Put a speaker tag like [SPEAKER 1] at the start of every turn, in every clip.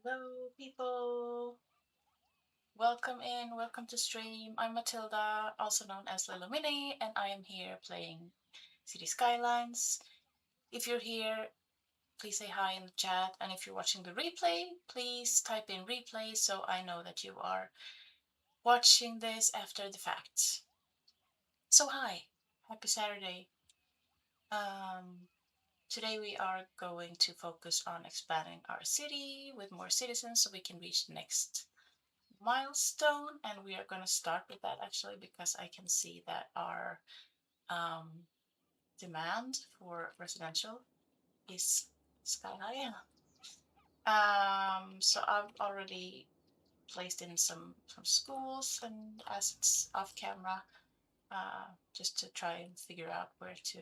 [SPEAKER 1] Hello, people. Welcome in. Welcome to stream. I'm Matilda, also known as LilloMini, and I am here playing Cities Skylines. If you're here, please say hi in the chat. And if you're watching the replay, please type in replay so I know that you are watching this after the fact. So, hi. Happy Saturday. Um, Today we are going to focus on expanding our city with more citizens so we can reach the next milestone, and we are going to start with that actually because I can see that our um, demand for residential is sky high. So I've already placed in some schools and assets off camera, just to try and figure out where to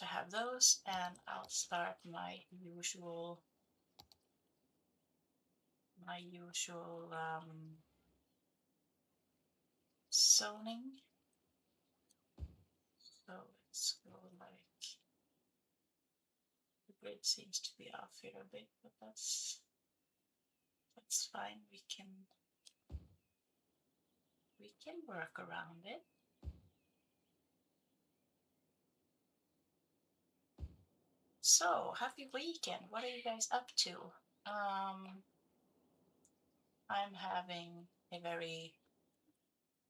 [SPEAKER 1] have those, and I'll start my usual zoning. So let's go like the grid seems to be off here a bit, but that's fine. We can work around it. So happy weekend. What are you guys up to? I'm having a very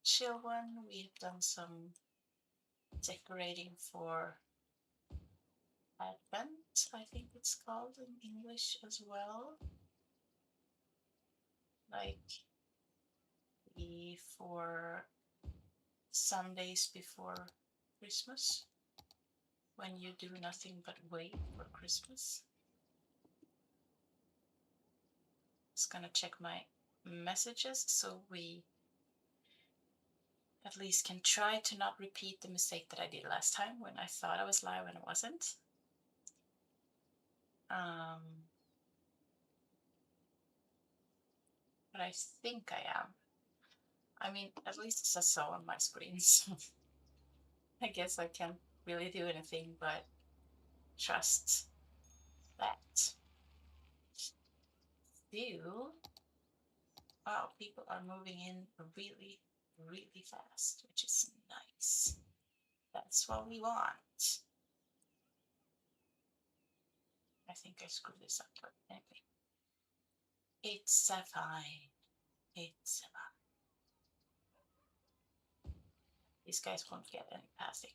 [SPEAKER 1] chill one. We've done some decorating for Advent, I think it's called in English as well. Like the 4 Sundays before Christmas, when you do nothing but wait for Christmas. Just gonna check my messages so we at least can try to not repeat the mistake that I did last time when I thought I was live and I wasn't. But I think I am. I mean, at least it says so on my screen, so I guess I can't really do anything but trust that. Still, wow, people are moving in really, really fast, which is nice. That's what we want. I think I screwed this up, but anyway. It's fine. It's fine. These guys won't get any passing.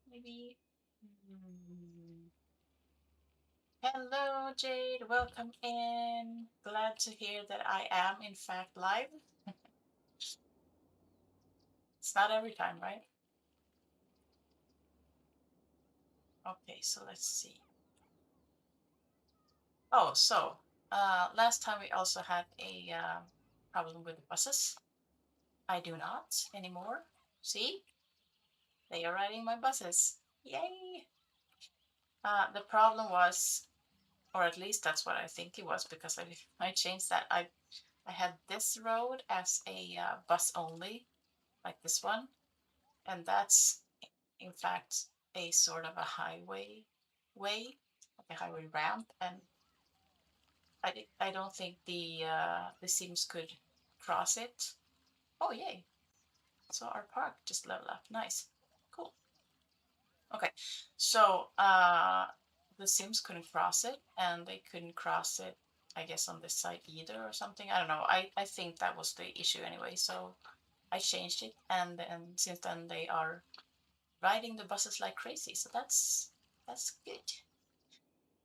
[SPEAKER 1] Maybe. Hello, Jade. Welcome in. Glad to hear that I am, in fact, live. It's not every time, right? Okay, so let's see. Oh, so last time we also had a problem with the buses. I do not anymore. See? They are riding my buses. Yay! The problem was, or at least that's what I think it was, because I changed that. I had this road as a bus only, like this one, and that's in fact a sort of a highway way, like a highway ramp, and I don't think the Sims could cross it. Oh yay! So our park just leveled up. Nice, cool. Okay, so the Sims couldn't cross it, and they couldn't cross it, I guess, on this side either or something. I don't know. I think that was the issue anyway. So I changed it, and then since then they are riding the buses like crazy. So that's good.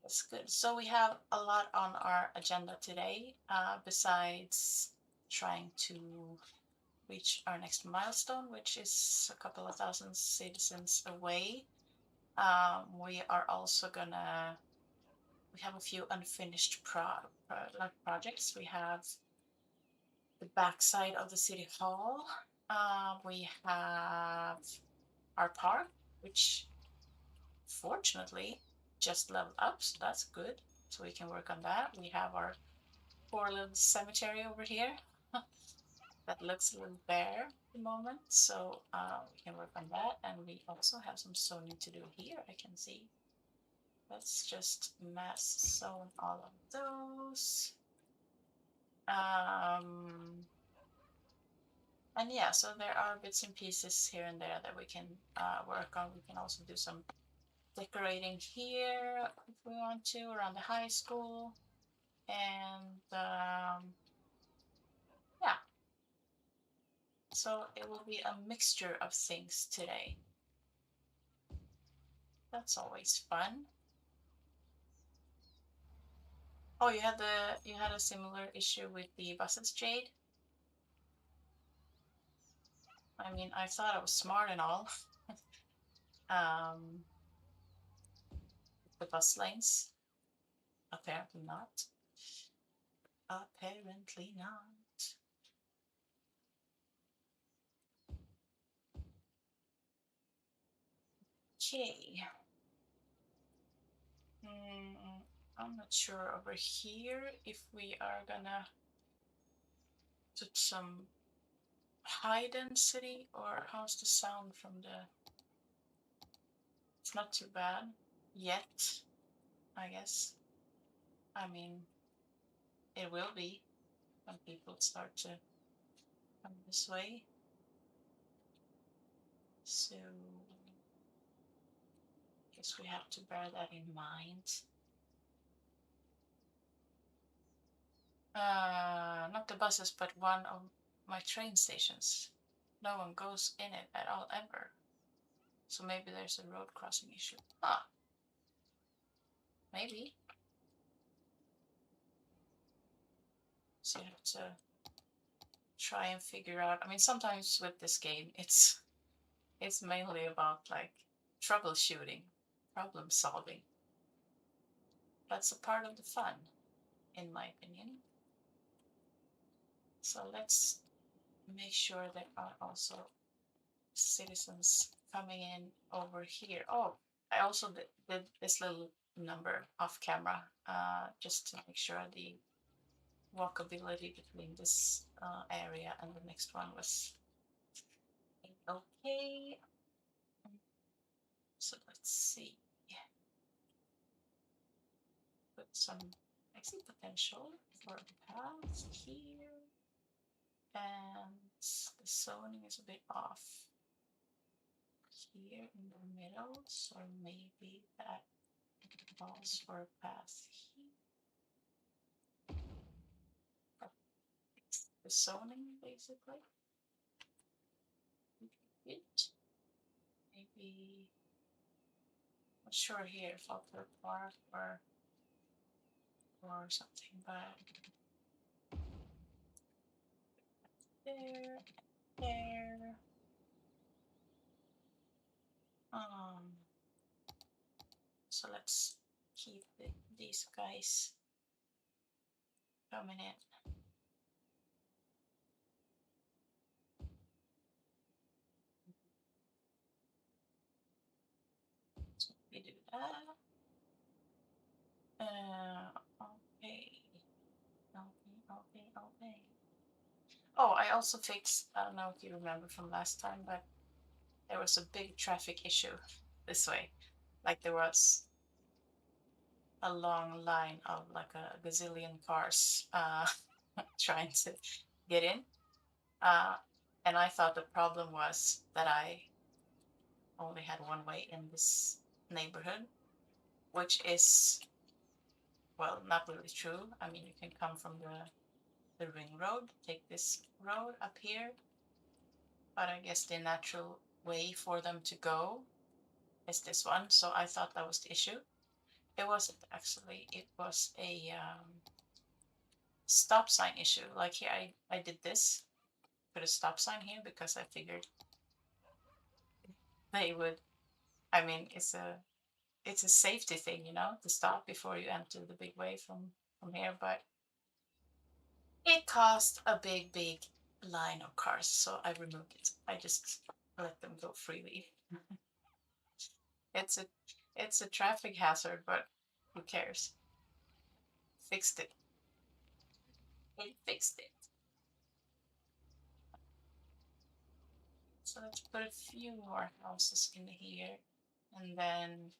[SPEAKER 1] That's good. So we have a lot on our agenda today, besides trying to reach our next milestone, which is a couple of thousand citizens away. We are also gonna, we have a few unfinished projects. We have the backside of the city hall. We have our park, which fortunately just leveled up, so that's good. So we can work on that. We have our poor little cemetery over here. That looks a little bare at the moment, so we can work on that. And we also have some sewing to do here, I can see. Let's just mass sew all of those. And yeah, so there are bits and pieces here and there that we can work on. We can also do some decorating here if we want to around the high school. And yeah, so it will be a mixture of things today. That's always fun. Oh, you had a similar issue with the buses, Jade? I mean, I thought I was smart and all. um, the bus lanes. Apparently not. Apparently not. Okay. I'm not sure over here if we are gonna put some high density or how's the sound from the. It's not too bad yet, I guess. I mean, it will be when people start to come this way. So I guess we have to bear that in mind. Not the buses, but one of my train stations. No one goes in it at all ever. So maybe there's a road crossing issue. Ah, maybe. So you have to try and figure out. I mean, sometimes with this game, it's mainly about like troubleshooting, problem solving. That's a part of the fun, in my opinion. So let's make sure there are also citizens coming in over here. Oh, I also did this little number off camera just to make sure the walkability between this area and the next one was okay. So let's see. Put some exit potential for a path here. And the zoning is a bit off here in the middle, so maybe that calls for a path here. The zoning basically. It maybe not sure here if I'll put a park or something, but there, there. Um, so let's keep these guys coming in. So we do that. Okay. Okay. Oh, I also fixed, I don't know if you remember from last time, but there was a big traffic issue this way. Like there was a long line of like a gazillion cars trying to get in. Uh, and I thought the problem was that I only had one way in this neighborhood, which is, well, not really true. I mean, you can come from the ring road, take this road up here, but I guess the natural way for them to go is this one. So I thought that was the issue. It wasn't actually. It was a stop sign issue. Like here, I did this, put a stop sign here because I figured they would. I mean, it's a safety thing, to stop before you enter the big way from here. But it caused a big line of cars, so I removed it. I just let them go freely. It's a it's a traffic hazard, but who cares? Fixed it. It fixed it. So let's put a few more houses in here, and then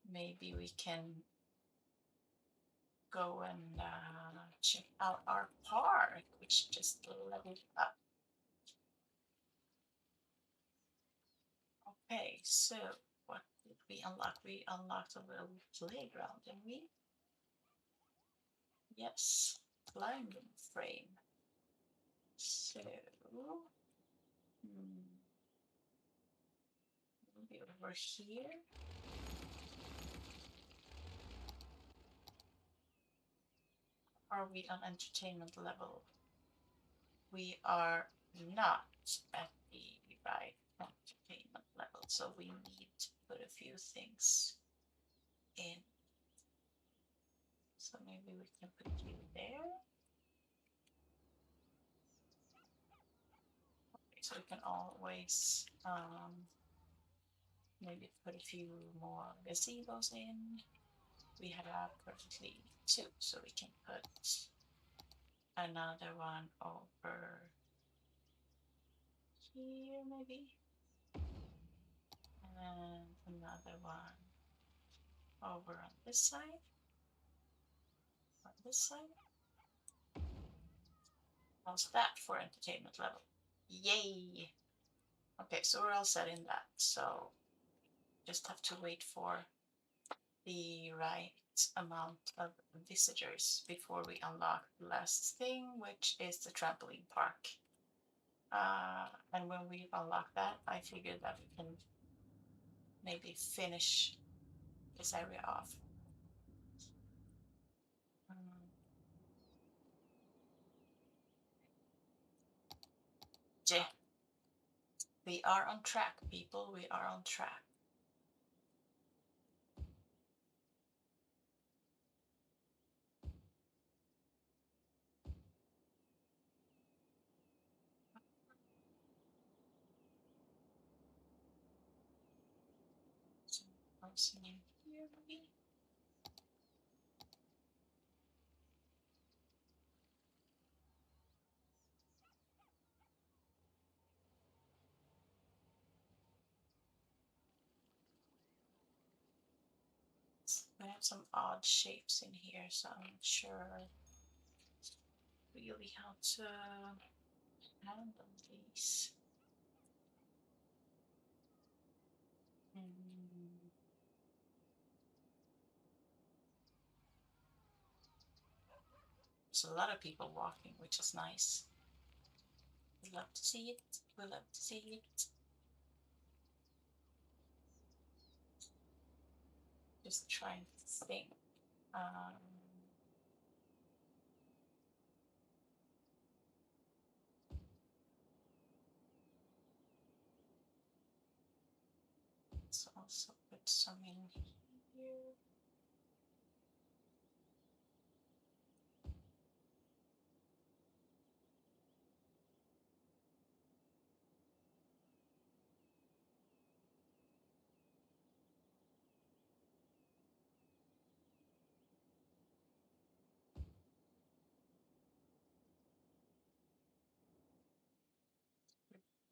[SPEAKER 1] maybe we can go and check out our park, which just leveled up. Okay, so what did we unlock? We unlocked a little playground, didn't we? Yes, climbing frame. So, maybe over here. Are we on entertainment level? We are not at the right entertainment level, so we need to put a few things in. So maybe we can put you there. Okay, so we can always maybe put a few more gazebos in. We have perfectly two, so we can put another one over here maybe, and another one over on this side, on this side. How's that for entertainment level? Yay! Okay, so we're all set in that, so just have to wait for the right amount of visitors before we unlock the last thing, which is the trampoline park. And when we unlock that, I figured that we can maybe finish this area off. Yeah, we are on track, people. We are on track. So I'll see you here, maybe. We have some odd shapes in here, so I'm not sure really how to handle these. There's a lot of people walking, which is nice. We love to see it. We love to see it. Just trying to think. Let's also put some in here.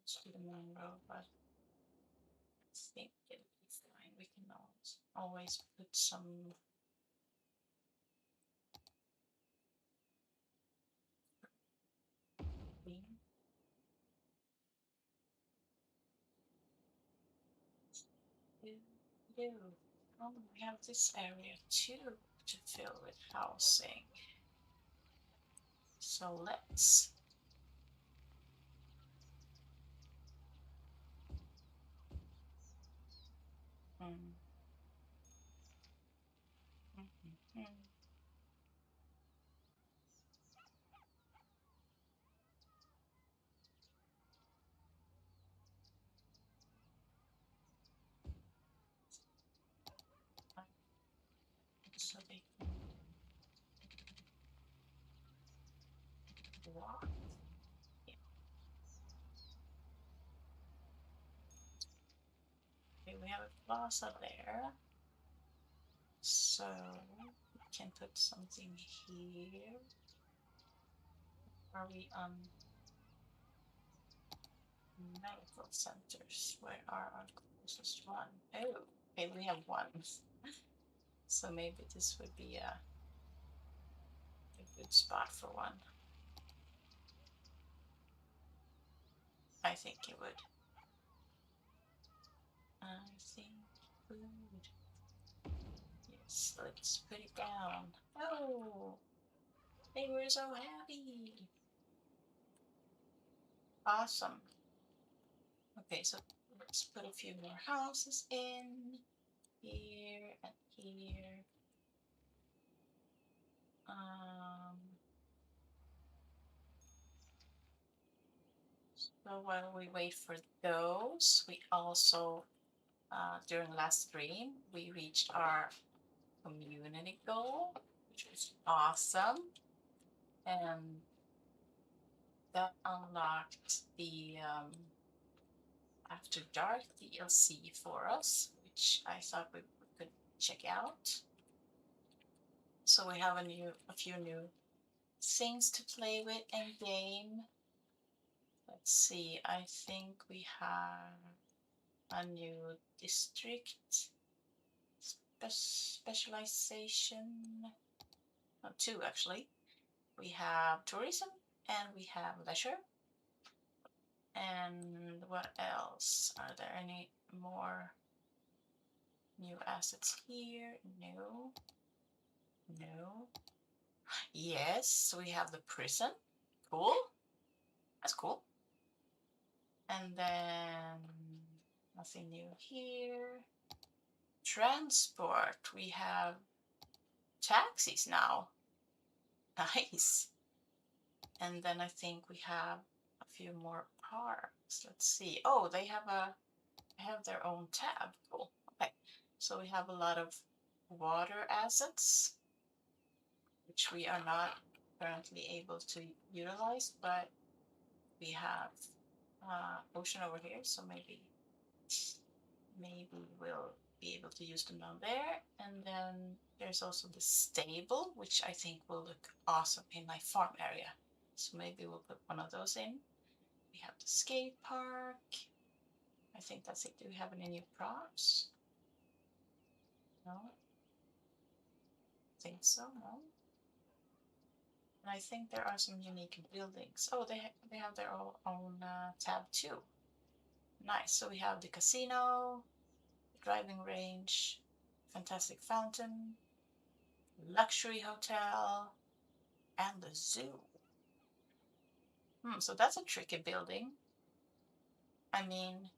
[SPEAKER 1] Let's do the main row, but I think it'll be fine. We can always put some green. Oh, we have this area too to fill with housing. So let's so they can walk. Yeah. Okay, we have a plaza there. So we can put something here. Are we on medical centers. Where are our closest one? Oh, okay, we have one. So maybe this would be a good spot for one. I think it would. I think it would. Yes, let's put it down. Oh, they were so happy. Awesome. Okay, so let's put a few more houses in here and here. So while we wait for those, we also, during last stream, we reached our community goal, which was awesome. And that unlocked the After Dark DLC for us, which I thought we could check out. So we have a few new things to play with in game. Let's see. I think we have a new district specialization. No, two actually. We have tourism and we have leisure. And what else? Are there any more new assets here? No. No. Yes, we have the prison. Cool. That's cool. And then nothing new here. Transport. We have taxis now. Nice. And then I think we have a few more parks. Let's see. Oh, they have their own tab. Cool. Okay. So we have a lot of water assets, which we are not currently able to utilize, but we have ocean over here, so maybe we'll be able to use them down there. And then there's also the stable, which I think will look awesome in my farm area. So maybe we'll put one of those in. We have the skate park. I think that's it. Do we have any new props? No. I think so, no. And I think there are some unique buildings. Oh, they have their own tab too. Nice. So we have the casino, the driving range, fantastic fountain, luxury hotel, and the zoo. So that's a tricky building. I mean,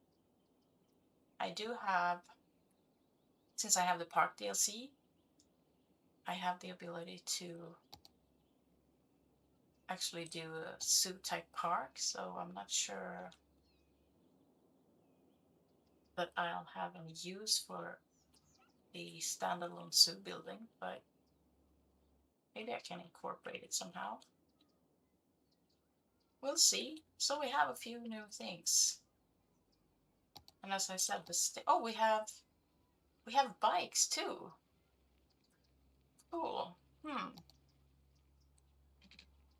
[SPEAKER 1] I do have, since I have the park DLC, I have the ability to actually do a zoo type park, so I'm not sure that I'll have any use for the standalone zoo building, but maybe I can incorporate it somehow. We'll see. So we have a few new things. And as I said, oh, we have bikes too. Cool.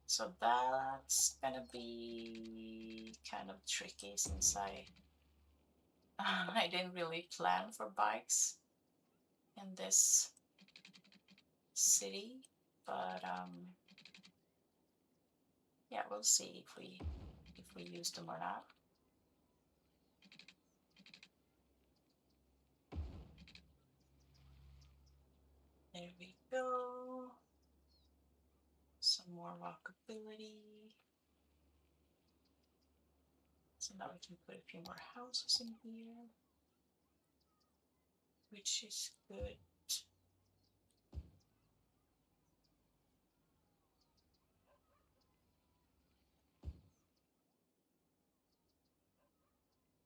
[SPEAKER 1] So that's gonna be kind of tricky since I didn't really plan for bikes in this city, but yeah, we'll see if we use them or not. There we go. Some more walkability. So now we can put a few more houses in here, which is good.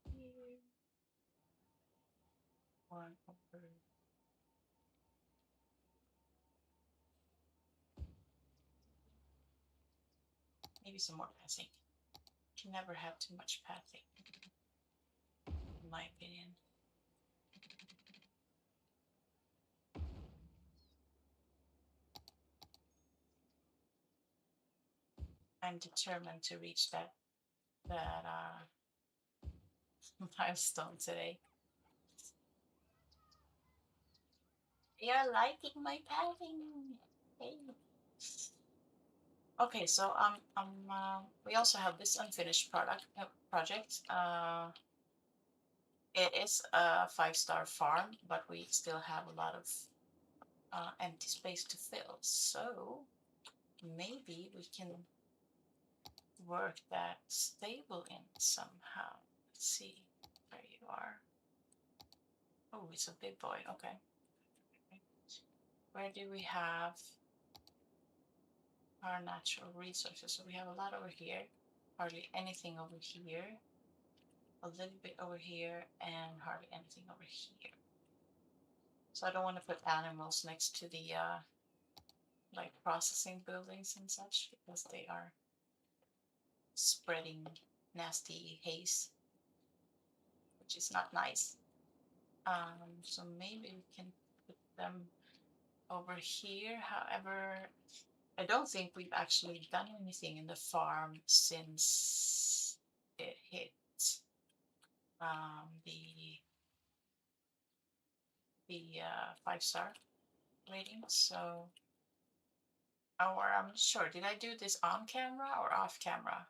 [SPEAKER 1] Here. One over. Maybe some more passing. Can never have too much pathing, in my opinion. I'm determined to reach that milestone today. You're liking my padding. Hey. Okay, so we also have this unfinished project. It is a 5-star farm, but we still have a lot of empty space to fill. So maybe we can work that stable in somehow. Let's see where you are. Oh, it's a big boy. Okay. Where do we have our natural resources? So we have a lot over here, hardly anything over here, a little bit over here, and hardly anything over here. So I don't want to put animals next to the like processing buildings and such because they are spreading nasty haze, which is not nice. So maybe we can put them over here. However, I don't think we've actually done anything in the farm since it hit the 5-star rating. So, or I'm not sure. Did I do this on camera or off camera?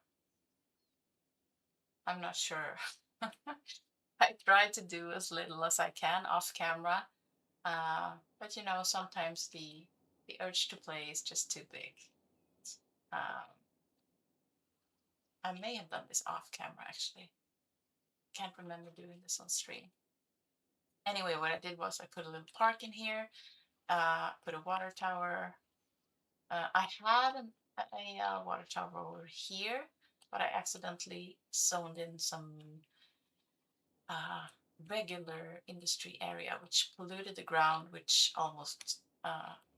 [SPEAKER 1] I'm not sure. I try to do as little as I can off camera, but you know, sometimes the urge to play is just too big. Um, I may have done this off camera actually. Can't remember doing this on stream. Anyway, what I did was I put a little park in here, put a water tower. I had a water tower over here, but I accidentally zoned in some uh, regular industry area, which polluted the ground, which almost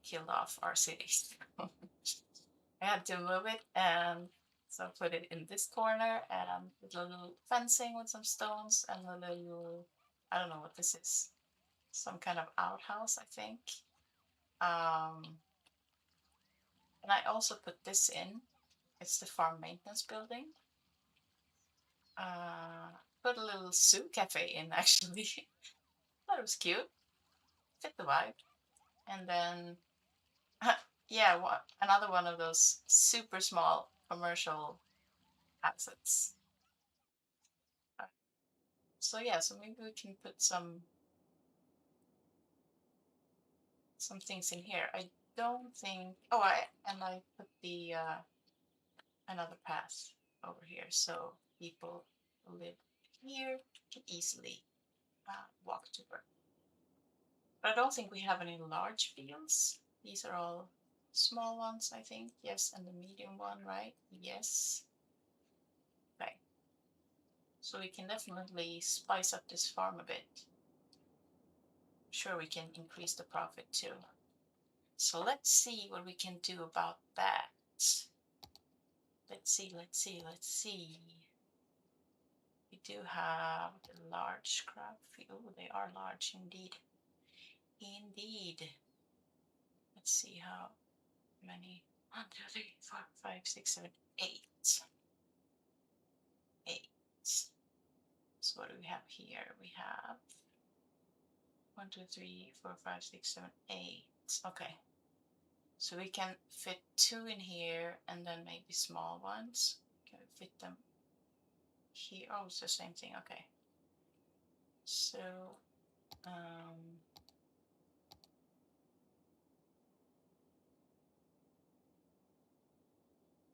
[SPEAKER 1] killed off our cities. I had to move it, and so put it in this corner and with a little fencing with some stones and a little, I don't know what this is, some kind of outhouse, I think. Um, and I also put this in. It's the farm maintenance building. Put a little zoo cafe in actually. Thought it was cute, fit the vibe. And then, yeah, another one of those super small commercial assets. Uh, So yeah, so maybe we can put some things in here. I don't think. Oh, I put the another path over here, so people who live here can easily walk to work. But I don't think we have any large fields. These are all small ones, I think. Yes, and the medium one, right? Yes. Okay. So we can definitely spice up this farm a bit. Sure, we can increase the profit too. So let's see what we can do about that. Let's see, let's see, let's see. We do have a large crop field. Oh, they are large indeed. Indeed. Let's see how many. 1, 2, 3, 4, 5, 6, 7, 8. 8. So what do we have here? We have 1, 2, 3, 4, 5, 6, 7, 8. Okay. So we can fit 2 in here and then maybe small ones. Can we fit them here? Oh, it's the same thing. Okay. So, um,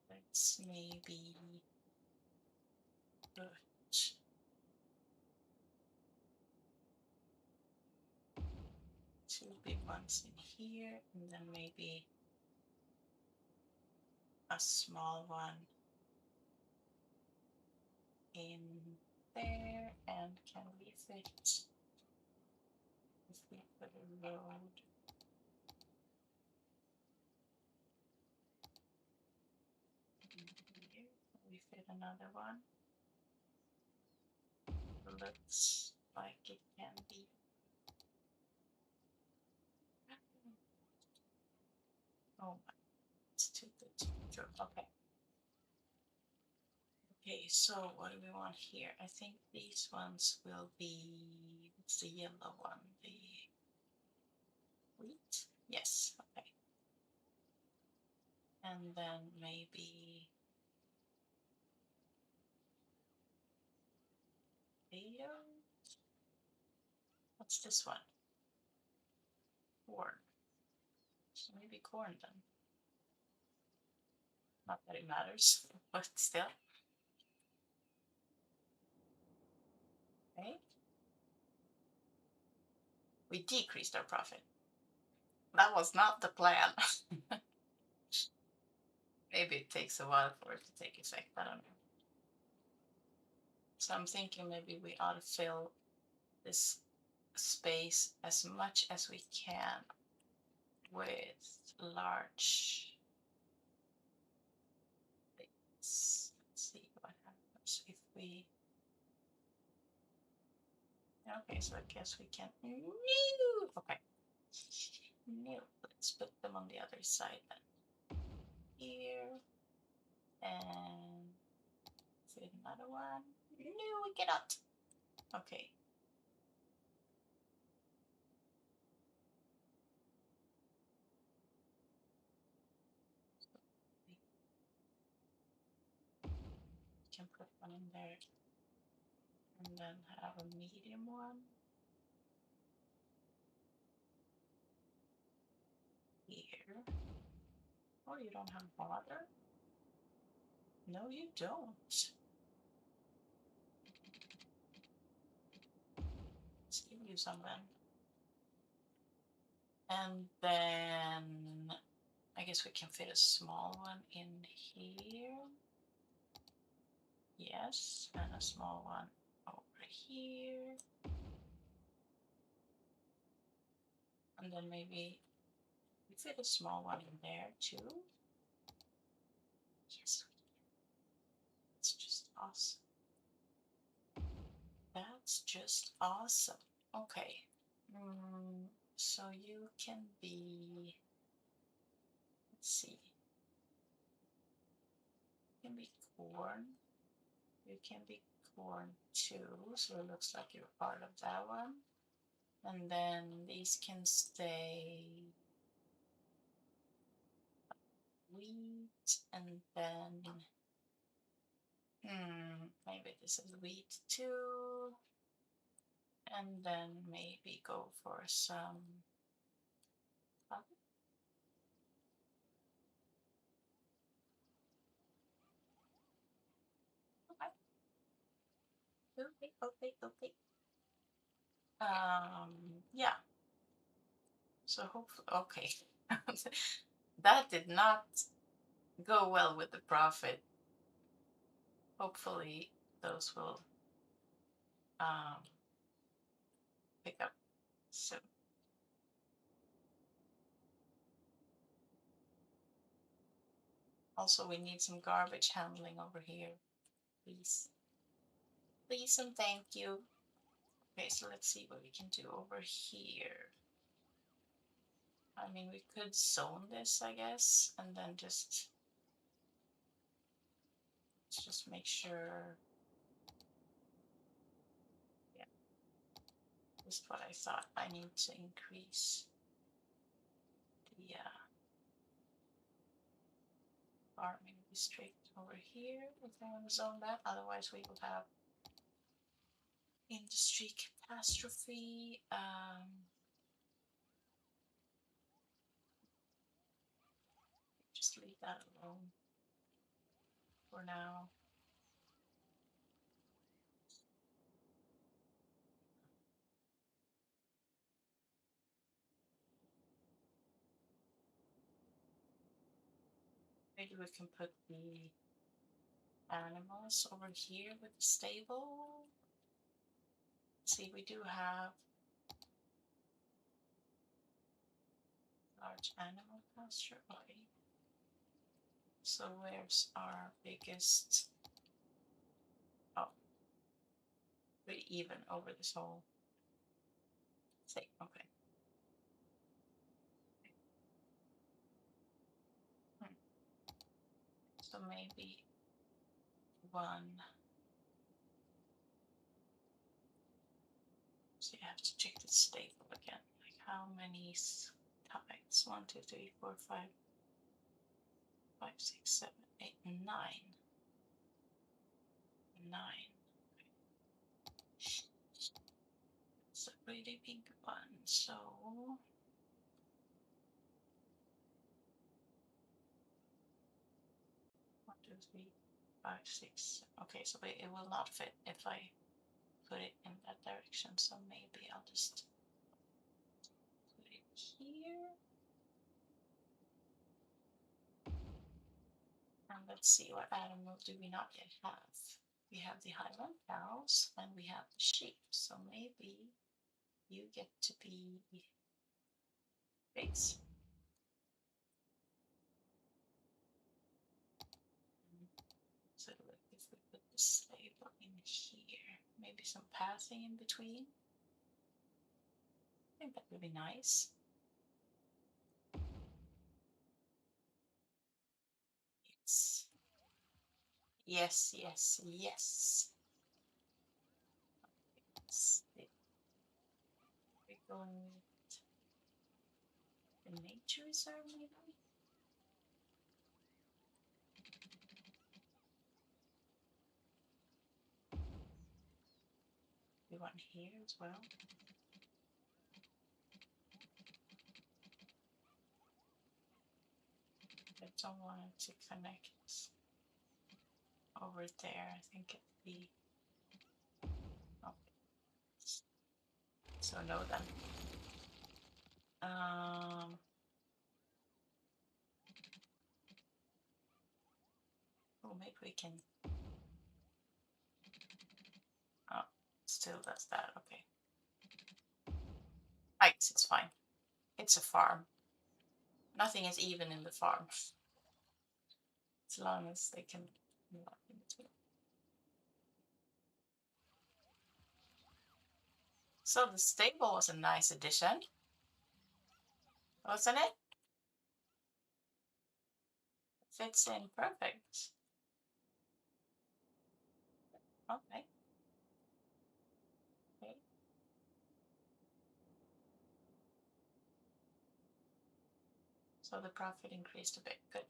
[SPEAKER 1] let's maybe put 2 big ones in here and then maybe a small one in there. And can we fit, if we put a road, here, can we fit another one? Looks like it can be. Oh my, it's too good to be true. Okay. Okay, so what do we want here? I think these ones will be, what's the yellow one? The wheat? Yes, okay. And then maybe potatoes? What's this one? Corn. So maybe corn then. Not that it matters, but still. Okay. We decreased our profit. That was not the plan. Maybe it takes a while for it to take effect. I don't know. So I'm thinking maybe we ought to fill this space as much as we can with large things. Let's see what happens if we. Okay, so I guess we can. No! Okay. No, let's put them on the other side then. Here. And fit another one. No, we cannot. Okay. We can put one in there and then have a medium one here. Oh, you don't have water? No, you don't. Let's give you some then. And then I guess we can fit a small one in here. Yes, and a small one over here. And then maybe we fit a small one in there too. Yes, it's just awesome. That's just awesome. Okay. So you can be, let's see, you can be corn. You can be corn too. So it looks like you're part of that one. And then these can stay wheat, and then maybe this is wheat too, and then maybe go for some okay. Yeah. So hopefully, okay. That did not go well with the profit. Hopefully, those will um, pick up soon. Also, we need some garbage handling over here, please. Please and thank you. Okay, so let's see what we can do over here. I mean, we could zone this, I guess, and then just make sure. Yeah, just what I thought. I need to increase the farming district over here if I want to zone that. Otherwise, we will have industry catastrophe. Just leave that alone for now. Maybe we can put the animals over here with the stable. See, we do have large animal pasture. Okay. So where's our biggest? Oh, pretty even over this whole thing. Okay. So maybe one. So you have to check the stable again. Like how many tides? 1, 2, 3, 4, 5, 5, 6, 7, 8, 9. 9. It's a pretty big one. So 1, 2, 3, 5, 6. Okay, so it will not fit if I put it in that direction. So maybe I'll just put it here. And let's see, what animal do we not yet have? We have the Highland cows and we have the sheep. So maybe you get to be pigs. So look, if we put the stable in here, maybe some pathing in between. I think that would be nice. Yes. Yes, yes, yes. We're going with the nature reserve, maybe? We want here as well. I don't want it to connect over there. I think it'd be. Okay. So no then. Oh, maybe we can. Oh, still does that. Okay. Heights, it's fine. It's a farm. Nothing is even in the farm. As long as they can move up in between. So the stable was a nice addition, wasn't it? Fits in perfect. Okay. Okay. So the profit increased a bit. Good.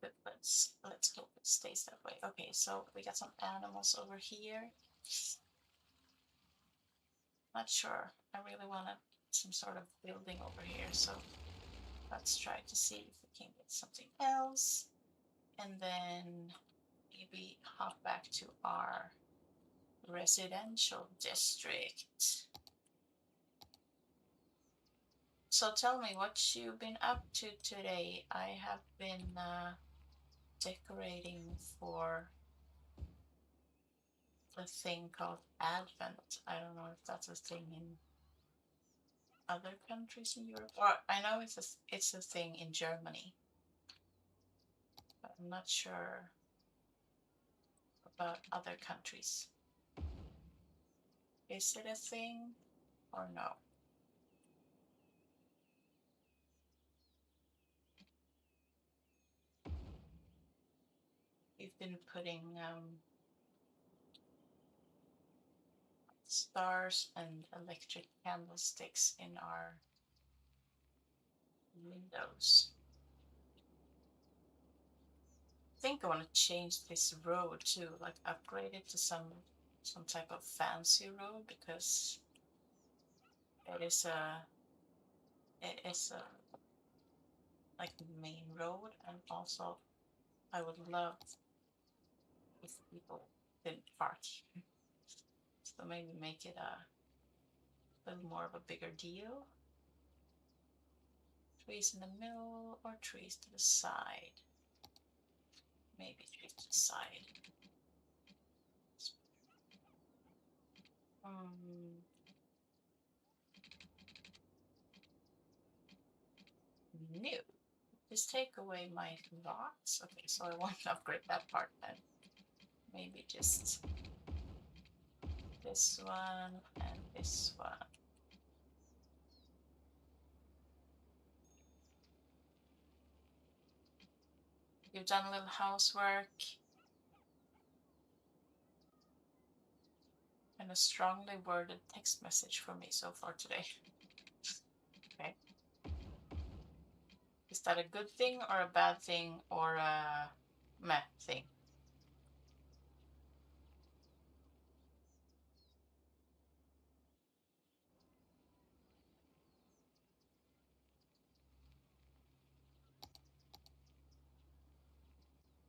[SPEAKER 1] Good. Let's hope it stays that way. Okay, so we got some animals over here. Not sure. I really wanted some sort of building over here, so let's try to see if we can get something else. And then maybe hop back to our residential district. So tell me what you've been up to today. I have been decorating for a thing called Advent. I don't know if that's a thing in other countries in Europe, or I know it's a thing in Germany, but I'm not sure about other countries. Is it a thing or no? We've been putting stars and electric candlesticks in our windows. I think I want to change this road too, like upgrade it to some type of fancy road, because it is a like main road, and also I would love if people didn't park. So maybe make it a little more of a bigger deal. Trees in the middle or trees to the side? Maybe trees to the side. New. Just take away my lots. Okay, so I want to upgrade that part then. Maybe just this one and this one. You've done a little housework. and a strongly worded text message for me so far today. Okay. Is that a good thing or a bad thing or a meh thing?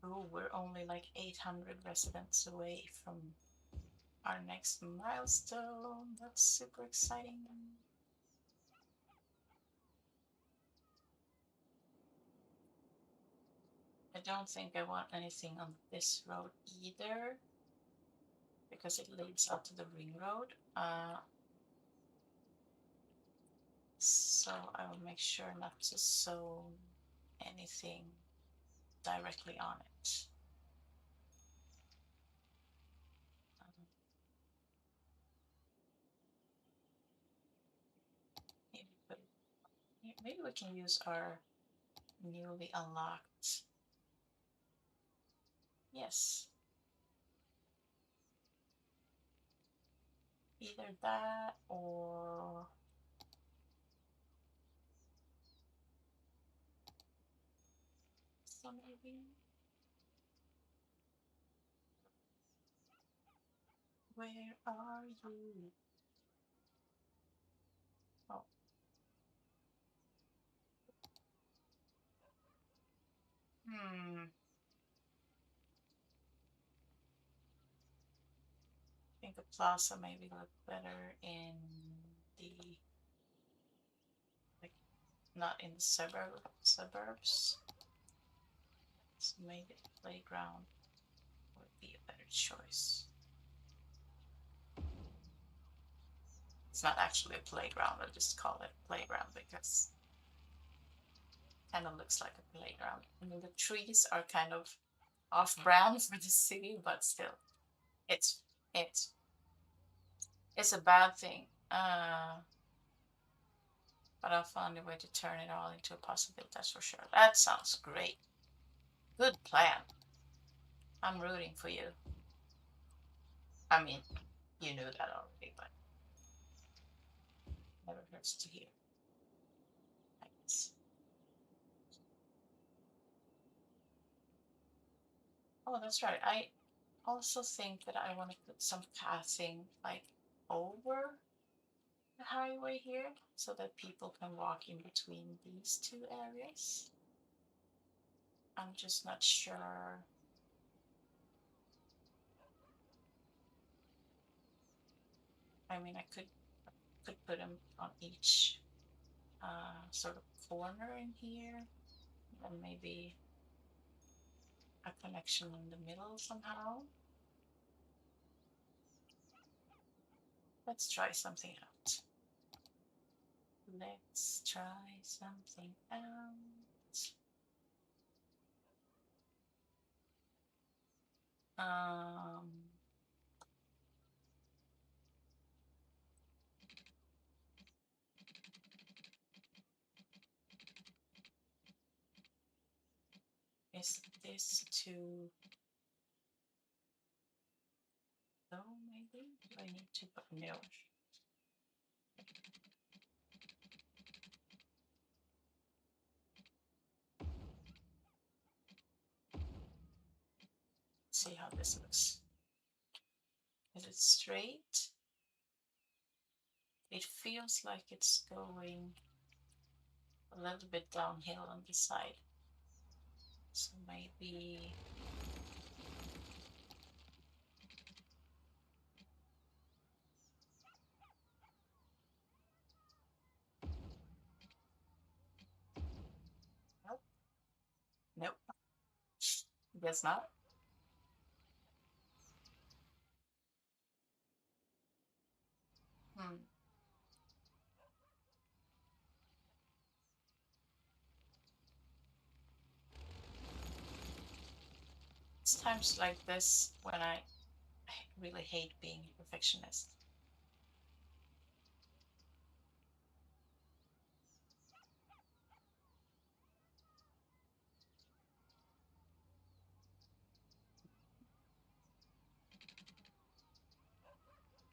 [SPEAKER 1] Oh, we're only like 800 residents away from our next milestone. That's super exciting. I don't think I want anything on this road either because it leads out to the ring road. So I will make sure not to sow anything directly on it. Um, maybe we can use our newly unlocked. Yes, either that or some maybe. Where are you? Oh, I think a plaza maybe look better in the like not in the suburbs. So maybe the playground would be a better choice. It's not actually a playground, I just call it playground because it kind of looks like a playground. I mean, the trees are kind of off brand for the city, but still, it's it's it's a bad thing. But I'll find a way to turn it all into a positive, that's for sure. That sounds great. Good plan. I'm rooting for you. I mean, you knew that already, but never hurts to hear, I guess. Oh, that's right. I also think that I want to put some passing like over the highway here so that people can walk in between these two areas. I'm just not sure. I mean, I could put them on each sort of corner in here, and maybe a connection in the middle somehow. Let's try something out. Let's try something out. Um, is this too low maybe? Do I need to put no? See how this looks. Is it straight? It feels like it's going a little bit downhill on this side. So maybe nope. Nope. Guess not. Hmm. It's times like this when I really hate being a perfectionist.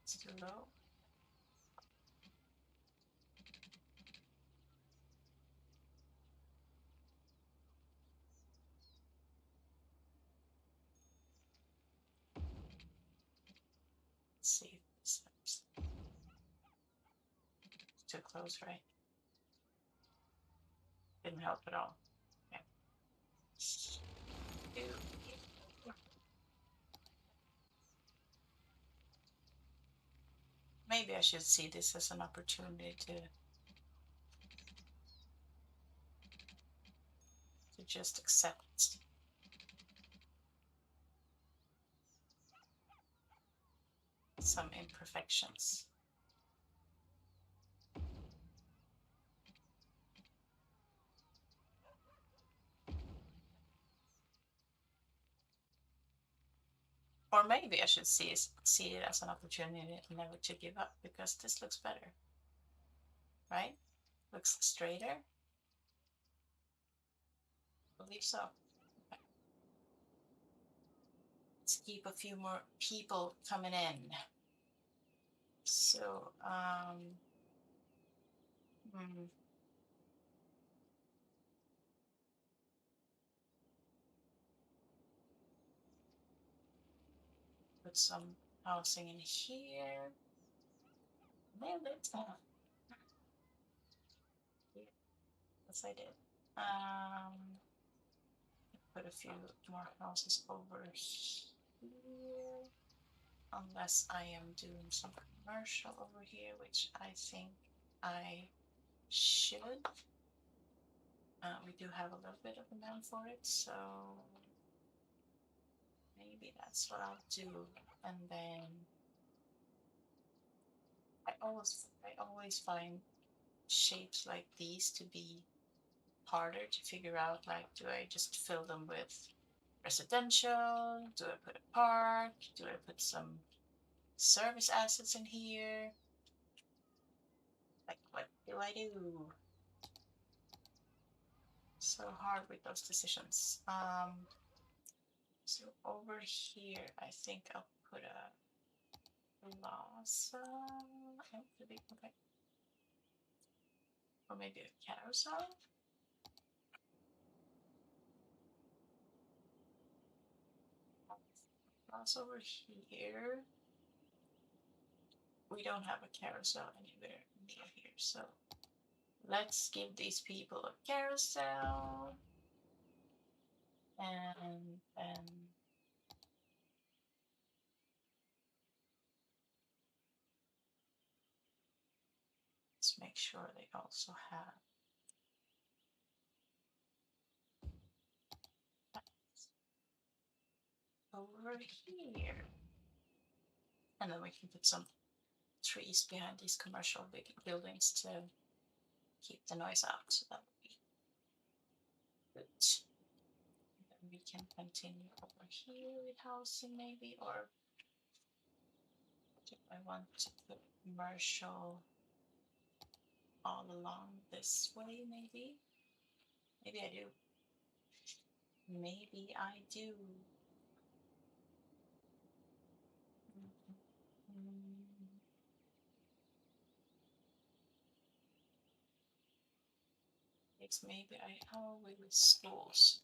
[SPEAKER 1] It's too low. Let's see if this helps. It's too close, right? Didn't help at all. Okay. Maybe I should see this as an opportunity to just accept some imperfections. Or maybe I should see it as an opportunity never to give up, because this looks better, right? Looks straighter. I believe so. Okay. Let's keep a few more people coming in. So, put some housing in here. Nailed it. Yes, I did. Put a few more houses over here. Unless I am doing some commercial over here, which I think I should. We do have a little bit of demand for it, so maybe that's what I'll do. And then I always find shapes like these to be harder to figure out. Like, do I just fill them with residential? Do I put a park? Do I put some service assets in here? Like, what do I do? So hard with those decisions. So over here, I think I'll put a plaza. Okay. Or maybe a carousel. Plaza over here. We don't have a carousel anywhere near here, so let's give these people a carousel. And then let's make sure they also have over here. And then we can put some trees behind these commercial big buildings to keep the noise out. So that would be good. Then we can continue over here with housing maybe, or do I want to put commercial all along this way maybe? Maybe I do. Maybe I do. It's maybe with schools.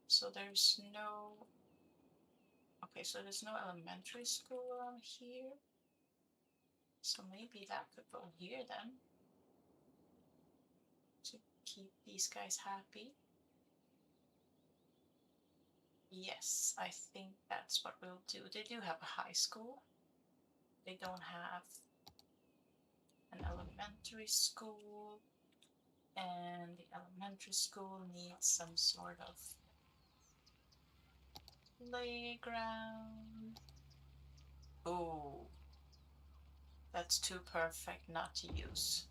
[SPEAKER 1] So there's no, okay, so there's no elementary school around here. So maybe that could go here then, to keep these guys happy. Yes, I think that's what we'll do. They do have a high school. They don't have an elementary school, and the elementary school needs some sort of playground. Oh, that's too perfect not to use.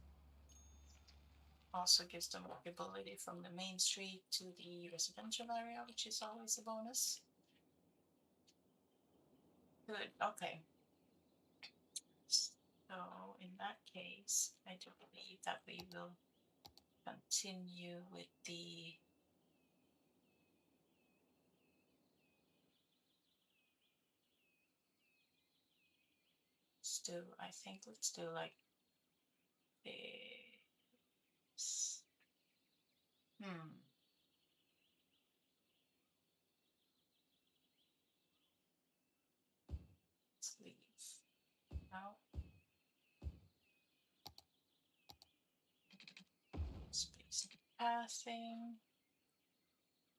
[SPEAKER 1] Also gives them walkability from the main street to the residential area, which is always a bonus. Good, okay. So in that case, I do believe that we will continue with the I think let's do like this. Let's leave now. Spacing pathing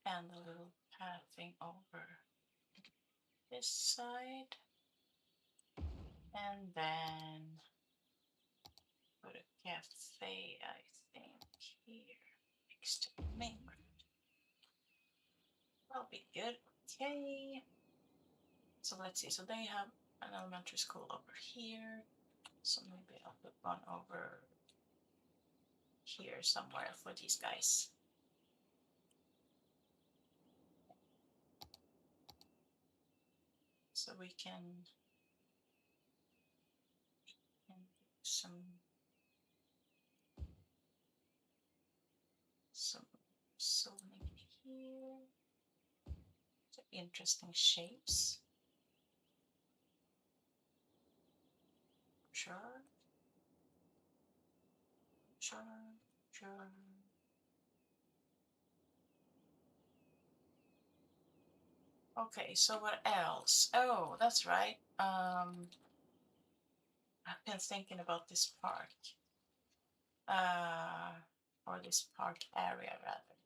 [SPEAKER 1] and a little pathing over this side, and then put a cafe, I think, here next to the main road. That'll be good. Okay. So let's see. So they have an elementary school over here. So maybe I'll put one over here somewhere for these guys. So we can do some zoning here. So interesting shapes. Sure. Okay, so what else? Oh, that's right. I've been thinking about this park. Or this park area rather.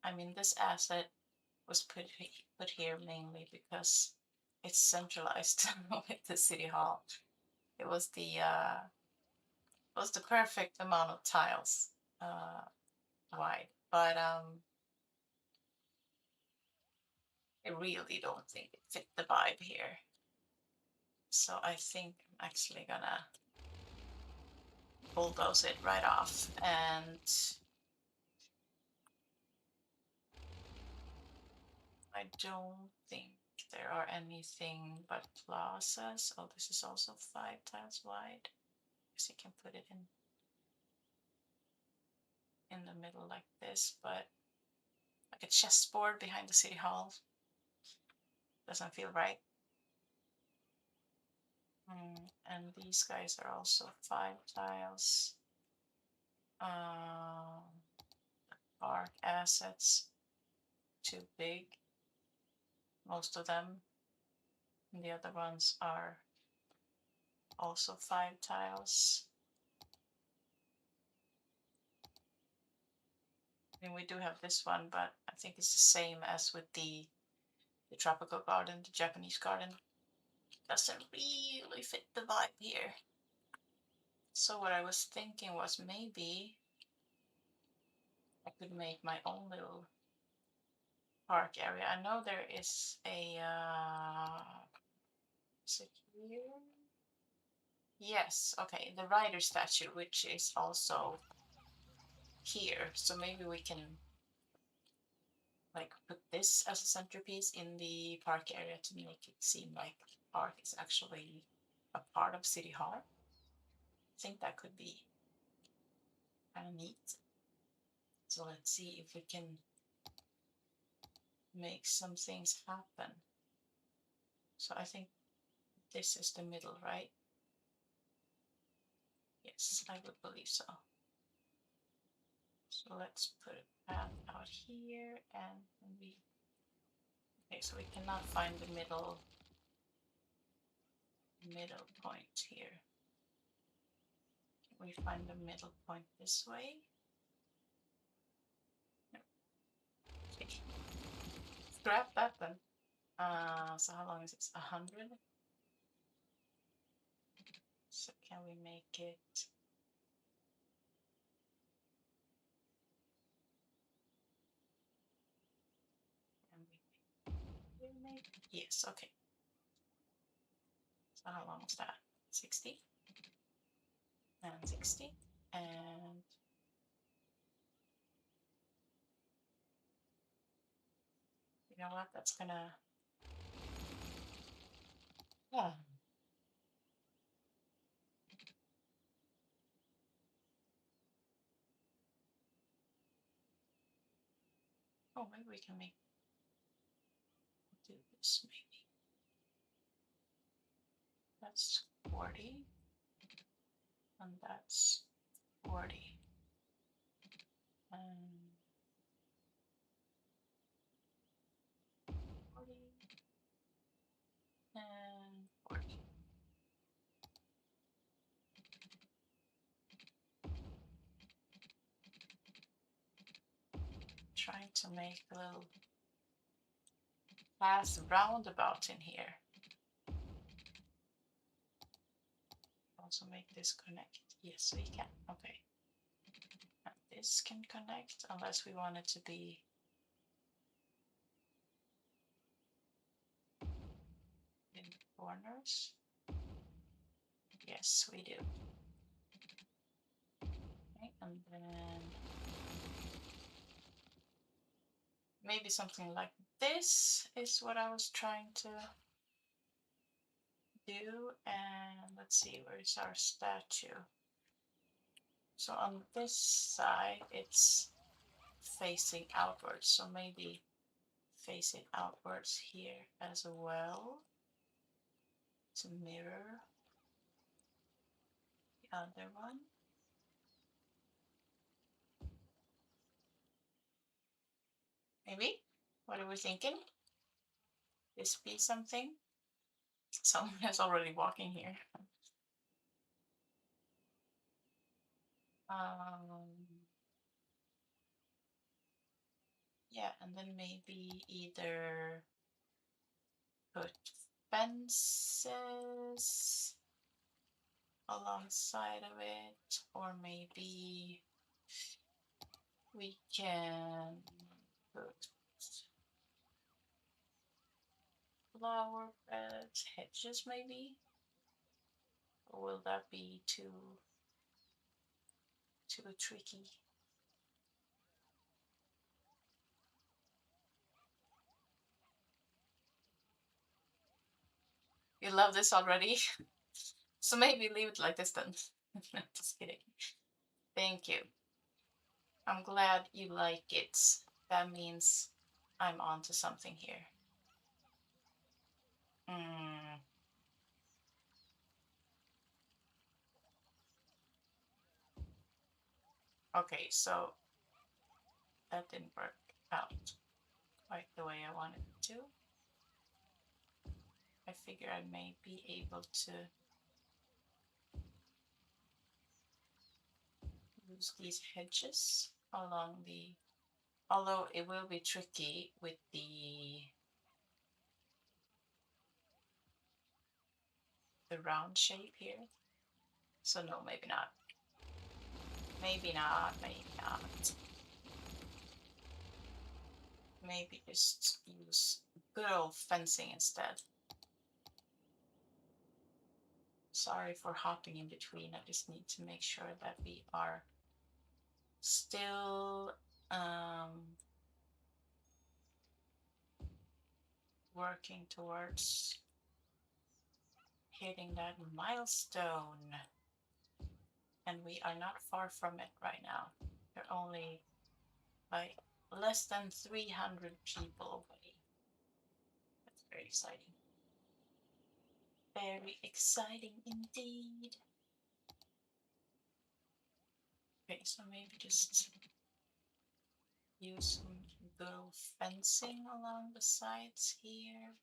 [SPEAKER 1] I mean, this asset was put here mainly because it's centralized with the city hall. It was the perfect amount of tiles wide, but I really don't think it fit the vibe here. So I think I'm actually gonna bulldoze it right off, and I don't think there are anything but plazas. Oh, this is also 5 tiles wide. Guess you can put it in the middle like this, but like a chessboard behind the city hall doesn't feel right. And these guys are also 5 tiles. Park assets, too big, most of them. And the other ones are also 5 tiles. I mean, we do have this one, but I think it's the same as with the tropical garden, the Japanese garden. Doesn't really fit the vibe here. So what I was thinking was maybe I could make my own little park area. I know there is a is it here? Yes, okay, the rider statue, which is also here. So maybe we can like put this as a centerpiece in the park area to make it seem like the park is actually a part of City Hall. I think that could be kind of neat. So let's see if we can make some things happen. So I think this is the middle, right? Yes, I would believe so. So let's put a path out here, and we okay, so we cannot find the middle point here. Can we find the middle point this way? No. Okay. Scrap that then. So how long is it? 100? So can we make it? Can we make it? Yes, okay. So how long is that? 60? And 60. And you know what? That's gonna, yeah. Oh, maybe we can do this maybe. that's 40. And that's 40. And 40. And 40. Trying to make a little fast roundabout in here. Also make this connect. Yes, we can. Okay. And this can connect unless we want it to be in corners. Yes, we do. Okay, and then maybe something like this is what I was trying to do. And let's see, where's our statue? So on this side, it's facing outwards. So maybe facing outwards here as well to mirror the other one. Maybe? What are we thinking? This be something? Someone is already walking here. Yeah, and then maybe either put fences alongside of it, or maybe we can put flower beds, hedges maybe? Or will that be too tricky? You love this already? So maybe leave it like this then. Just kidding. Thank you. I'm glad you like it. That means I'm onto something here. Okay, so that didn't work out quite the way I wanted it to. I figure I may be able to use these hedges along the, although it will be tricky with the round shape here. So no, maybe not. Maybe not, maybe not. Maybe just use good old fencing instead. Sorry for hopping in between. I just need to make sure that we are still working towards hitting that milestone. And we are not far from it right now. We're only like less than 300 people away. That's very exciting. Very exciting indeed. Okay, so maybe just use some little fencing along the sides here.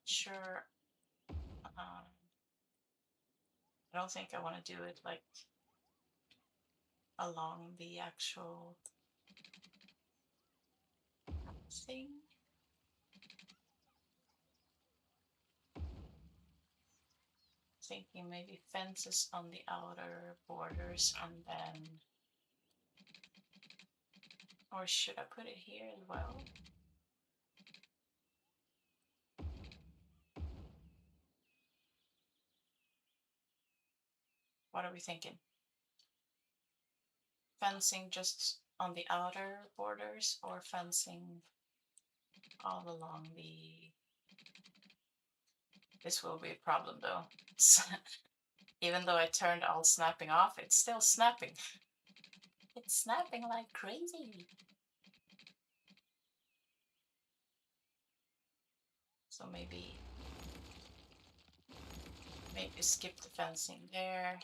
[SPEAKER 1] Sure. I don't think I want to do it like along the actual thing. Thinking maybe fences on the outer borders and then, or should I put it here as well? What are we thinking? Fencing just on the outer borders or fencing all along the... This will be a problem though. Even though I turned all snapping off, it's still snapping. It's snapping like crazy. So maybe skip the fencing there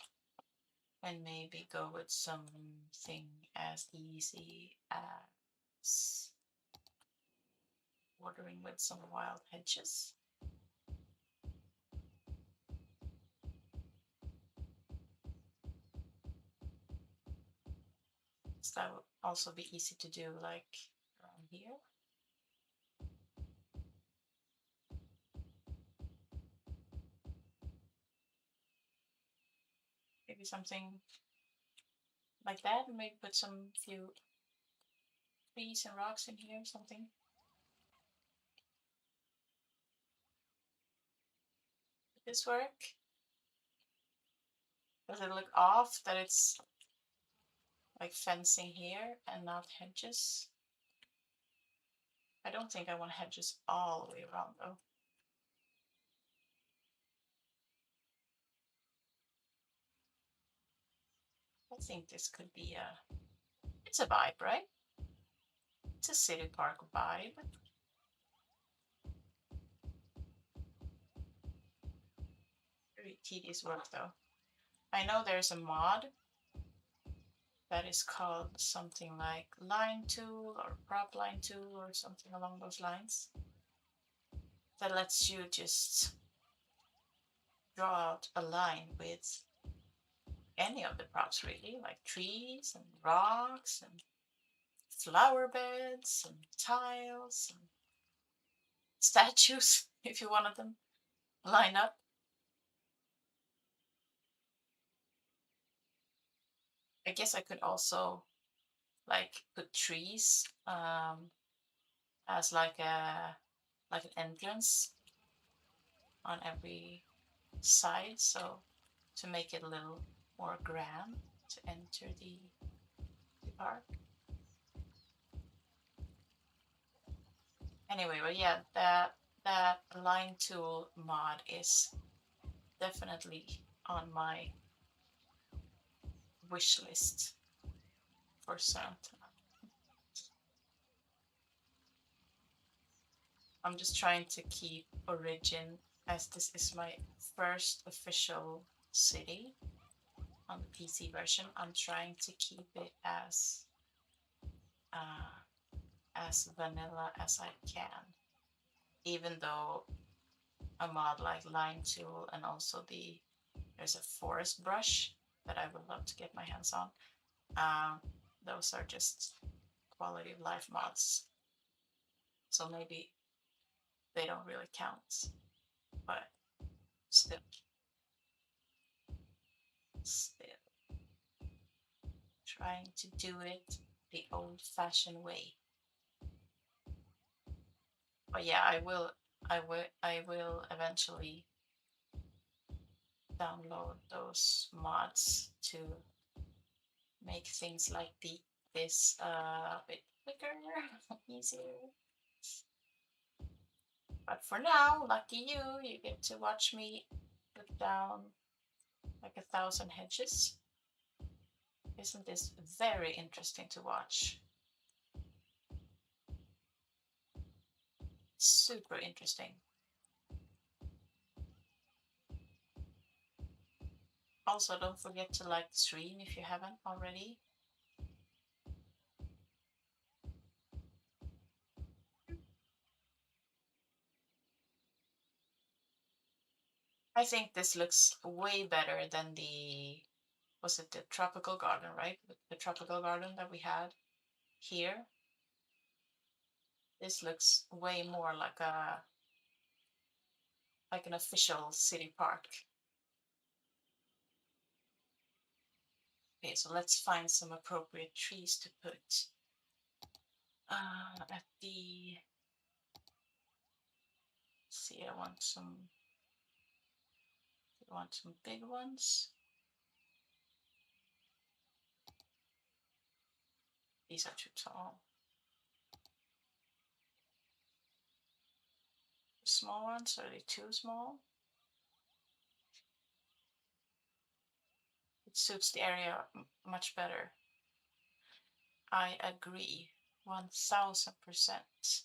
[SPEAKER 1] and maybe go with something as easy as bordering with some wild hedges. So that would also be easy to do like around here. Maybe something like that, and maybe put some few trees and rocks in here, something. Does this work? Does it look off that it's like fencing here and not hedges? I don't think I want hedges all the way around though. I think this could be it's a vibe, right? It's a city park vibe. Very tedious work though. I know there's a mod that is called something like line tool or prop line tool or something along those lines that lets you just draw out a line with any of the props really, like trees and rocks and flower beds and tiles and statues if you wanted them line up. I guess I could also like put trees as like an entrance on every side, so to make it a little more grand to enter the park. Anyway, but yeah, that line tool mod is definitely on my wish list for Santa. I'm just trying to keep Origin, as this is my first official city on the PC version. I'm trying to keep it uh, as vanilla as I can, even though a mod like Line Tool and also there's a forest brush that I would love to get my hands on. Those are just quality of life mods, so maybe they don't really count, but still, still trying to do it the old-fashioned way. But yeah, I will eventually download those mods to make things like this a bit quicker, easier. But for now, lucky you get to watch me put down like 1,000 hedges. Isn't this very interesting to watch? Super interesting. Also, don't forget to like the stream if you haven't already. I think this looks way better than was it the tropical garden, right? The tropical garden that we had here. This looks way more like an official city park. Okay, so let's find some appropriate trees to put at the. Let's see, I want some big ones. These are too tall. The small ones, are they too small? It suits the area much better. I agree, 1000%.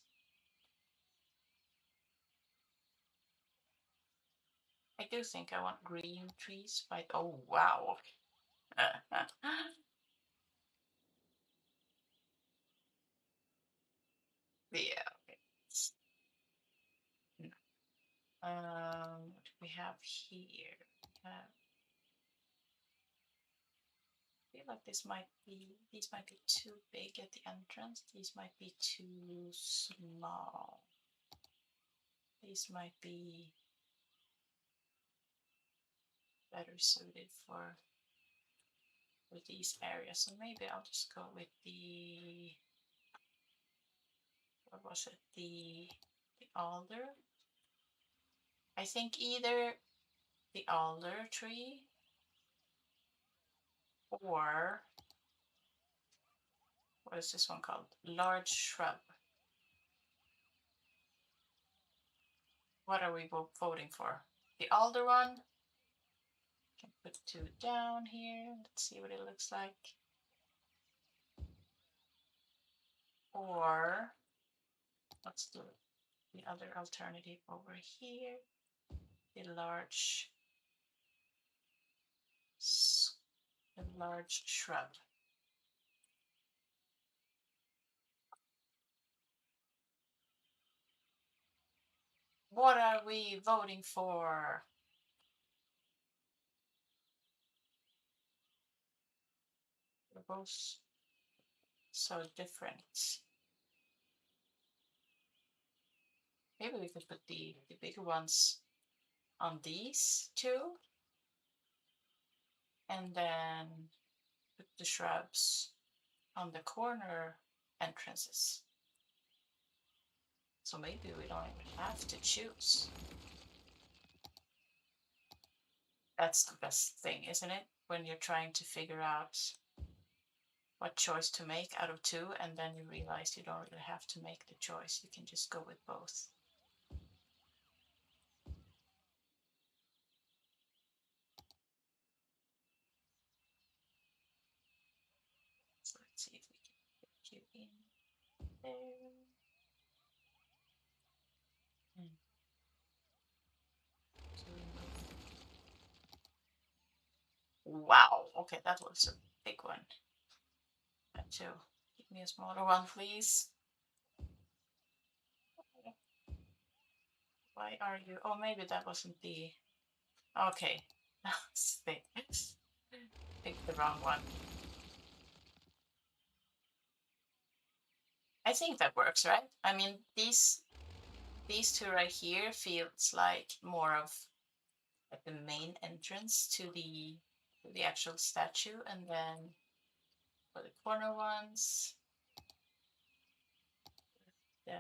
[SPEAKER 1] I do think I want green trees, but oh wow. Yeah. Okay. What do we have here? I feel like these might be too big at the entrance. These might be too small. These might be better suited for these areas. So maybe I'll just go with the, what was it? The alder. I think either the alder tree or what is this one called? Large shrub. What are we voting for? The alder one. Can put two down here. Let's see what it looks like. Or let's do the other alternative over here. The large shrub. What are we voting for? They're both so different. Maybe we could put the bigger ones on these two, and then put the shrubs on the corner entrances. So maybe we don't even have to choose. That's the best thing, isn't it? When you're trying to figure out what choice to make out of two, and then you realize you don't really have to make the choice. You can just go with both. So let's see if we can put you in there. Wow, okay, that was a big one. But to give me a smaller one, please. Why are you? Oh, maybe that wasn't the. Okay, picked the wrong one. I think that works, right? I mean, these two right here feels like more of like the main entrance to the actual statue, and then for the corner ones, the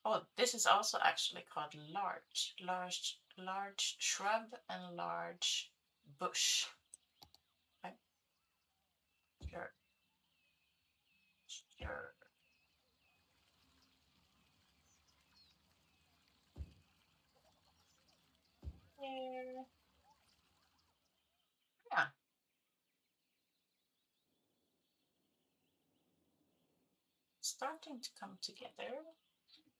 [SPEAKER 1] oh, this is also actually called large shrub and large bush. Okay. Sure, sure. There. Yeah. Starting to come together.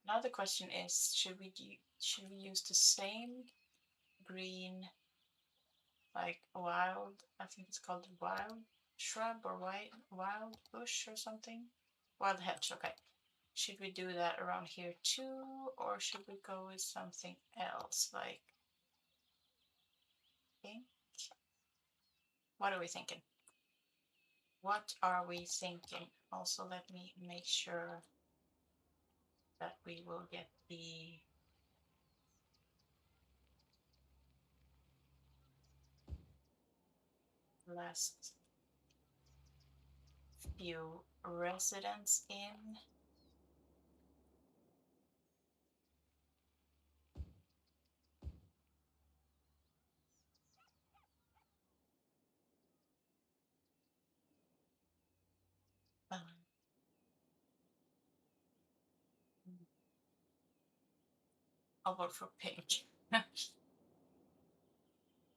[SPEAKER 1] Now the question is, should we use the same green, like wild? I think it's called wild shrub or wild bush or something. Wild hedge. Okay. Should we do that around here too, or should we go with something else? Like pink? What are we thinking? What are we thinking? Also, let me make sure that we will get the last few residents in. I'll vote for pink.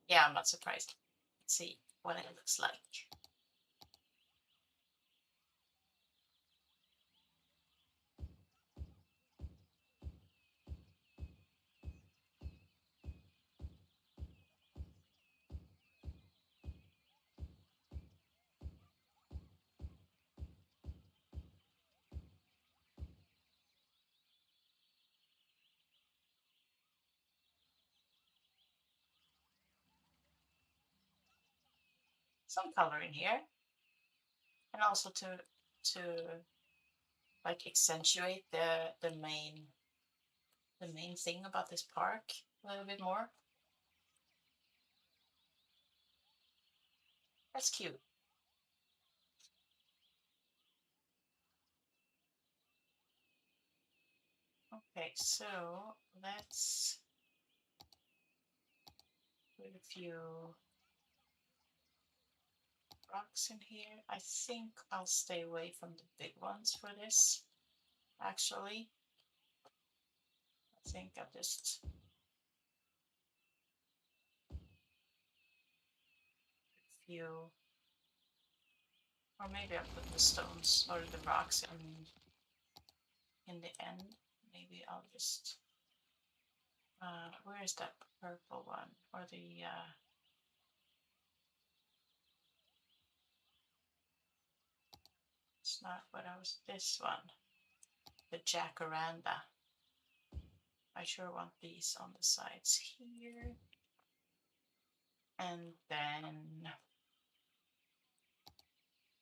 [SPEAKER 1] Yeah, I'm not surprised. Let's see what it looks like. some color in here, and also to like accentuate the main thing about this park a little bit more. That's cute. Okay, so let's put a few rocks in here. I think I'll stay away from the big ones for this, actually. I think I'll just a few, or maybe I'll put the stones or the rocks in the end. Maybe I'll just, where is that purple one? Or the, it's not what I was, this one. The jacaranda. I sure want these on the sides here. And then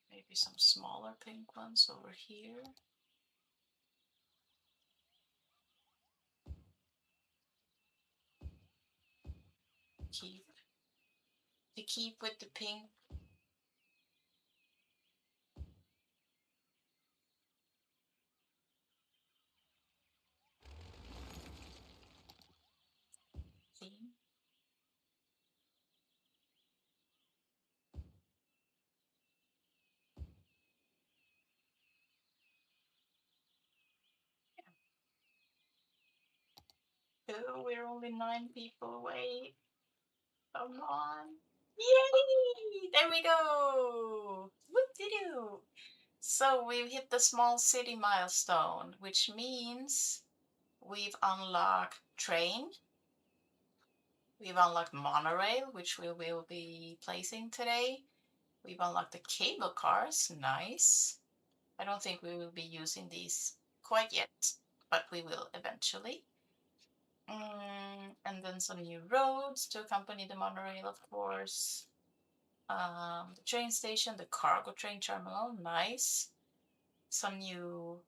[SPEAKER 1] maybe some smaller pink ones over here. Keep with the pink. Theme. Oh, we're only 9 people away. Come on. Yay! There we go. Whoop-de-doo. So we've hit the small city milestone, which means we've unlocked train. We've unlocked monorail, which we will be placing today. We've unlocked the cable cars. Nice. I don't think we will be using these quite yet, but we will eventually. And then some new roads to accompany the monorail, of course. The train station, the cargo train terminal, nice. Some new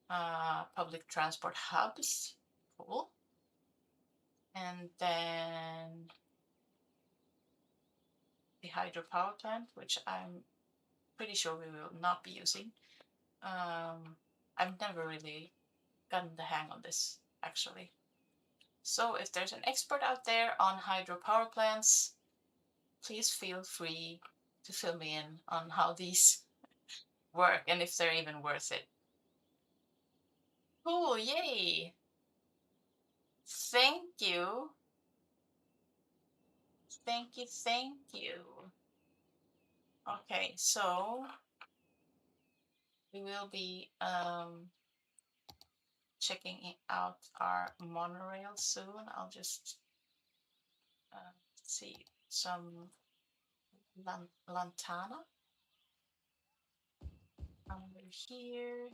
[SPEAKER 1] public transport hubs, cool. And then the hydropower plant, which I'm pretty sure we will not be using. I've never really gotten the hang of this, actually. So if there's an expert out there on hydropower plants, please feel free to fill me in on how these work and if they're even worth it. Cool, yay! Thank you. Thank you, thank you. Okay, so we will be checking out our monorail soon. I'll just see some lantana under here.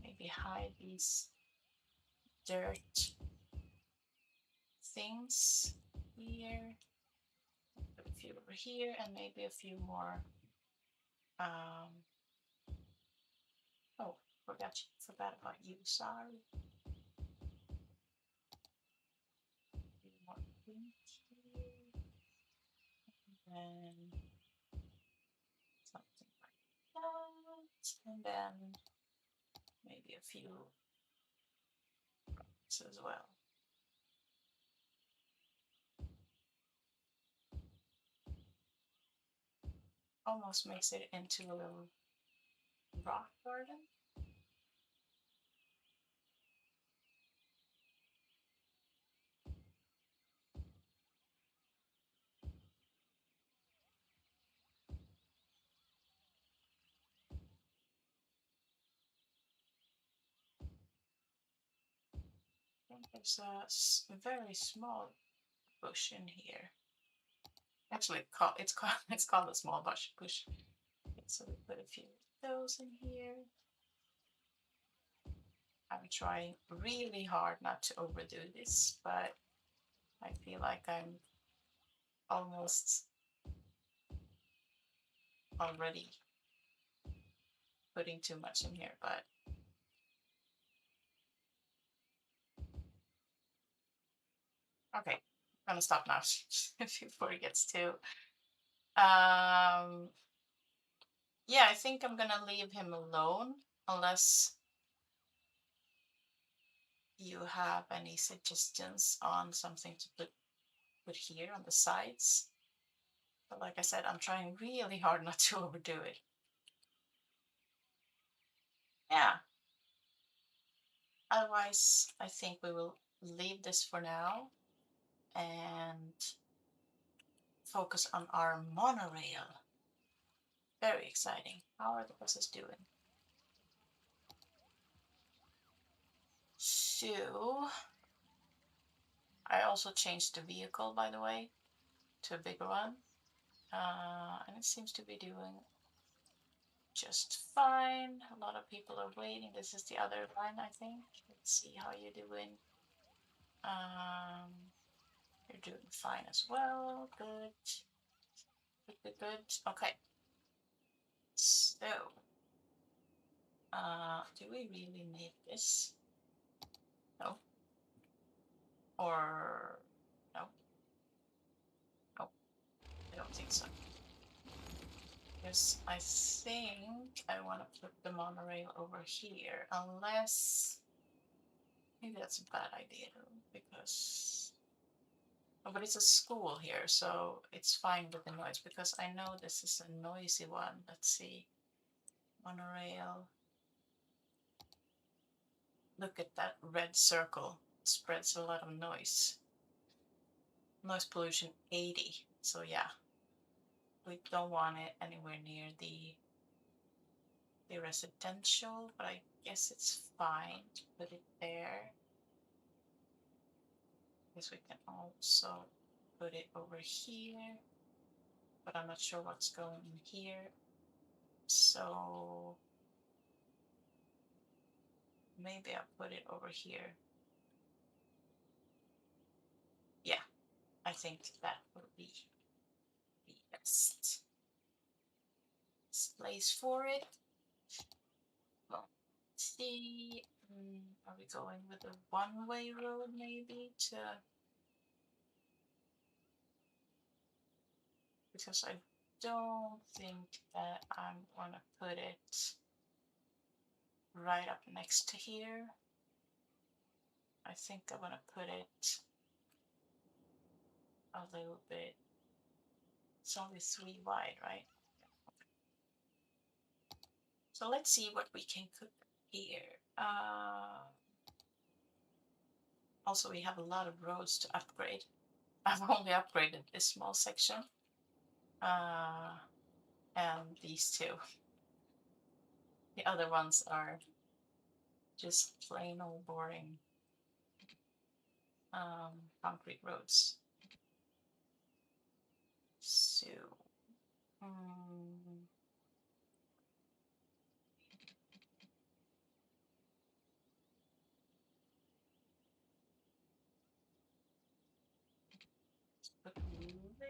[SPEAKER 1] Maybe hide these dirt things here. Put a few over here and maybe a few more. Oh, forgot about you. Sorry. More pink here. And something like that. And then maybe a few as well. Almost makes it into a little rock garden. I think there's a very small bush in here. Actually, it's called a small bush. Okay, so we put a few of those in here. I'm trying really hard not to overdo this, but I feel like I'm almost already putting too much in here, but okay, I'm gonna stop now before it gets too. Yeah, I think I'm gonna leave him alone unless you have any suggestions on something to put here on the sides. But like I said, I'm trying really hard not to overdo it. Yeah. Otherwise, I think we will leave this for now and focus on our monorail. Very exciting. How are the buses doing? So, I also changed the vehicle, by the way, to a bigger one. And it seems to be doing just fine. A lot of people are waiting. This is the other line, I think. Let's see how you're doing. You're doing fine as well. Good. Good, good, good. Okay. So, do we really need this? No. Or no? No, I don't think so. Because I think I want to put the monorail over here, unless maybe that's a bad idea though, because oh, but it's a school here, so it's fine with the noise because I know this is a noisy one. Let's see, monorail. Look at that red circle. It spreads a lot of noise. Noise pollution 80. So yeah, we don't want it anywhere near the residential, but I guess it's fine to put it there. Guess we can also put it over here, but I'm not sure what's going in here. So maybe I'll put it over here. Yeah, I think that would be the best place for it. Well, let's see. Are we going with a one-way road maybe to, because I don't think that I'm gonna put it right up next to here. I think I'm gonna put it a little bit. It's only 3 wide, right? So let's see what we can cook here. Also, we have a lot of roads to upgrade. I've only upgraded this small section. And these two. The other ones are just plain old boring concrete roads. So, put a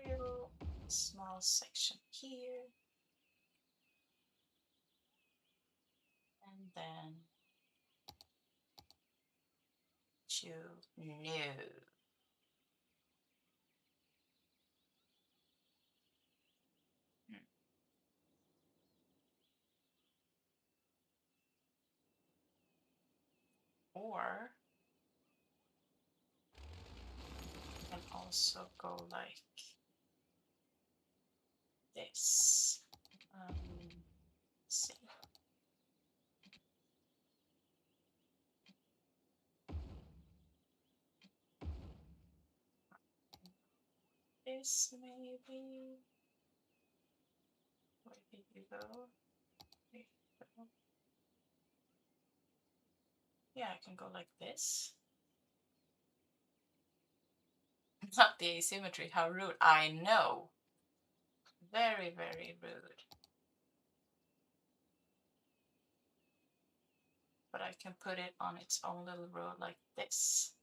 [SPEAKER 1] little small section here, and then to no. Or you can also go like this. Let's see. This maybe. Where did you go? There you go. Yeah, I can go like this. Not the asymmetry, how rude. I know. Very, very rude. But I can put it on its own little road like this.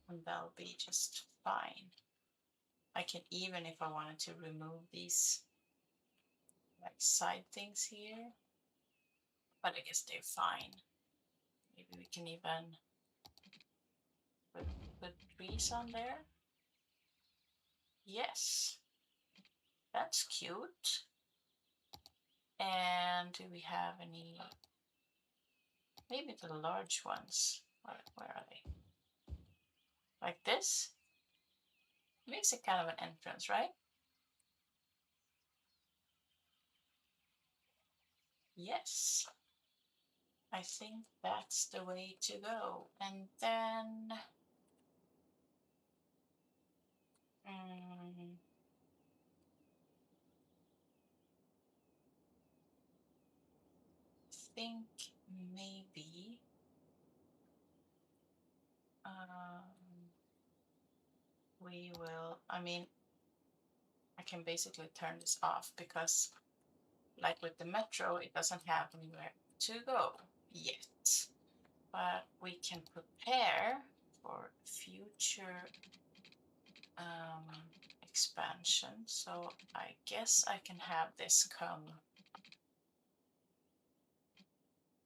[SPEAKER 1] And that'll be just fine. I can even, if I wanted to, remove these like side things here, but I guess they're fine. Maybe we can even put trees on there. Yes, that's cute. And do we have any? Maybe the large ones. Where are they? Like this? Makes it kind of an entrance, right? Yes. I think that's the way to go. And then I think maybe we will, I mean, I can basically turn this off because like with the metro, it doesn't have anywhere to go yet. But we can prepare for future expansion. So I guess I can have this come.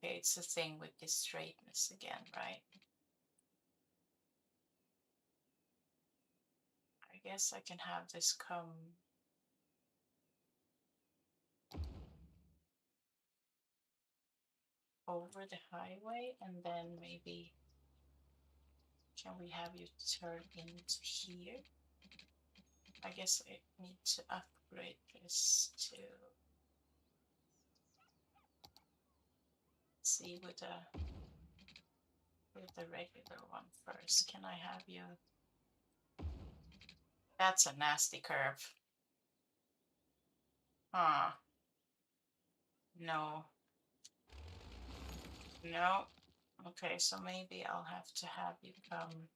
[SPEAKER 1] Okay, it's the thing with this straightness again, right? I guess I can have this come over the highway, and then maybe can we have you turn into here? I guess I need to upgrade this to see with the regular one first. Can I have you? That's a nasty curve. Huh. No. No. Okay, so maybe I'll have to have you come.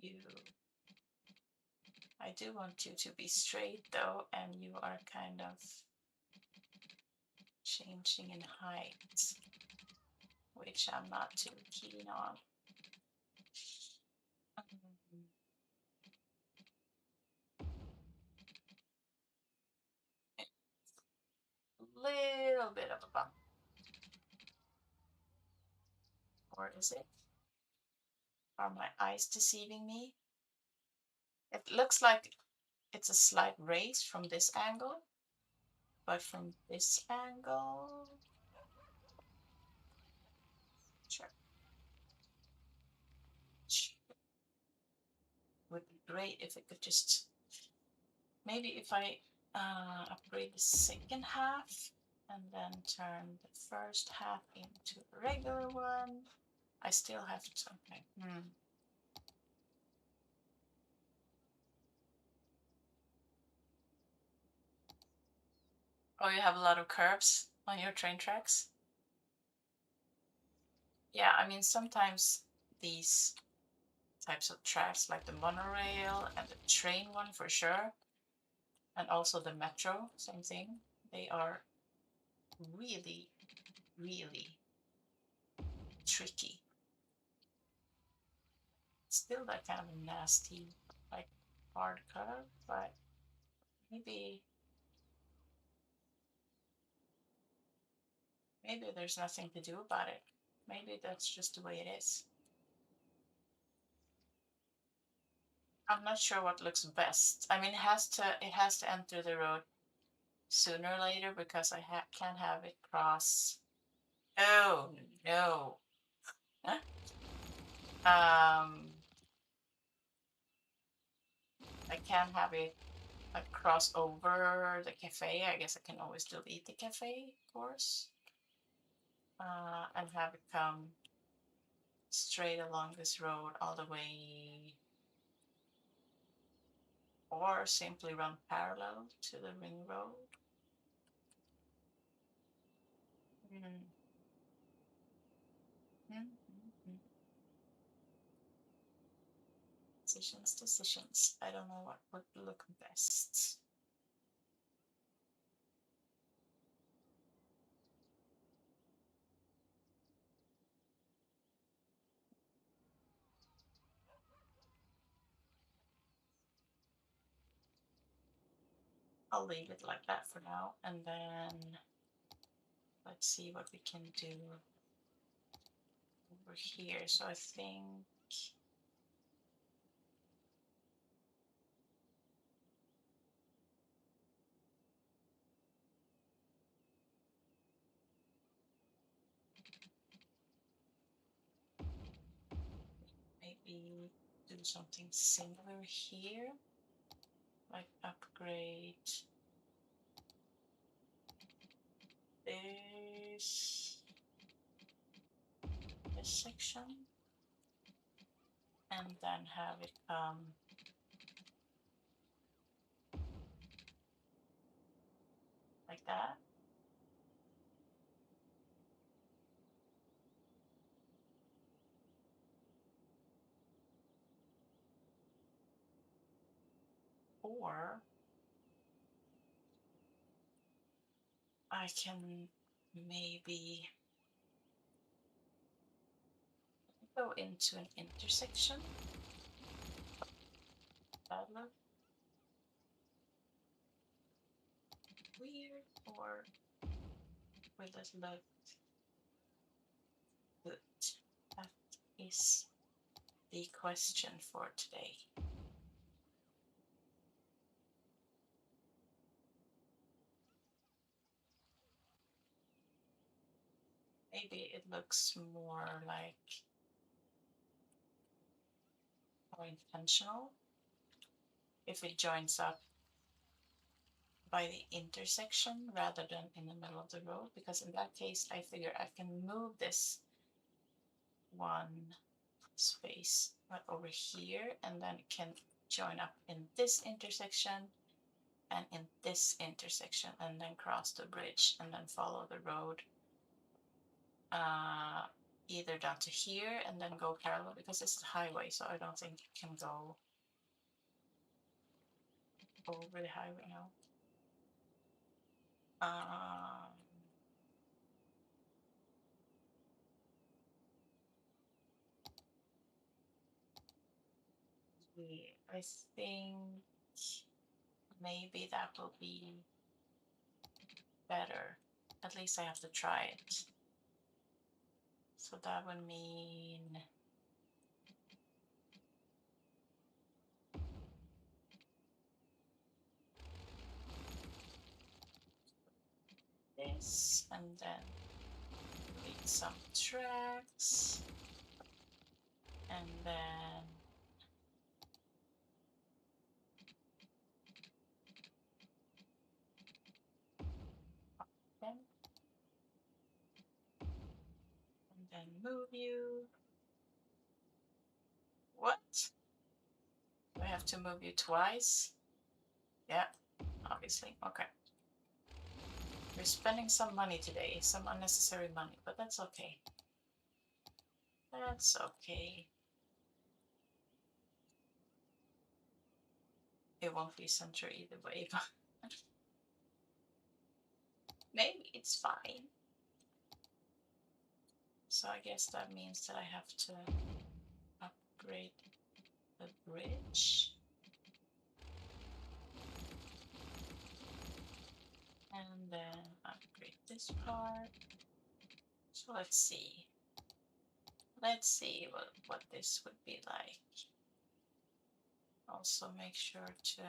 [SPEAKER 1] You. I do want you to be straight though, and you are kind of changing in height, which I'm not too keen on. Little bit of a bump. Or is it? Are my eyes deceiving me? It looks like it's a slight raise from this angle, but from this angle, sure. Would be great if it could just, maybe if I upgrade the second half and then turn the first half into a regular one. I still have to, okay. Oh, you have a lot of curves on your train tracks? Yeah, I mean, sometimes these types of tracks, like the monorail and the train one for sure, and also the metro, same thing, they are really, really tricky. Still that kind of nasty, like hard curve, but maybe there's nothing to do about it. Maybe that's just the way it is. I'm not sure what looks best. I mean, it has to enter the road sooner or later because I can't have it cross. Oh no. Huh? I can't have it like cross over the cafe. I guess I can always still eat the cafe, of course, and have it come straight along this road all the way, or simply run parallel to the ring road. Mm. Mm-hmm. Decisions. I don't know what would look best. I'll leave it like that for now, and then let's see what we can do over here. So I think maybe do something similar here, like upgrade this section, and then have it come like that. Or I can maybe go into an intersection. That look weird, or will it look good? That is the question for today. Maybe it looks more like more intentional if it joins up by the intersection rather than in the middle of the road, because in that case I figure I can move this one space right over here, and then it can join up in this intersection and in this intersection, and then cross the bridge and then follow the road either down to here and then go parallel, because it's a highway, so I don't think it can go over the highway now. Yeah, I think maybe that will be better. At least I have to try it. So that would mean this, and then delete some tracks, and then and then move you. What? Do I have to move you twice? Yeah, obviously. Okay. We're spending some money today, some unnecessary money, but that's okay. That's okay. It won't be center either way, but maybe it's fine. So I guess that means that I have to upgrade the bridge. And then upgrade this part. So let's see. Let's see what this would be like. Also make sure to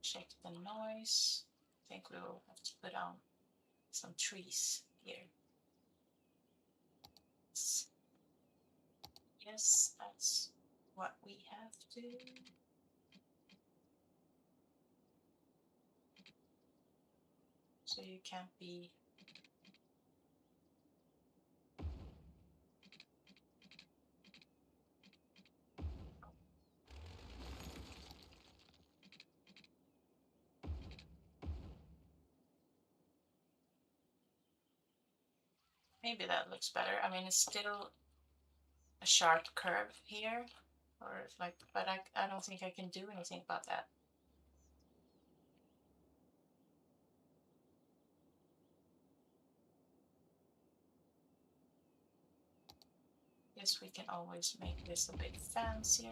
[SPEAKER 1] check the noise. I think we will have to put on some trees here. Yes, that's what we have to do. So you can't be maybe that looks better. I mean, it's still a sharp curve here, or like, but I don't think I can do anything about that. Guess we can always make this a bit fancier.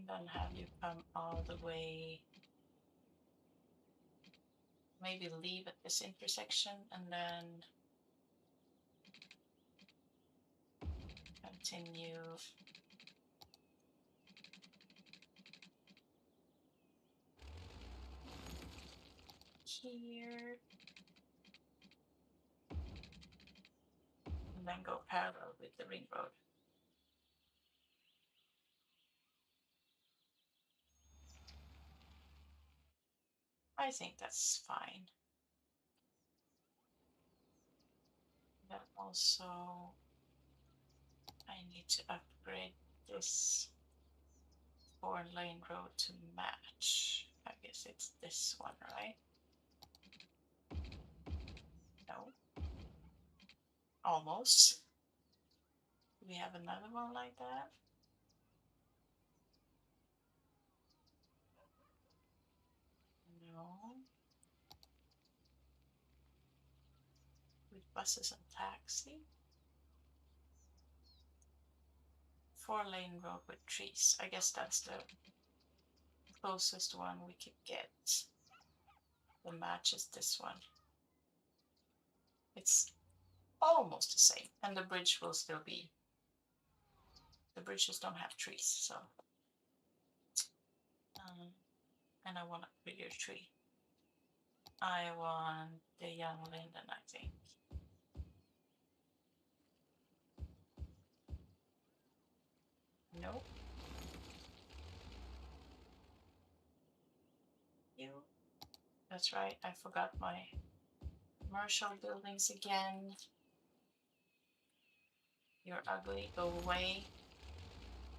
[SPEAKER 1] then have you come all the way, maybe leave at this intersection and then continue here and then go parallel with the ring road. I think that's fine. Then also I need to upgrade this 4-lane road to match. I guess it's this one, right? No. Almost. Do we have another one like that? No. With buses and taxi. 4-lane road with trees. I guess that's the closest one we could get. The match is this one. It's almost the same, and the bridge will still be. The bridges don't have trees, so. And I want a bigger tree. I want the young linden, I think. Nope. You. That's right, I forgot my commercial buildings again. You're ugly, go away.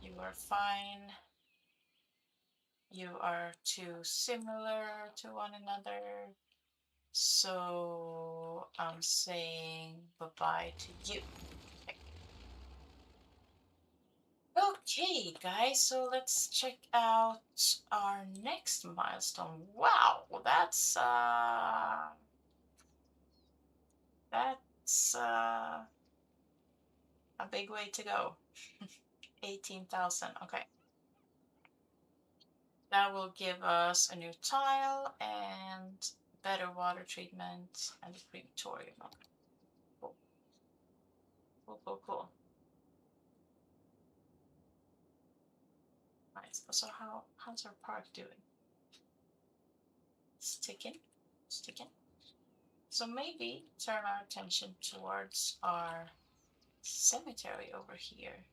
[SPEAKER 1] You are fine. You are too similar to one another. So I'm saying bye-bye to you. Okay, guys, so let's check out our next milestone. Wow, that's a big way to go. 18,000. Okay. That will give us a new tile and better water treatment and a crematorium. Okay. Cool. Cool, cool, cool. Nice. So how's our park doing? Sticking. So maybe turn our attention towards our cemetery over here.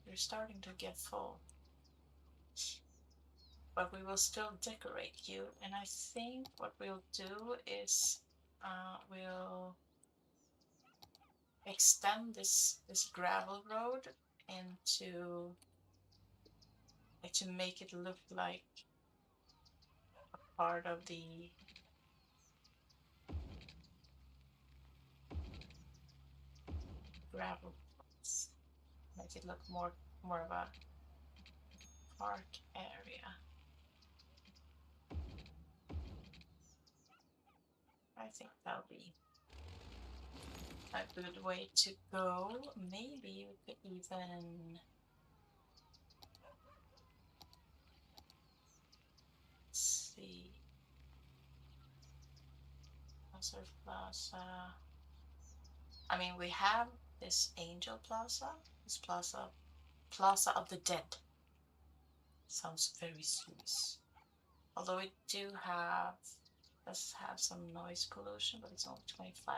[SPEAKER 1] We're starting to get full. But we will still decorate you. And I think what we'll do is we'll extend this gravel road into to make it look like part of the gravel plots. Make it look more of a park area. I think that'll be a good way to go. Maybe we could even see Hazard Plaza. I mean, we have this Angel Plaza, this Plaza of the Dead. Sounds very Swiss. Although it does have some noise pollution, but it's only 25.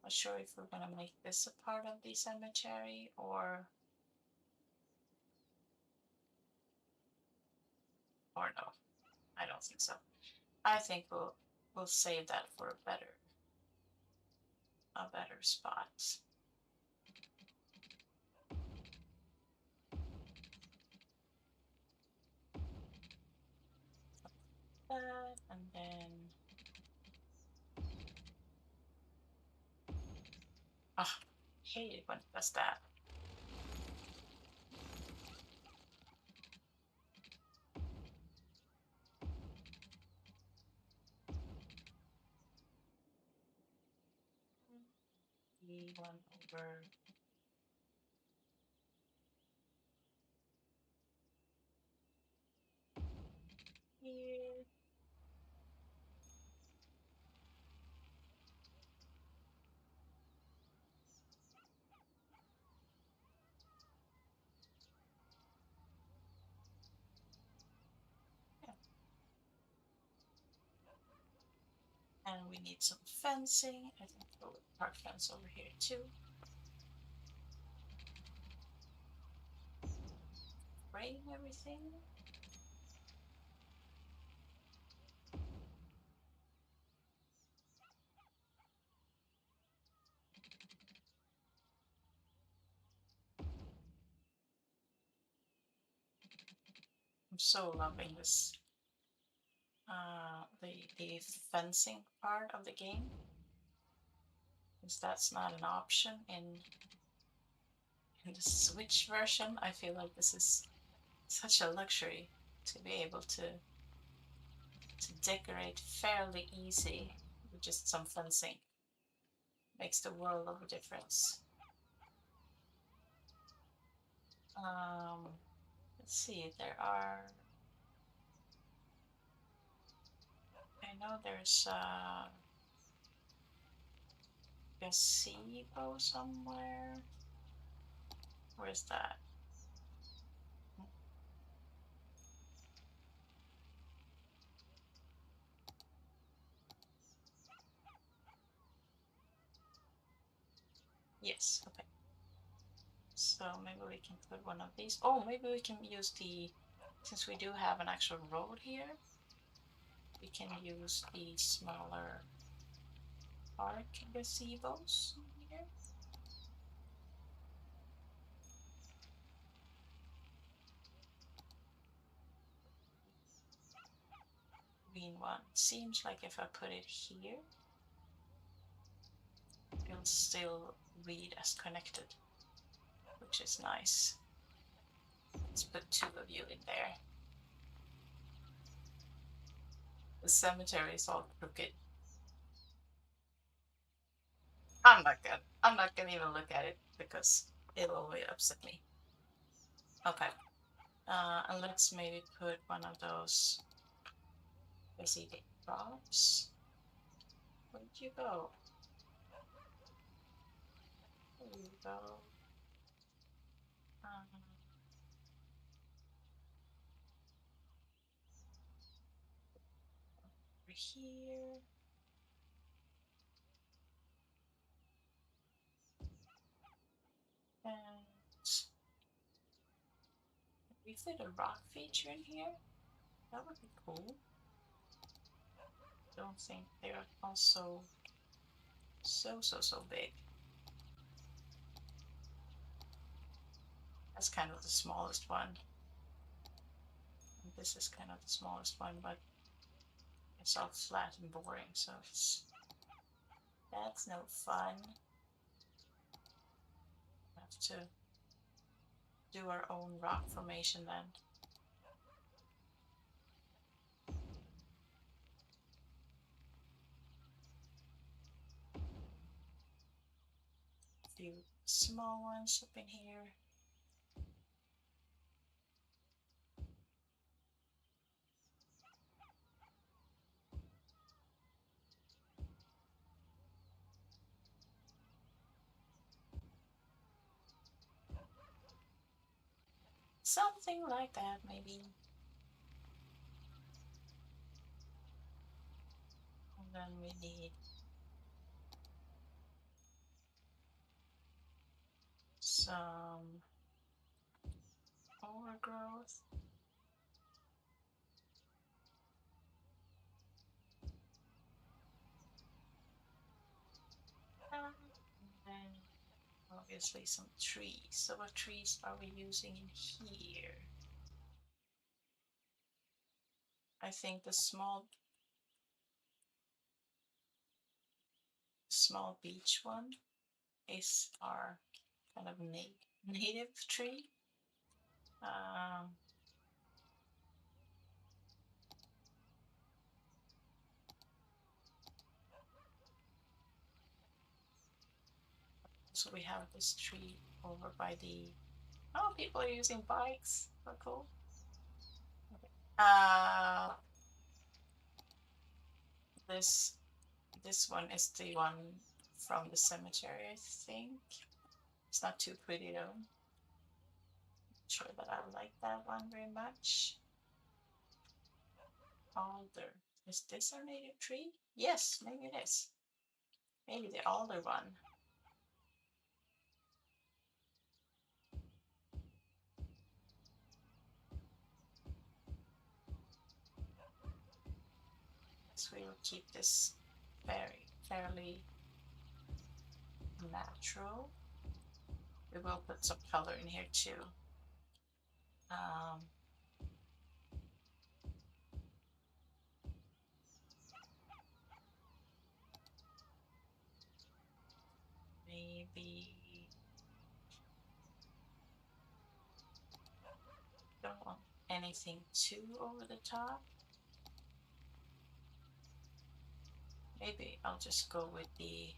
[SPEAKER 1] Not sure if we're gonna make this a part of the cemetery or no. I don't think so. I think we'll save that for a better spot. That and then hate it when it does that. The one over here. Yeah. And we need some fencing. I think we'll put park fence over here too. Frame everything. I'm so loving this the fencing part of the game, because that's not an option in the Switch version. I feel like this is such a luxury to be able to decorate fairly easy with just some fencing. Makes the world of a difference. Let's see, there are, I know there's a gazebo somewhere. Where's that? Yes, okay. So maybe we can put one of these. Oh, maybe we can use the, since we do have an actual road here, we can use the smaller park gazebos here. Green one. Seems like if I put it here, it'll still read as connected, which is nice. Let's put two of you in there. The cemetery is all crooked. I'm not gonna even look at it because it'll really upset me. Okay. And let's maybe put one of those basic props. Where'd you go? There you go. Um, over here. And we fit a rock feature in here. That would be cool. Don't think they're also so big. That's kind of the smallest one. And this is kind of the smallest one, but it's all flat and boring, so that's no fun. Have to do our own rock formation then. A few small ones up in here. Something like that, maybe. And then we need some overgrowth. And then obviously some trees. So what trees are we using in here? I think the small beach one is our kind of native tree. Um, so we have this tree over by the, oh, people are using bikes. So cool. Okay. This this one is the one from the cemetery, I think. It's not too pretty though. Not sure that I like that one very much. Alder. Is this our native tree? Yes, maybe it is. Maybe the alder one. So we'll keep this fairly natural. We will put some color in here too. Um, maybe don't want anything too over the top. Maybe I'll just go with the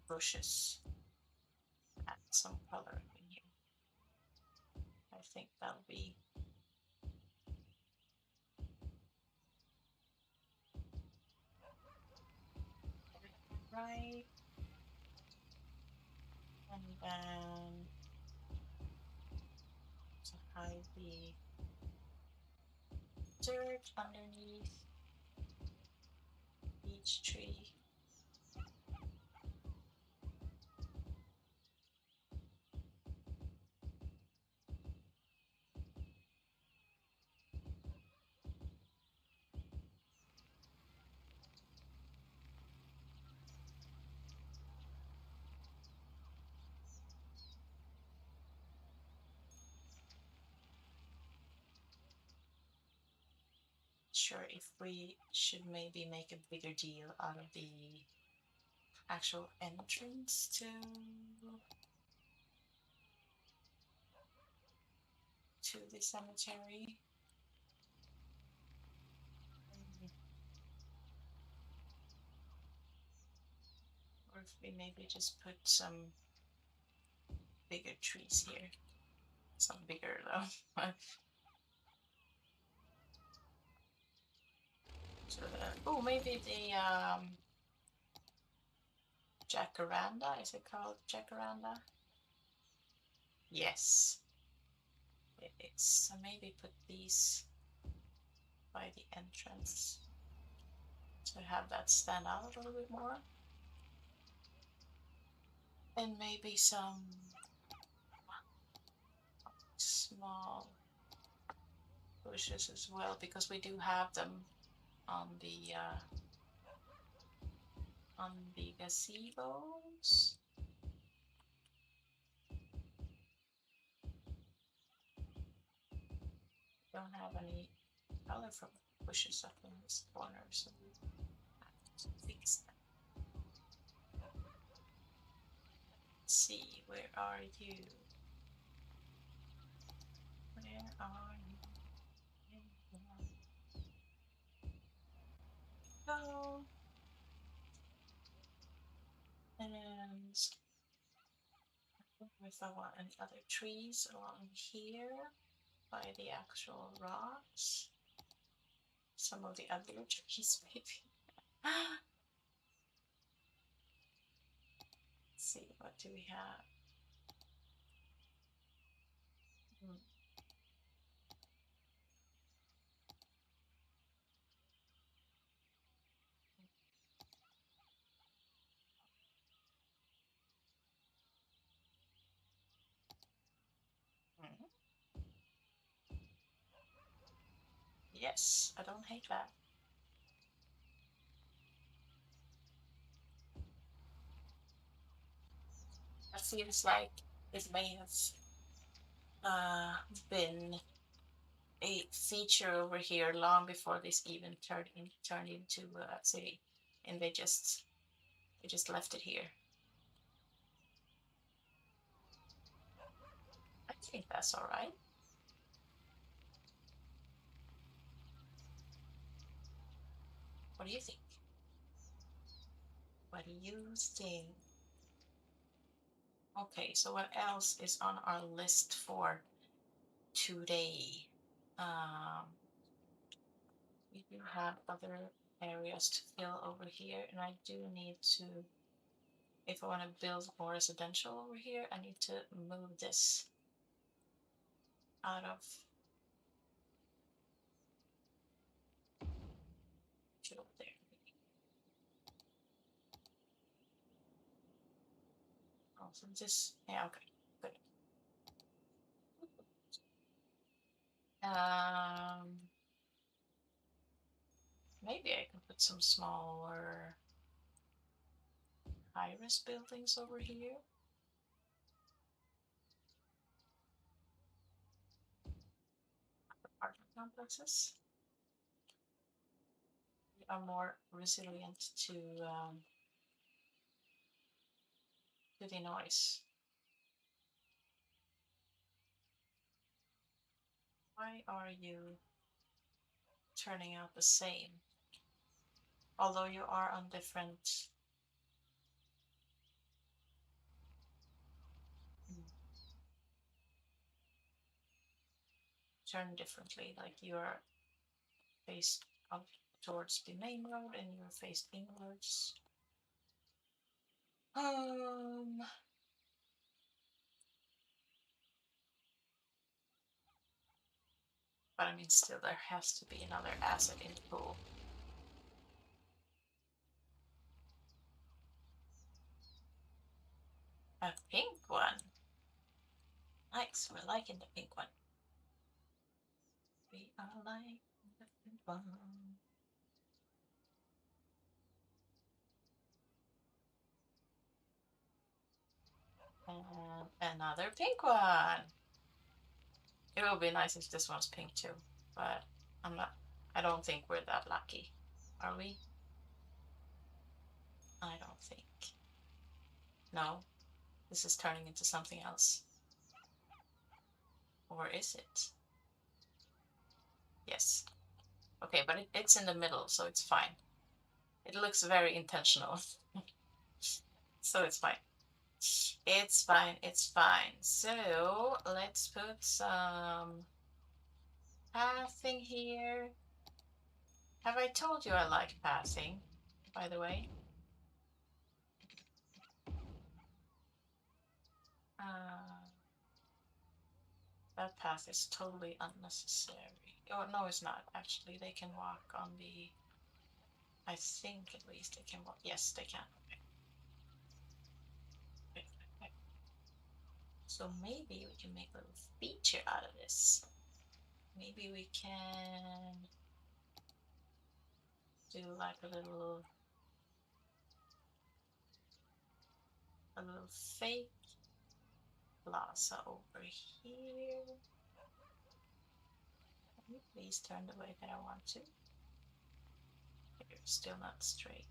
[SPEAKER 1] bushes. Add some color in here. I think that'll be right. And then to hide the dirt underneath each tree. Sure, if we should maybe make a bigger deal out of the actual entrance to the cemetery. Or if we maybe just put some bigger trees here. Some bigger though. So oh, maybe the jacaranda. Is it called jacaranda? Yes, it is. So maybe put these by the entrance to have that stand out a little bit more. And maybe some small bushes as well, because we do have them on the gazebos. Don't have any colorful bushes up in this corner, so we have to fix that. Let's see, where are you? Where are you? Go. And if I want any other trees along here by the actual rocks, some of the other trees maybe. Let's see, what do we have? Mm. Mm. Yes, I don't hate that. It feels like it may have uh, been a feature over here long before this even turned into a city, and they just left it here. I think that's all right. What do you think? What do you think? Okay, so what else is on our list for today? Um, we do have other areas to fill over here, and I do need to, if I want to build more residential over here, I need to move this out of over there. Oh, so this, yeah, okay, good. Maybe I can put some smaller high-rise buildings over here. Apartment complexes are more resilient to the noise. Why are you turning out the same? Although you are on different. Turn differently, like you are faced up towards the main road and you're faced inwards. But I mean, still, there has to be another asset in the pool. A pink one. Nice, we're liking the pink one. We are liking the pink one. And another pink one. It would be nice if this one's pink too, but I'm not. I don't think we're that lucky. Are we? I don't think. No, this is turning into something else. Or is it? Yes. Okay, but it's in the middle, so it's fine. It looks very intentional. So it's fine. It's fine, it's fine. So let's put some pathing here. Have I told you I like pathing, by the way? That path is totally unnecessary. Oh, no, it's not. Actually, they can walk on the... I think at least they can walk. Yes, they can. Okay. Okay. So maybe we can make a little feature out of this. Maybe we can do like a little fake plaza over here. Can you please turn the way that I want to? You're still not straight.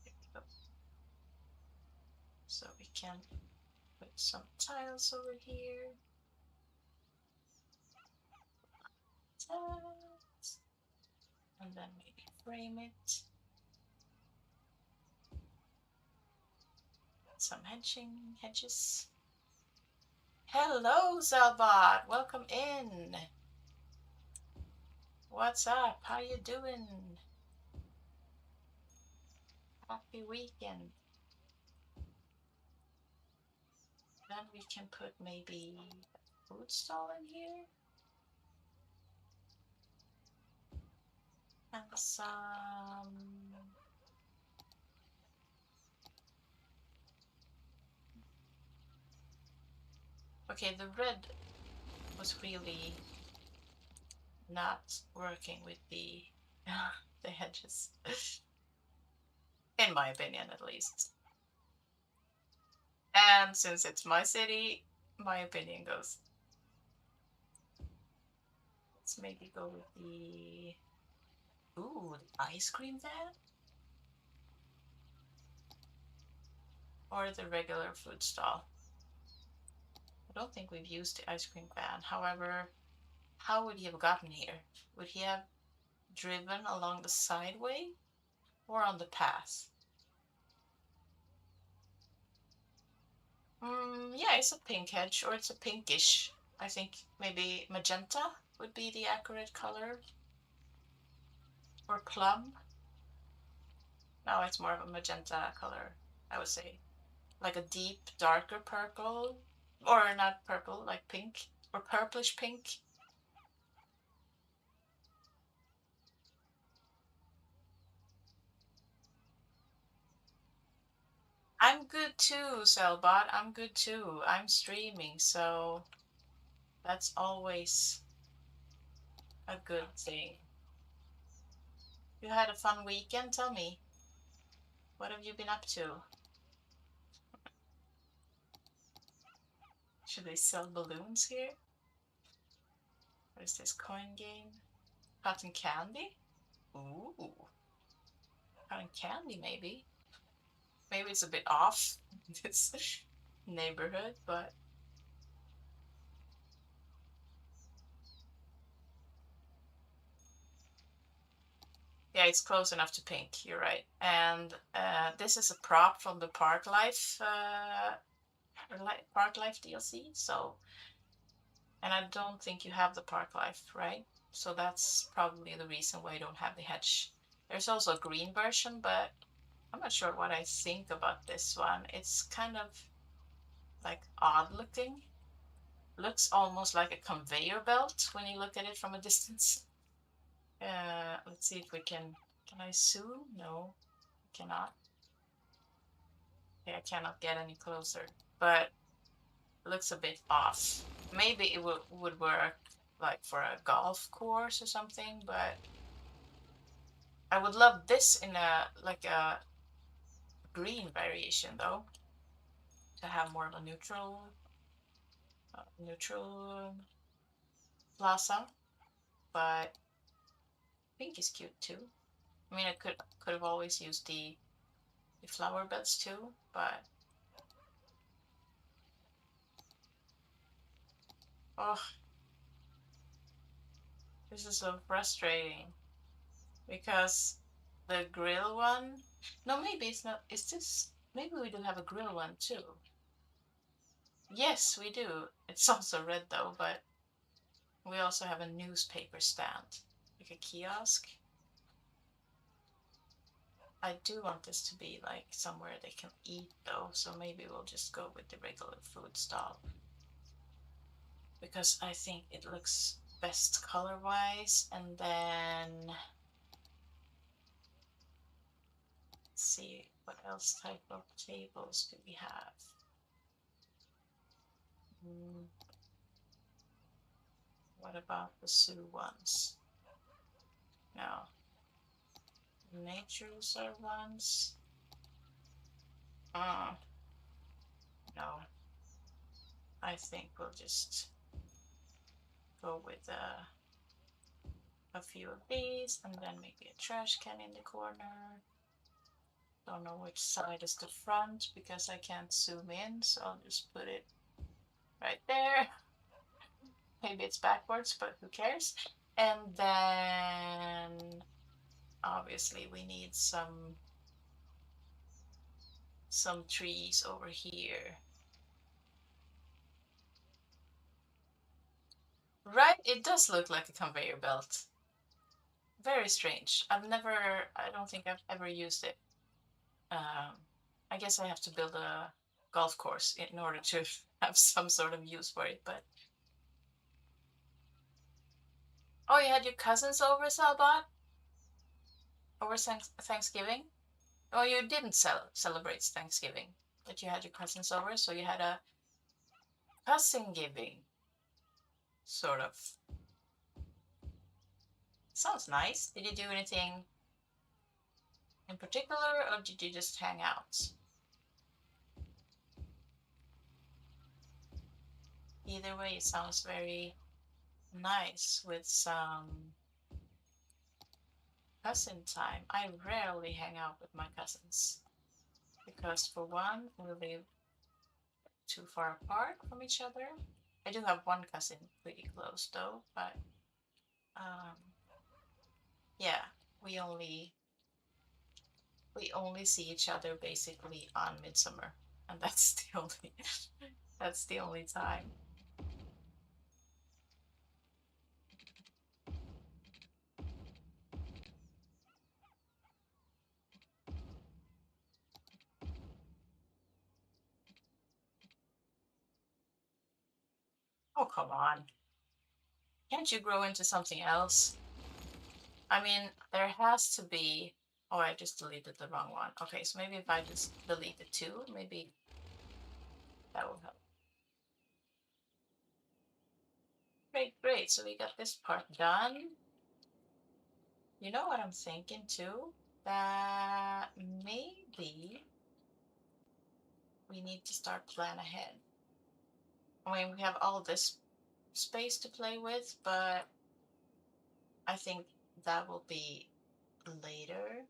[SPEAKER 1] There we go. So we can put some tiles over here. Tiles. And then maybe frame it. Some hedges. Hello, Zelbot. Welcome in. What's up? How you doing? Happy weekend. Then we can put maybe a food stall in here. And some... Okay, the red was really not working with the the hedges. In my opinion, at least. And since it's my city, my opinion goes. Let's maybe go with the... Ooh, the ice cream van? Or the regular food stall? I don't think we've used the ice cream van. However, how would he have gotten here? Would he have driven along the sideway or on the path? Yeah, it's a pink hedge, or it's a pinkish I think maybe magenta would be the accurate color, or plum. No, it's more of a magenta color, I would say. Like a deep, darker purple, or not purple, like pink, or purplish pink. I'm good too, Cellbot. I'm good too. I'm streaming, so that's always a good thing. You had a fun weekend? Tell me, what have you been up to? Should they sell balloons here? What is this coin game? Cotton candy? Ooh, cotton candy maybe. Maybe it's a bit off this neighborhood, but yeah, it's close enough to pink. You're right. And this is a prop from the Parklife Parklife DLC. So, and I don't think you have the Parklife, right? So that's probably the reason why you don't have the hedge. There's also a green version, but I'm not sure what I think about this one. It's kind of like odd looking. Looks almost like a conveyor belt when you look at it from a distance. Let's see if we can. Can I zoom? No, I cannot. Okay, I cannot get any closer, but it looks a bit off. Maybe it would work like for a golf course or something, but I would love this in a like a green variation though, to have more of a neutral plaza. But pink is cute too. I mean, I could have always used the flower beds too, but oh, this is so frustrating because the grill one. No, maybe it's not. Is this? Maybe we do have a grill one too. Yes, we do. It's also red though, but we also have a newspaper stand, like a kiosk. I do want this to be like somewhere they can eat though, so maybe we'll just go with the regular food stall because I think it looks best color wise. And then let's see what else type of tables do we have. Mm, what about the zoo ones? No, nature reserve ones. Uh, no, I think we'll just go with a few of these and then maybe a trash can in the corner. Don't know which side is the front because I can't zoom in, so I'll just put it right there. Maybe it's backwards, but who cares? And then obviously we need some trees over here. Right? It does look like a conveyor belt. Very strange. I don't think I've ever used it. Um, I guess I have to build a golf course in order to have some sort of use for it. But oh, you had your cousins over, Salbot, over Thanksgiving. Oh, you didn't celebrate Thanksgiving, but you had your cousins over, so you had a cousin giving, sort of. Sounds nice. Did you do anything in particular, or did you just hang out? Either way, it sounds very nice with some cousin time. I rarely hang out with my cousins because, for one, we live too far apart from each other. I do have one cousin pretty close though, but um, yeah, we only we only see each other basically on midsummer, and that's the only that's the only time. come on. Can't you grow into something else? I mean, there has to be... Oh, I just deleted the wrong one. Okay, so maybe if I just delete the two, maybe that will help. Great, great. So we got this part done. You know what I'm thinking too? That maybe we need to start plan ahead. I mean, we have all this space to play with, but I think that will be later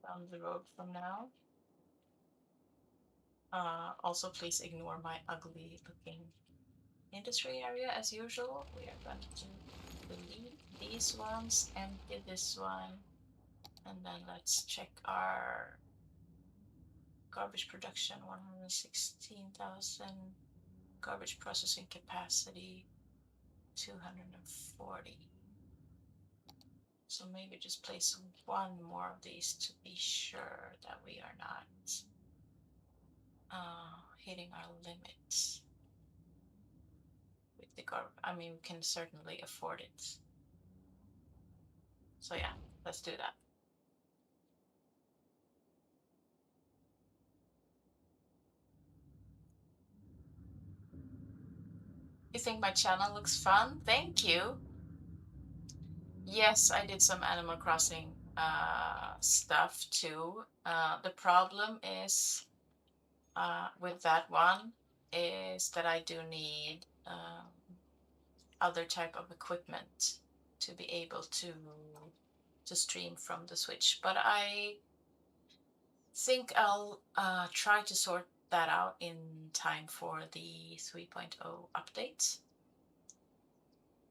[SPEAKER 1] down the road from now. Also, please ignore my ugly looking industry area as usual. We are going to delete these ones, empty this one, and then let's check our garbage production 116,000, garbage processing capacity 240. So maybe just place one more of these to be sure that we are not hitting our limits with the garbage. I mean, we can certainly afford it. So yeah, let's do that. You think my channel looks fun? Thank you. Yes, I did some Animal Crossing stuff too. The problem is with that one is that I do need other type of equipment to be able to stream from the Switch. But I think I'll try to sort that out in time for the 3.0 update.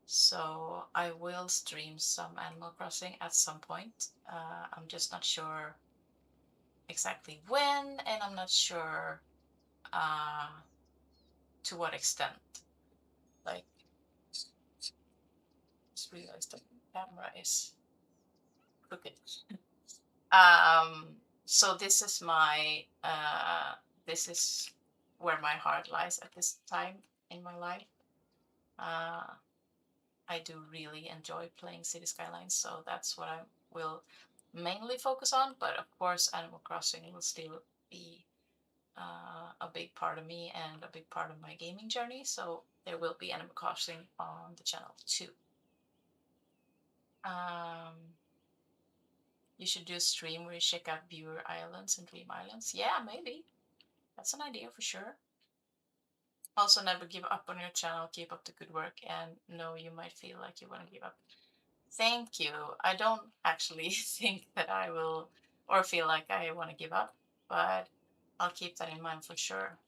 [SPEAKER 1] So I will stream some Animal Crossing at some point. I'm just not sure exactly when, and I'm not sure to what extent. Like, just realized the camera is crooked. So this is my this is where my heart lies at this time in my life. I do really enjoy playing City Skylines, so that's what I will mainly focus on. But of course, Animal Crossing will still be a big part of me and a big part of my gaming journey. So there will be Animal Crossing on the channel too. You should do a stream where you check out Viewer Islands and Dream Islands. Yeah, maybe. That's an idea for sure. Also, never give up on your channel. Keep up the good work. And no, you might feel like you want to give up. Thank you. I don't actually think that I will or feel like I want to give up, but I'll keep that in mind for sure.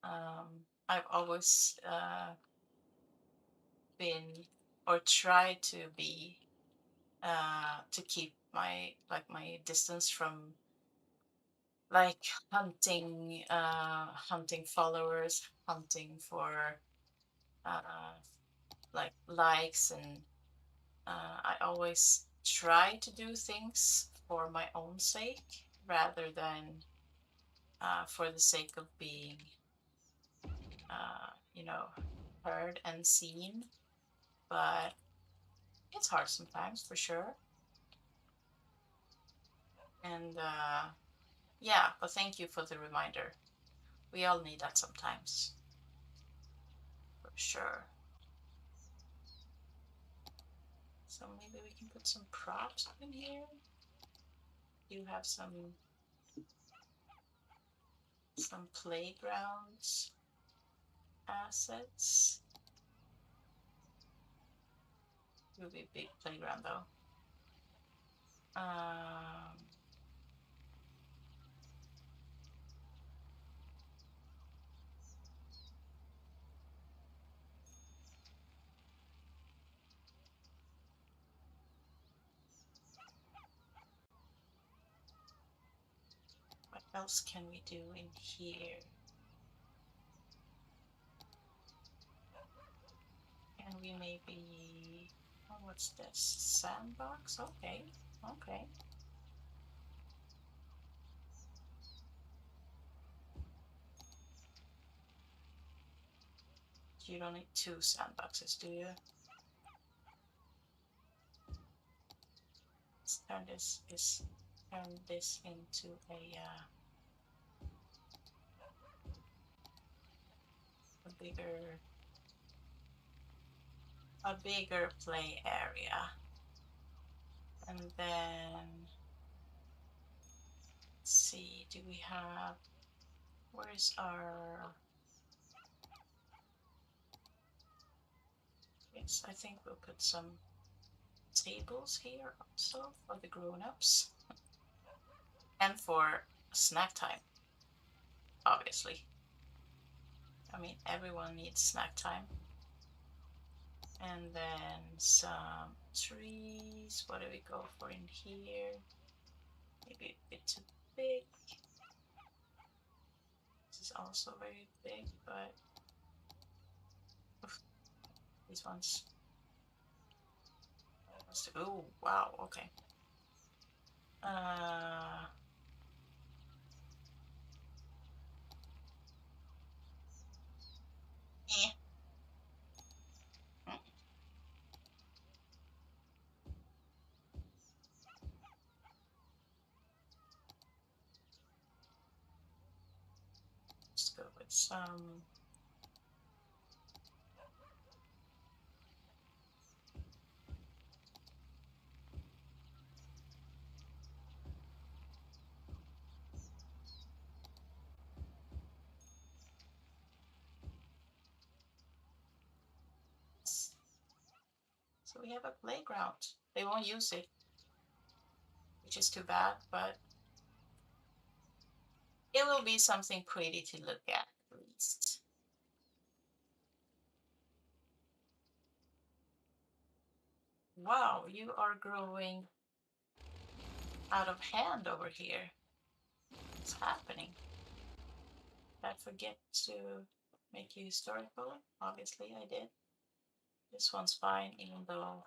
[SPEAKER 1] I've always been or tried to be to keep my distance from like hunting followers, hunting for like likes, and I always try to do things for my own sake rather than for the sake of being you know, heard and seen. But it's hard sometimes for sure. And yeah, but thank you for the reminder. We all need that sometimes, for sure. So maybe we can put some props in here. You have some playgrounds assets. It will be a big playground though. What else can we do in here? Can we maybe... Oh, what's this? Sandbox? Okay, okay. you don't need 2 sandboxes, do you? Let's turn this into a bigger play area. And then let's see, do we have, where's our, yes, I think we'll put some tables here also for the grown-ups and for snack time, obviously. I mean, everyone needs snack time. And then some trees. What do we go for in here? Maybe a bit too big. This is also very big, but oof, these ones. Oh, wow, okay. Eh. Mm. Let's go with some. So we have a playground. They won't use it, which is too bad, but it will be something pretty to look at least. Wow, you are growing out of hand over here. What's happening? Did I forget to make you historical? Obviously I did. This one's fine, even though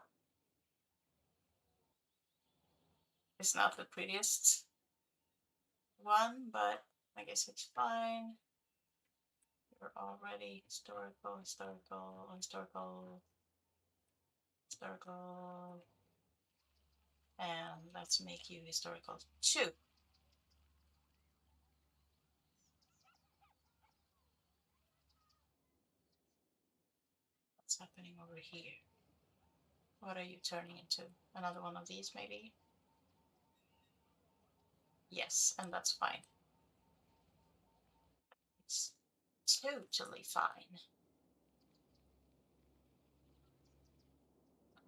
[SPEAKER 1] it's not the prettiest one, but I guess it's fine. You're already historical, historical, historical, historical. And let's make you historical too. What's happening over here? What are you turning into? Another one of these, maybe? Yes, and that's fine. It's totally fine.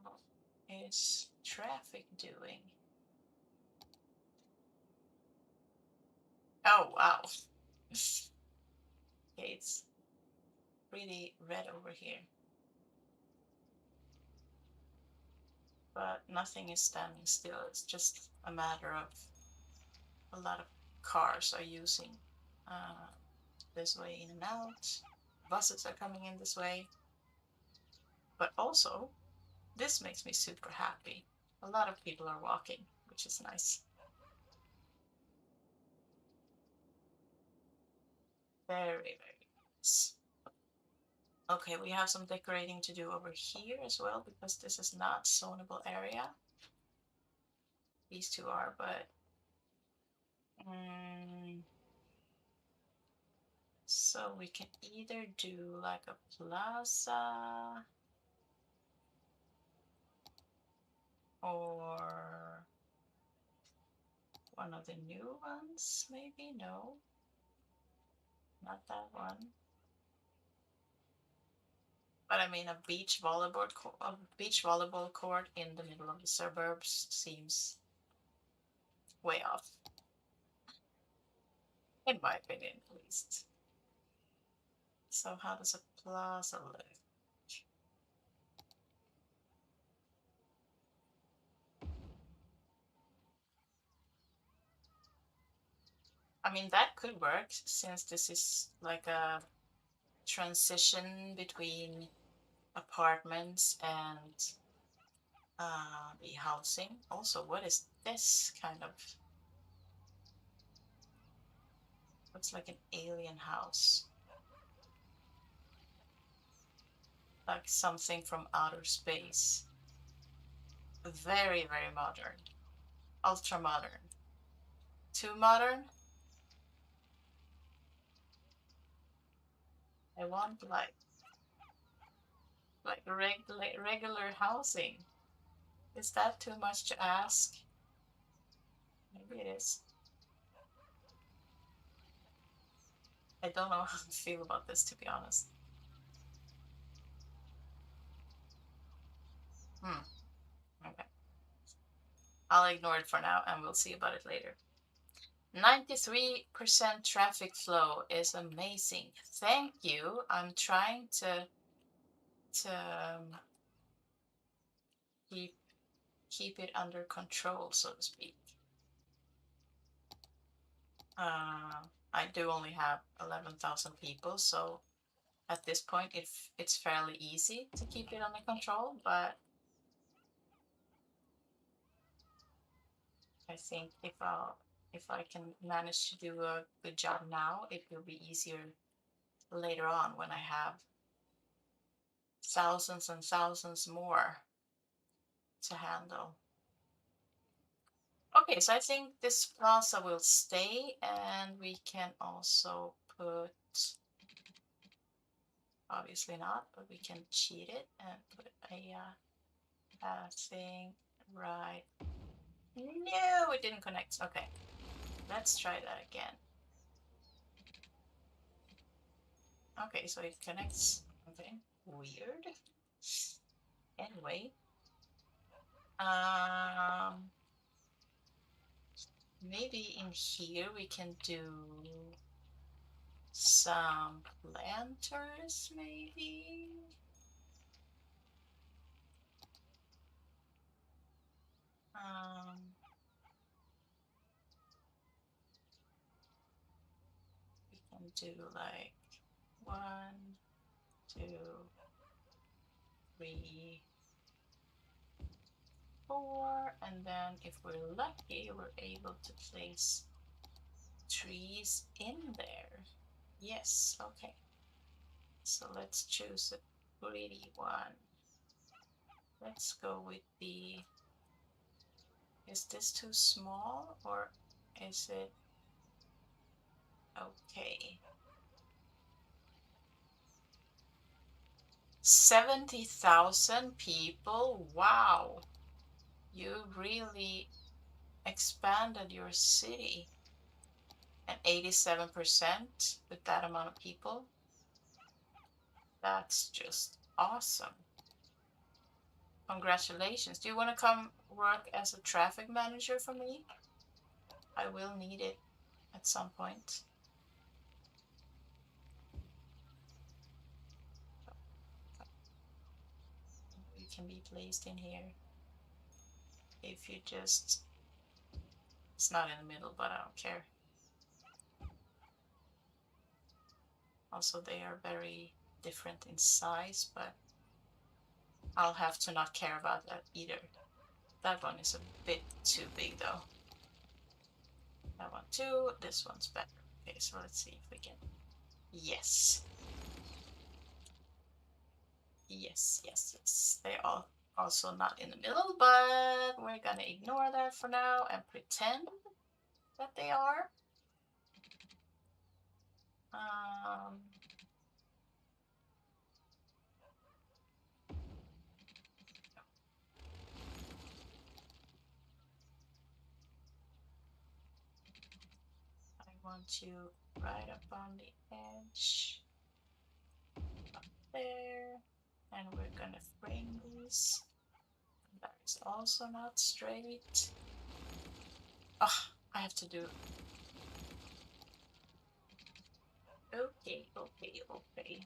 [SPEAKER 1] What is traffic doing? Oh, wow. Okay, it's really red over here. But nothing is standing still. It's just a matter of a lot of cars are using this way in and out. Buses are coming in this way. But also, this makes me super happy. A lot of people are walking, which is nice. Very, very nice. Okay, we have some decorating to do over here as well because this is not zonable area. These two are, but so we can either do like a plaza or one of the new ones, maybe? No, not that one. But I mean, a beach volleyball court in the middle of the suburbs seems way off, in my opinion, at least. So how does a plaza look? I mean, that could work since this is like a transition between apartments and the housing. Also, what is this kind of? Looks like an alien house. like something from outer space. Very, very modern. Ultra modern. Too modern? I want like regular housing. Is that too much to ask? Maybe it is. I don't know how to feel about this, to be honest. Hmm. Okay. I'll ignore it for now and we'll see about it later. 93% traffic flow is amazing. Thank you. I'm trying to keep keep it under control, so to speak. I do only have 11,000 people, so at this point, it's fairly easy to keep it under control. But I think if I can manage to do a good job now, it will be easier later on when I have thousands and thousands more to handle. Okay, so I think this plaza will stay, and we can also put, obviously not, but we can cheat it and put a thing right. No, it didn't connect. Okay, let's try that again. Okay, so it connects. Okay, weird. Anyway, um, maybe in here we can do some planters, maybe. Um, we can do like 1, 2, 3, 4, and then if we're lucky, we're able to place trees in there. Yes, okay. So let's choose a pretty one. Let's go with the, is this too small or is it okay? 70,000 people? Wow. You really expanded your city. And 87% with that amount of people. That's just awesome. Congratulations. Do you want to come work as a traffic manager for me? I will need it at some point. You can be placed in here. If you just, it's not in the middle, but I don't care. Also, they are very different in size, but I'll have to not care about that either. That one is a bit too big though. That one too, this one's better. Okay, so let's see if we can, yes. Yes, yes, yes. They are also not in the middle, but we're gonna ignore that for now and pretend that they are. Um, I want you right up on the edge, up there, and we're gonna frame these. That is also not straight. Oh, I have to do. Okay, okay, okay.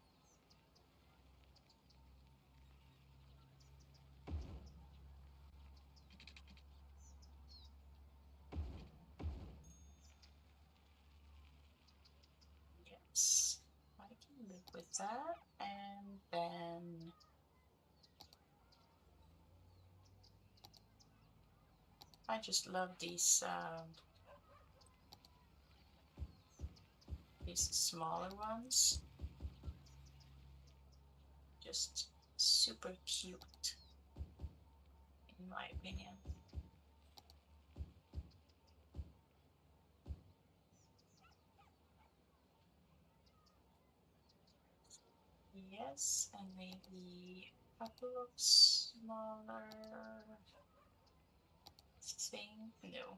[SPEAKER 1] Yes, I can live with that. And then I just love these smaller ones. Just super cute, in my opinion. Yes, and maybe a couple of smaller thing. No,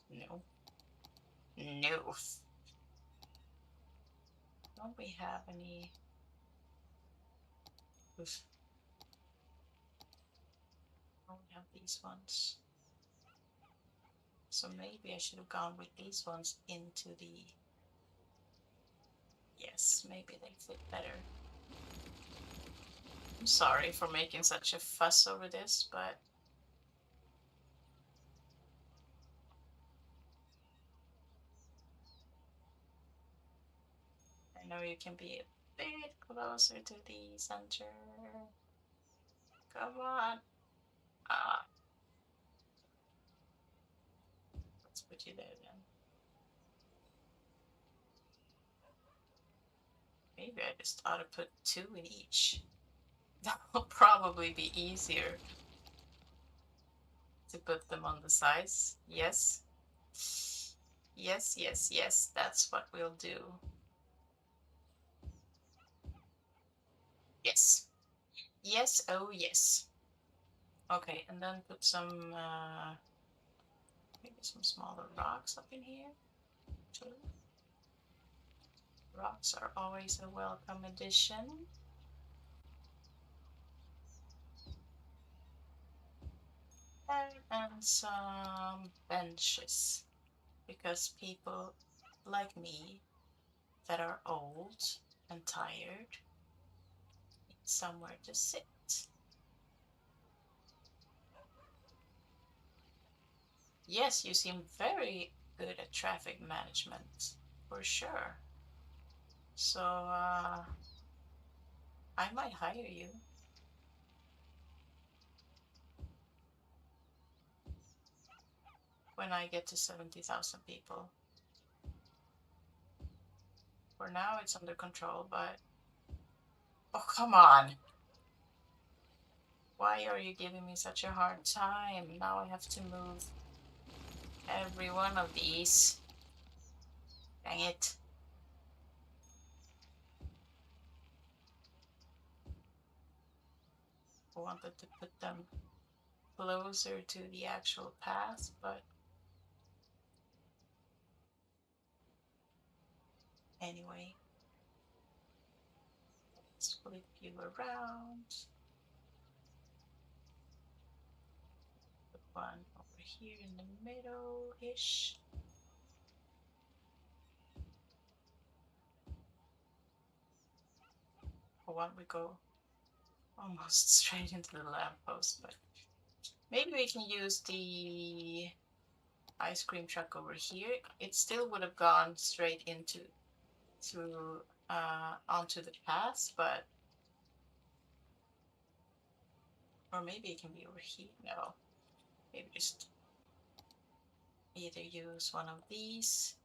[SPEAKER 1] no, no. Don't we have any? Oof. Don't we have these ones? So maybe I should have gone with these ones into the. Yes, maybe they fit better. I'm sorry for making such a fuss over this, but I know you can be a bit closer to the center. Come on. Ah, let's put you there then. Maybe I just ought to put two in each. That will probably be easier to put them on the sides. Yes. Yes, yes, yes. That's what we'll do. Yes. Yes, oh yes. Okay, and then put some, maybe some smaller rocks up in here, too. Rocks are always a welcome addition. And some benches, because people like me that are old and tired need somewhere to sit. Yes, you seem very good at traffic management, for sure. So, I might hire you when I get to 70,000 people. For now, it's under control, but. Oh, come on! Why are you giving me such a hard time? Now I have to move every one of these. Dang it. I wanted to put them closer to the actual path, but anyway, let's flip you around. Put one over here in the middle-ish. Or one we go almost straight into the lamppost, but maybe we can use the ice cream truck over here. It still would have gone straight into through onto the path, but or maybe it can be over here. No, maybe just either use one of these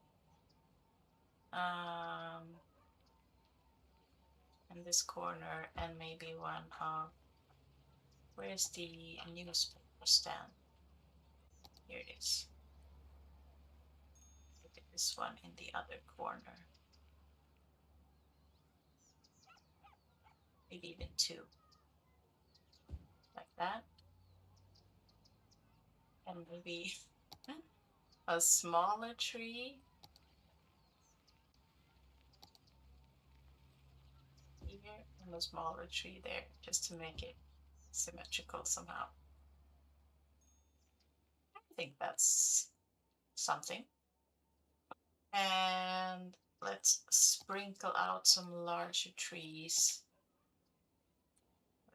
[SPEAKER 1] in this corner and maybe one of, where's the newspaper stand? Here it is. Maybe this one in the other corner. Maybe even two. Like that. And maybe a smaller tree here and a smaller tree there, just to make it symmetrical somehow. I think that's something. And let's sprinkle out some larger trees.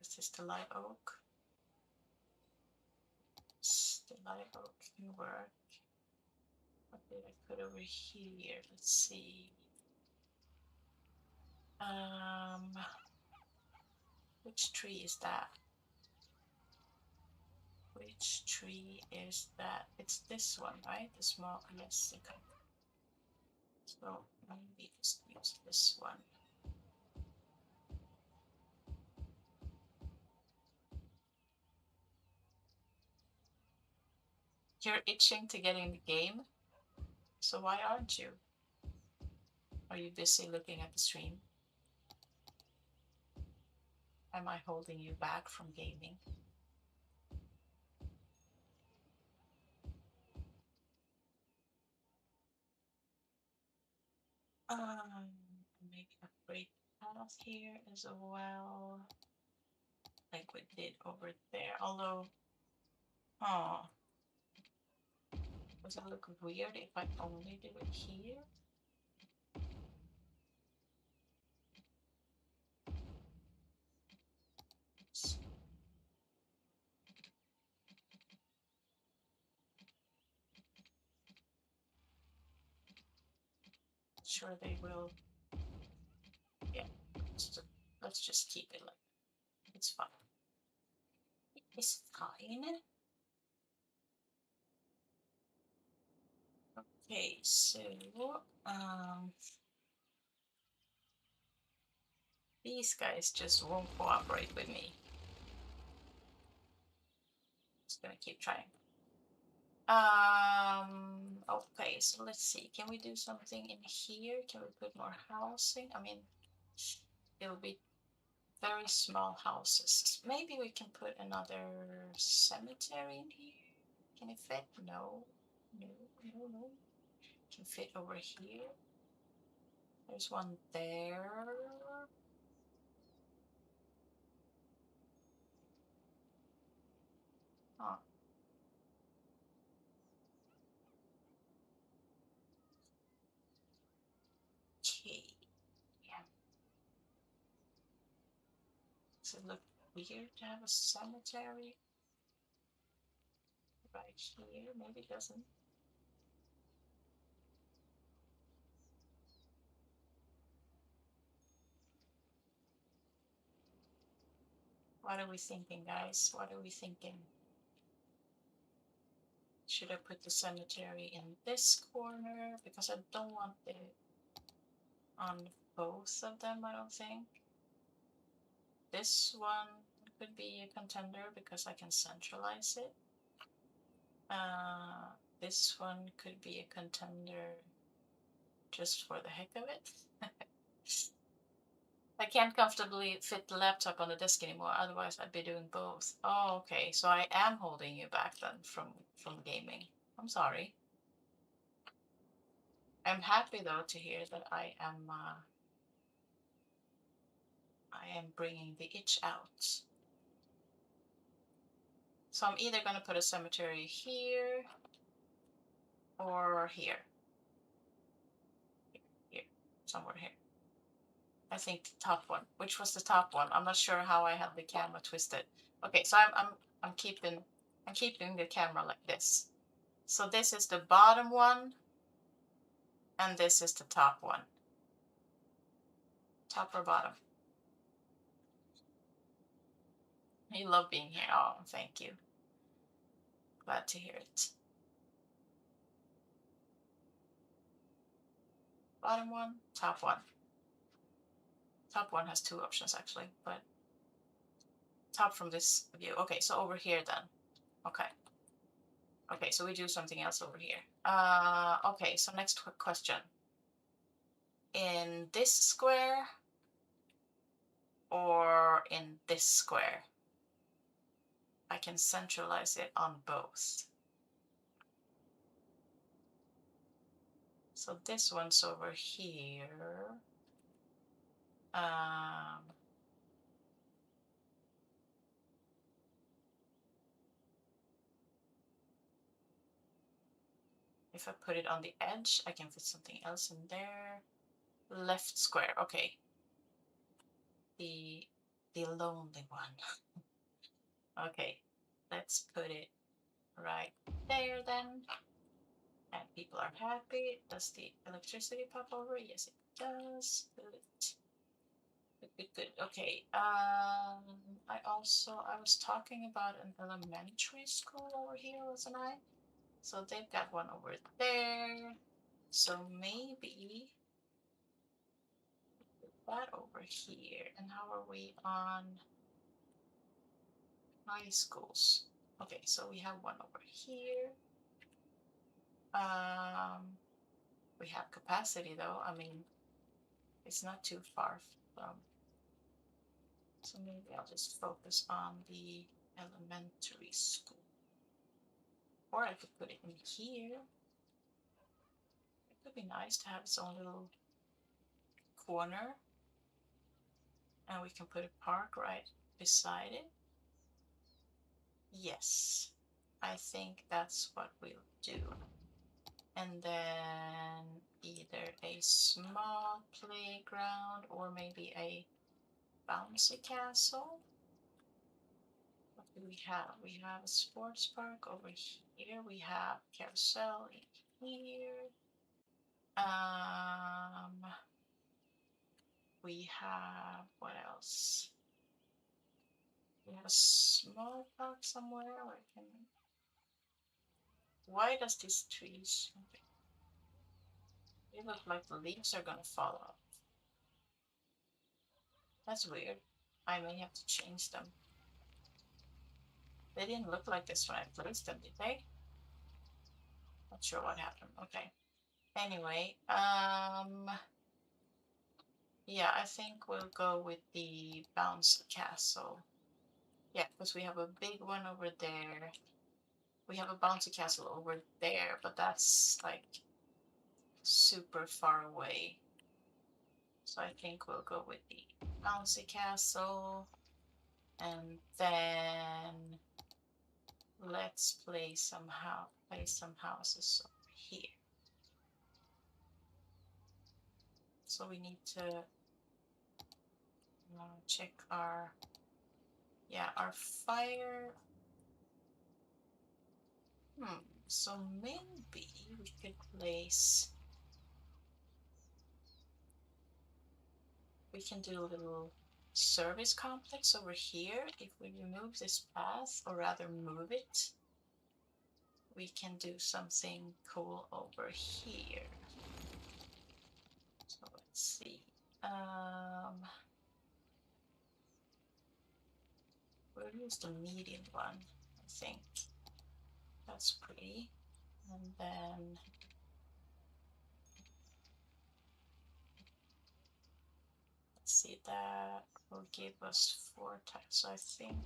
[SPEAKER 1] Is this the live oak? The live oak can work. What did I put over here? Let's see. Which tree is that? Which tree is that? It's this one, right? The small, yes, okay. So maybe just use this one. You're itching to get in the game, so why aren't you? Are you busy looking at the stream? Am I holding you back from gaming? Make a great path here as well, like we did over there. Although, oh, does it look weird if I only do it here? Oops. Sure, they will. Yeah, let's just keep it like it's fine. It's fine. Okay, so these guys just won't cooperate with me. Just gonna keep trying. Okay, so let's see. Can we do something in here? Can we put more housing? I mean, it'll be very small houses. Maybe we can put another cemetery in here. Can it fit? No. No, no, no. Can fit over here. There's one there. Oh. Okay. Yeah. Does it look weird to have a cemetery right here? Maybe it doesn't. What are we thinking, guys? What are we thinking? Should I put the cemetery in this corner? Because I don't want it on both of them, I don't think. This one could be a contender because I can centralize it. This one could be a contender just for the heck of it. I can't comfortably fit the laptop on the desk anymore, otherwise I'd be doing both. Oh, okay, so I am holding you back then from gaming. I'm sorry. I'm happy though to hear that I am bringing the itch out. So I'm either going to put a cemetery here or here. Here, somewhere here. I think the top one. Which was the top one? I'm not sure how I had the camera twisted. Okay, so I'm keeping the camera like this. So this is the bottom one, and this is the top one. Top or bottom? You love being here. Oh, thank you. Glad to hear it. Bottom one, top one. Top one has two options actually, but top from this view. Okay, so over here then. Okay. Okay, so we do something else over here. Okay, so next question. In this square or in this square? I can centralize it on both. So this one's over here. If I put it on the edge, I can fit something else in there. Left square, okay. The lonely one. Okay, let's put it right there then. And people are happy. Does the electricity pop over? Yes, it does. Good. Good. Okay. I was talking about an elementary school over here, wasn't I? So they've got one over there. So maybe that over here. And how are we on high schools? Okay, so we have one over here. We have capacity though. I mean, it's not too far from. So maybe I'll just focus on the elementary school. Or I could put it in here. It would be nice to have its own little corner. And we can put a park right beside it. Yes, I think that's what we'll do. And then either a small playground or maybe a bouncy castle. What do we have? We have a sports park over here. We have carousel in here. We have, what else? We have a small park somewhere where I can. Why does these trees? They look like the leaves are gonna fall off. That's weird. I may have to change them. They didn't look like this when I placed them, did they? Not sure what happened. Okay. Anyway, yeah, I think we'll go with the bouncy castle. Yeah, because we have a big one over there. We have a bouncy castle over there, but that's like super far away. So I think we'll go with the bouncy castle. And then let's place some houses over here. So we need to check our fire. So maybe we could place. We can do a little service complex over here. If we remove this path, or rather move it, we can do something cool over here. So let's see. We'll use the medium one, I think. That's pretty. And then let's see, that will give us 4 tiles. So I think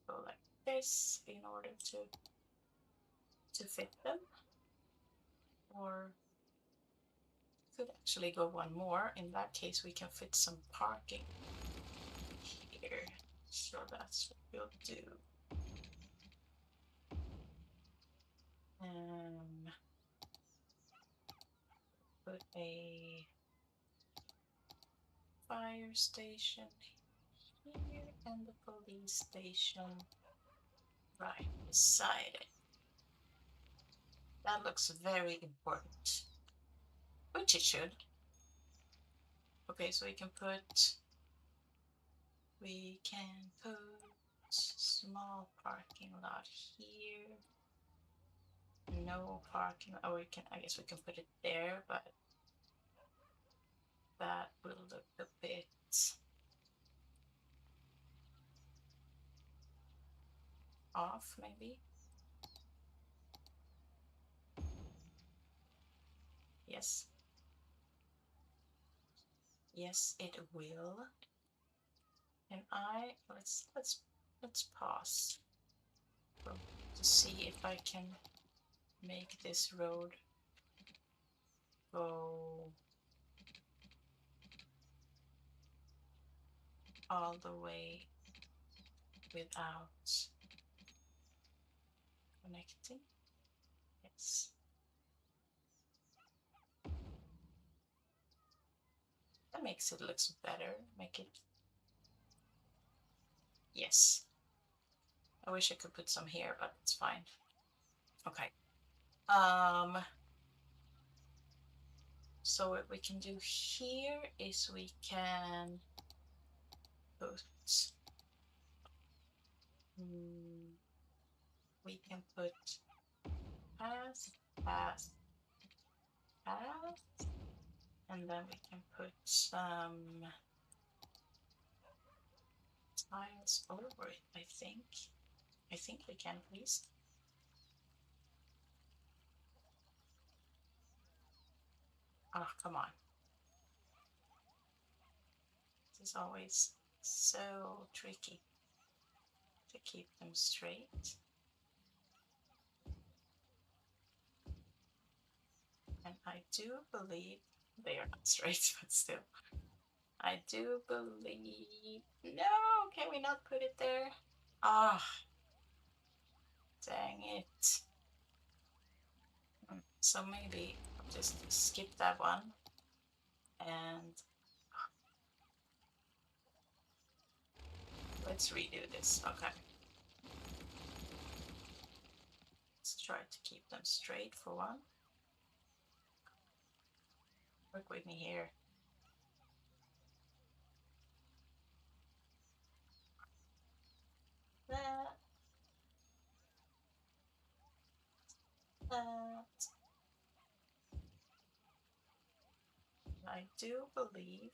[SPEAKER 1] go like this in order to fit them. Or could actually go one more. In that case, we can fit some parking here. So that's what we'll do. Put a fire station here and the police station right beside it. That looks very important, which it should. Okay, so we can put small parking lot here. No parking. Oh, I guess we can put it there, but that will look a bit off, maybe. Yes. Yes, it will. And let's pause to see if I can make this road go all the way without connecting. Yes. That makes it look better. Make it. Yes. I wish I could put some here, but it's fine. Okay. So what we can do here is we can put path, path, path, and then we can put some tiles over it, I think. I think we can, please. Oh, come on. This is always so tricky to keep them straight. And I do believe they are not straight, but still. I do believe... No, can we not put it there? Ah, oh, dang it. So maybe I'll just skip that one. And let's redo this. Okay. Let's try to keep them straight for one. Work with me here. That. That. I do believe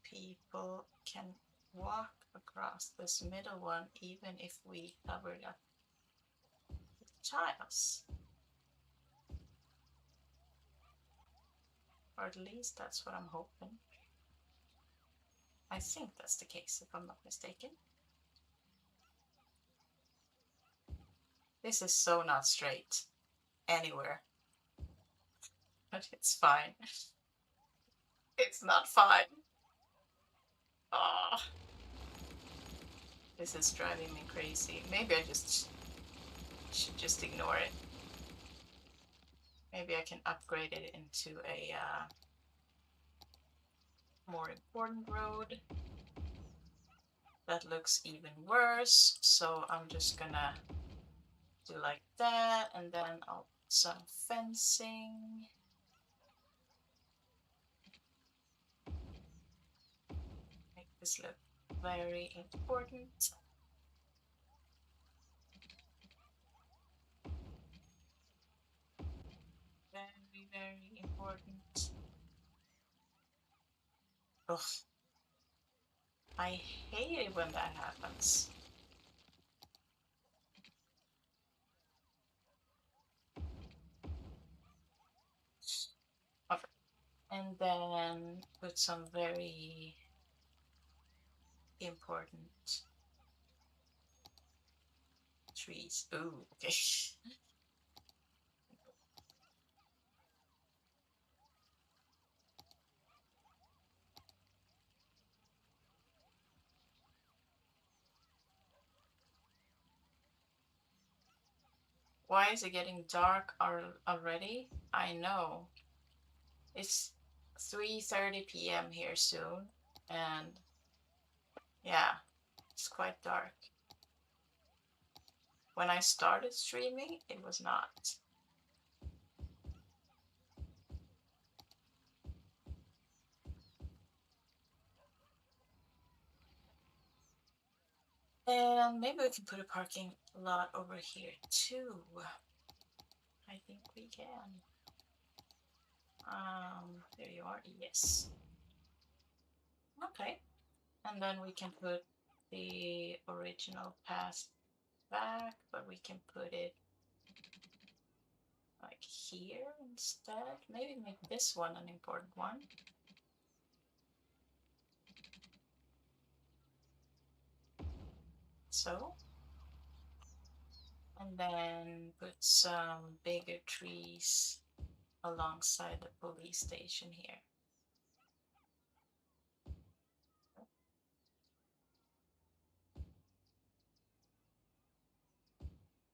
[SPEAKER 1] people can walk across this middle one even if we cover it up with tiles. Or at least that's what I'm hoping. I think that's the case, if I'm not mistaken. This is so not straight anywhere. But it's fine. It's not fine. Oh, this is driving me crazy. Maybe I should just ignore it. Maybe I can upgrade it into a more important road. That looks even worse. So I'm just gonna do like that, and then I'll put some fencing. Make this look very important. Very, very important. Ugh. I hate it when that happens. Okay. And then put some very important trees. Ooh, okay. Why is it getting dark already? I know. It's 3:30 p.m. here soon, and yeah, it's quite dark. When I started streaming, it was not. And maybe we can put a parking lot over here too. I think we can. There you are. Yes. Okay. And then we can put the original path back, but we can put it like here instead. Maybe make this one an important one. So. And then put some bigger trees alongside the police station here.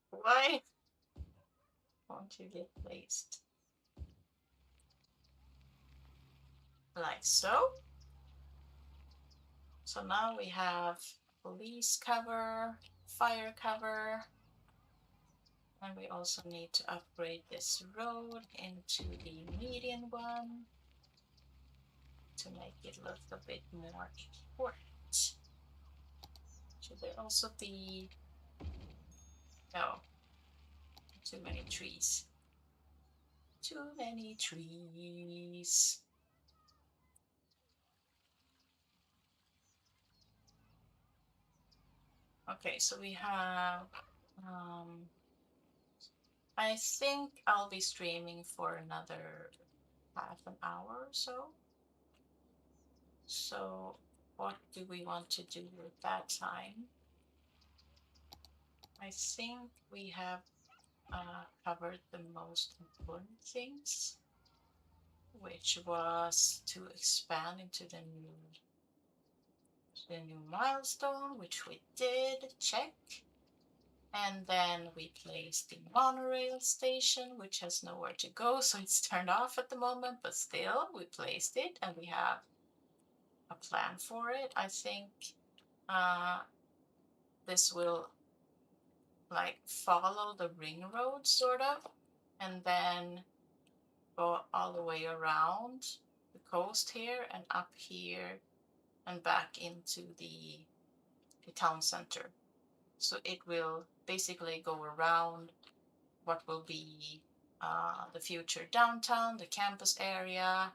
[SPEAKER 1] Why won't you get placed? Like so. So now we have police cover, fire cover, and we also need to upgrade this road into the median one to make it look a bit more important. Should there also be... No, too many trees. Too many trees. Okay, so we have I think I'll be streaming for another half an hour or so. So, what do we want to do with that time? I think we have covered the most important things, which was to expand into the new milestone, which we did. Check. And then we placed the monorail station, which has nowhere to go, so it's turned off at the moment, but still, we placed it and we have a plan for it. I think uh, this will like follow the ring road, sort of, and then go all the way around the coast here and up here and back into the town center. So it will basically go around what will be the future downtown, the campus area.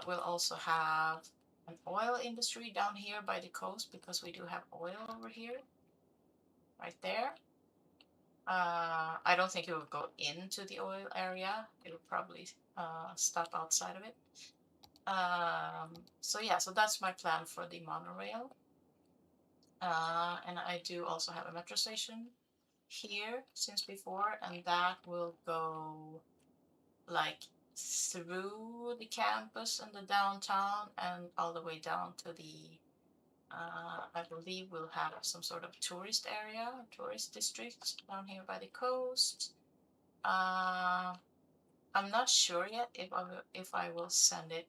[SPEAKER 1] We'll also have an oil industry down here by the coast because we do have oil over here, right there. I don't think it will go into the oil area. It will probably stop outside of it. So yeah, so that's my plan for the monorail. And I do also have a metro station here since before, and that will go like through the campus and the downtown and all the way down to I believe we'll have some sort of tourist area, tourist district down here by the coast. Uh, I'm not sure yet if I will send it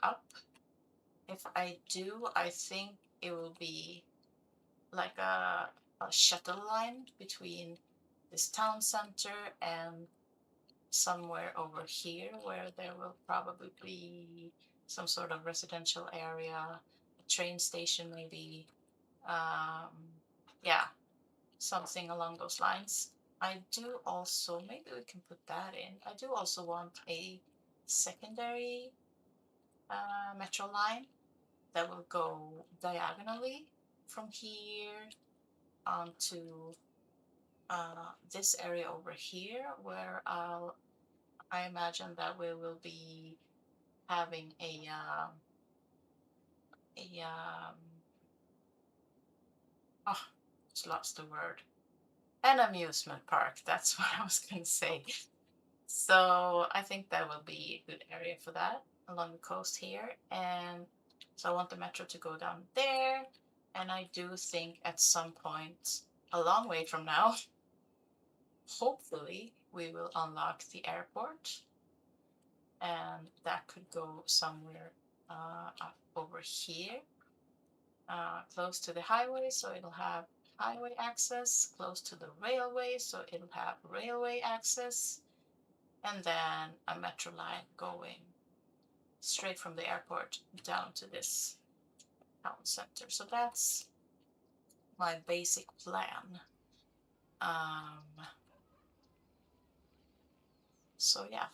[SPEAKER 1] up. If I do, I think it will be like a shuttle line between this town center and somewhere over here where there will probably be some sort of residential area, a train station maybe. Um, yeah, something along those lines. I do also, maybe we can put that in. I do also want a secondary metro line that will go diagonally from here onto this area over here, where I imagine that we will be having a oh, just lost the word. An amusement park. That's what I was going to say. So I think that will be a good area for that along the coast here. And so I want the metro to go down there. And I do think at some point, a long way from now, hopefully we will unlock the airport. And that could go somewhere up over here, close to the highway. So it'll have highway access, close to the railway. So it'll have railway access. And then a metro line going straight from the airport down to this town center. So that's my basic plan. Um, so yeah.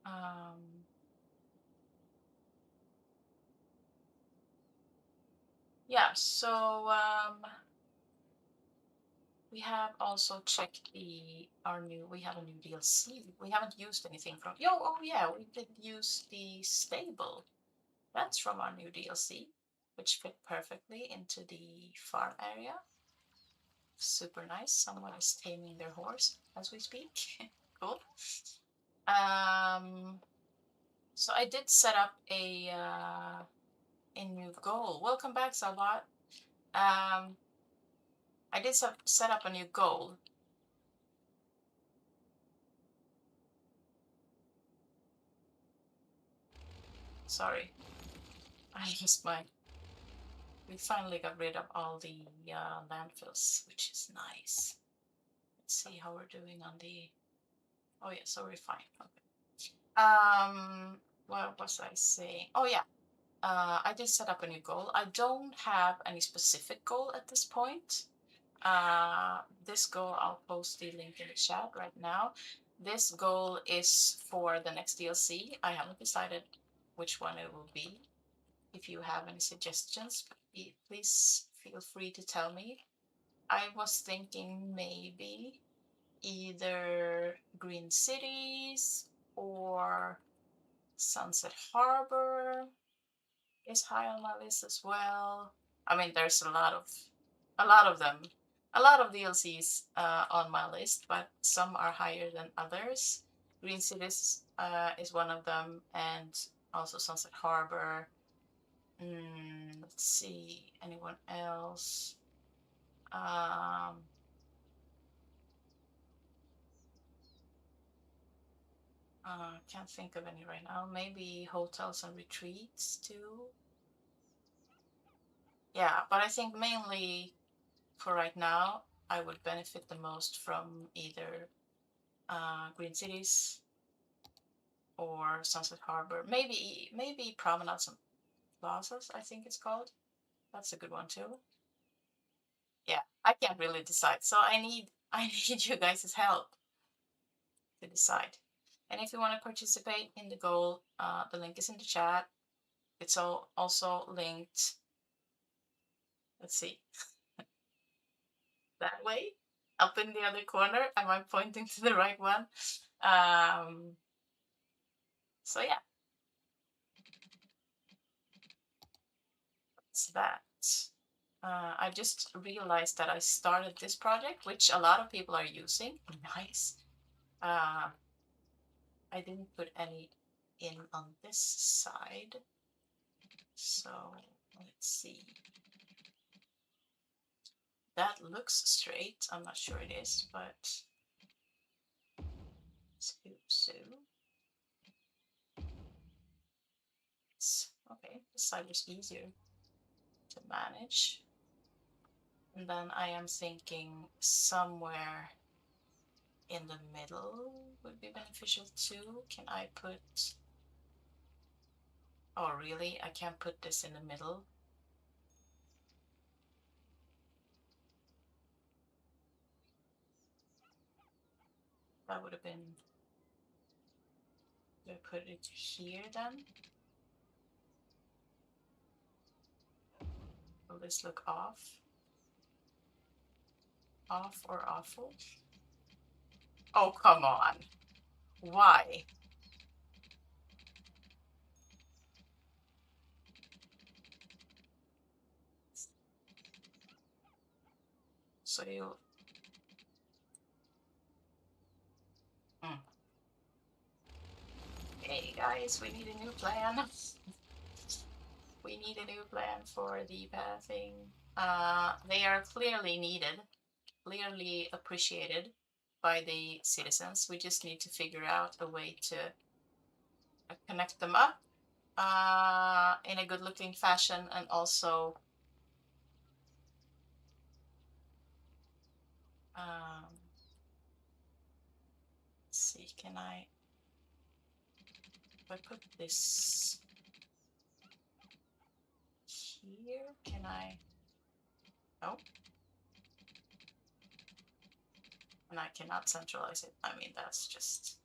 [SPEAKER 1] Um, yeah, so we have also checked we have a new DLC. We haven't used anything from, oh yeah, we did use the stable. That's from our new DLC, which fit perfectly into the farm area. Super nice. Someone is taming their horse as we speak. Cool. Um, so I did set up a new goal. Welcome back, Salvat. I did set up a new goal. Sorry, I lost my. We finally got rid of all the landfills, which is nice. Let's see how we're doing on the. Oh yeah, so we're fine. Okay. What was I saying? Oh yeah, I did set up a new goal. I don't have any specific goal at this point. This goal, I'll post the link in the chat right now. This goal is for the next DLC. I haven't decided which one it will be. If you have any suggestions, please feel free to tell me. I was thinking maybe Green Cities or Sunset Harbor is high on my list as well. I mean, there's a lot of them, a lot of DLCs on my list, but some are higher than others. Green Cities is one of them, and also Sunset Harbor. Let's see, anyone else? Um, can't think of any right now. Maybe hotels and retreats too. Yeah, but I think mainly for right now, I would benefit the most from either Green Cities or Sunset Harbor. Maybe Promenades and Plazas, I think it's called. That's a good one too. Yeah, I can't really decide. So I need you guys' help to decide. And if you want to participate in the goal, the link is in the chat. It's all also linked. Let's see, that way, up in the other corner. Am I pointing to the right one? Um, so yeah, it's that. I just realized that I started this project, which a lot of people are using. Nice. Uh, I didn't put any in on this side. So let's see. That looks straight. I'm not sure it is, but so it's okay. This side was easier to manage. And then I am thinking somewhere in the middle would be beneficial too. Can I put, oh really? I can't put this in the middle. That would have been, do I put it here then? Will this look off? Off or awful? Oh, come on. Why? So you, hmm. Hey guys, we need a new plan. We need a new plan for the pathing. They are clearly needed, clearly appreciated by the citizens. We just need to figure out a way to connect them up in a good looking fashion, and also let's see, can I, if I put this here, can I, no, and I cannot centralize it. I mean, that's just,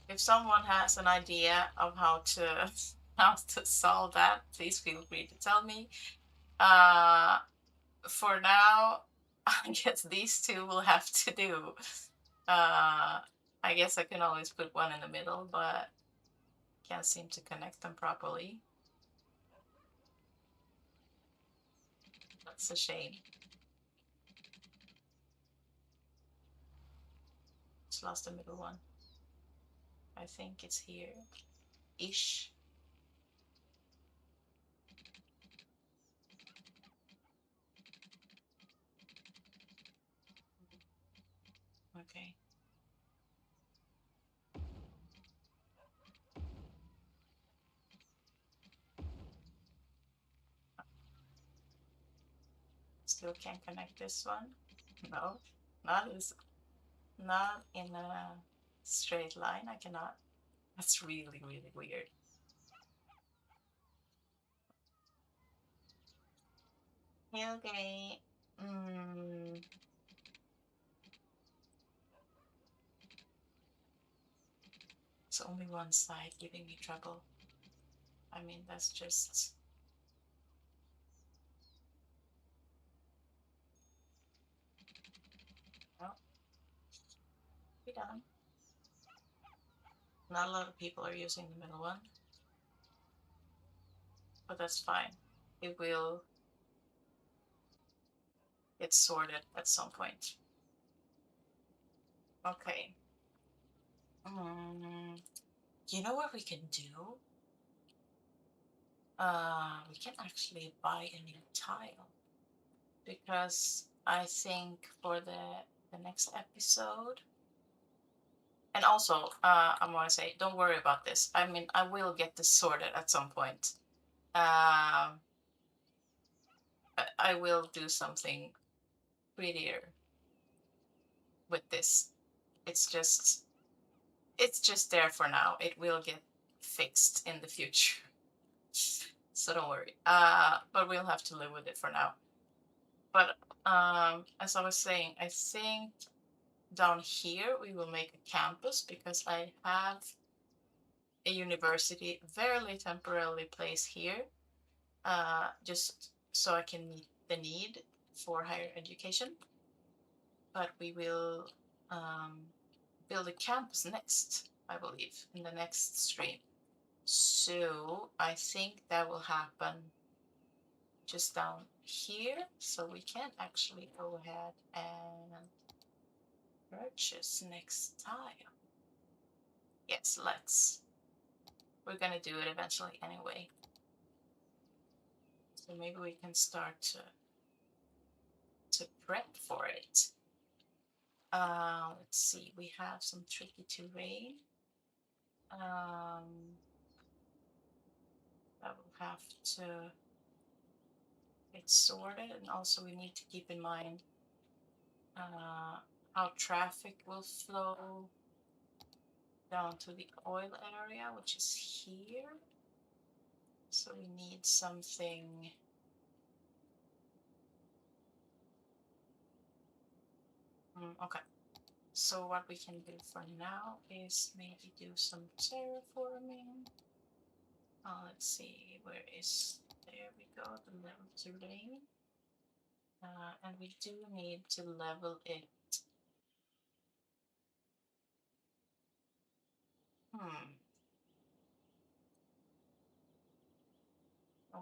[SPEAKER 1] if someone has an idea of how to how to solve that, please feel free to tell me. For now, I guess these two will have to do. I guess I can always put one in the middle, but can't seem to connect them properly. That's a shame. Just lost the middle one. I think it's here ish. Okay. Still can't connect this one. No, not as not in a straight line. I cannot. That's really, really weird. Okay. It's only one side giving me trouble. I mean, that's just. be done. Not a lot of people are using the middle one, but that's fine. It will get sorted at some point. Okay. You know what we can do? We can actually buy a new tile, because I think for the next episode, and also I want to say, don't worry about this. I mean, I will get this sorted at some point. I will do something prettier with this. It's just there for now. It will get fixed in the future. So don't worry. But we'll have to live with it for now. But as I was saying, I think down here we will make a campus, because I have a university very temporarily placed here, just so I can meet the need for higher education. But we will build a campus next, I believe, in the next stream. So I think that will happen just down here. So we can actually go ahead and purchase next tile. Yes, let's. We're gonna do it eventually anyway. So maybe we can start to prep for it. Let's see, we have some tricky terrain. That will have to get sorted, and also we need to keep in mind how traffic will flow down to the oil area, which is here. So we need something. Okay. So what we can do for now is maybe do some terraforming. Let's see, where is, there we go, the level terrain. And we do need to level it.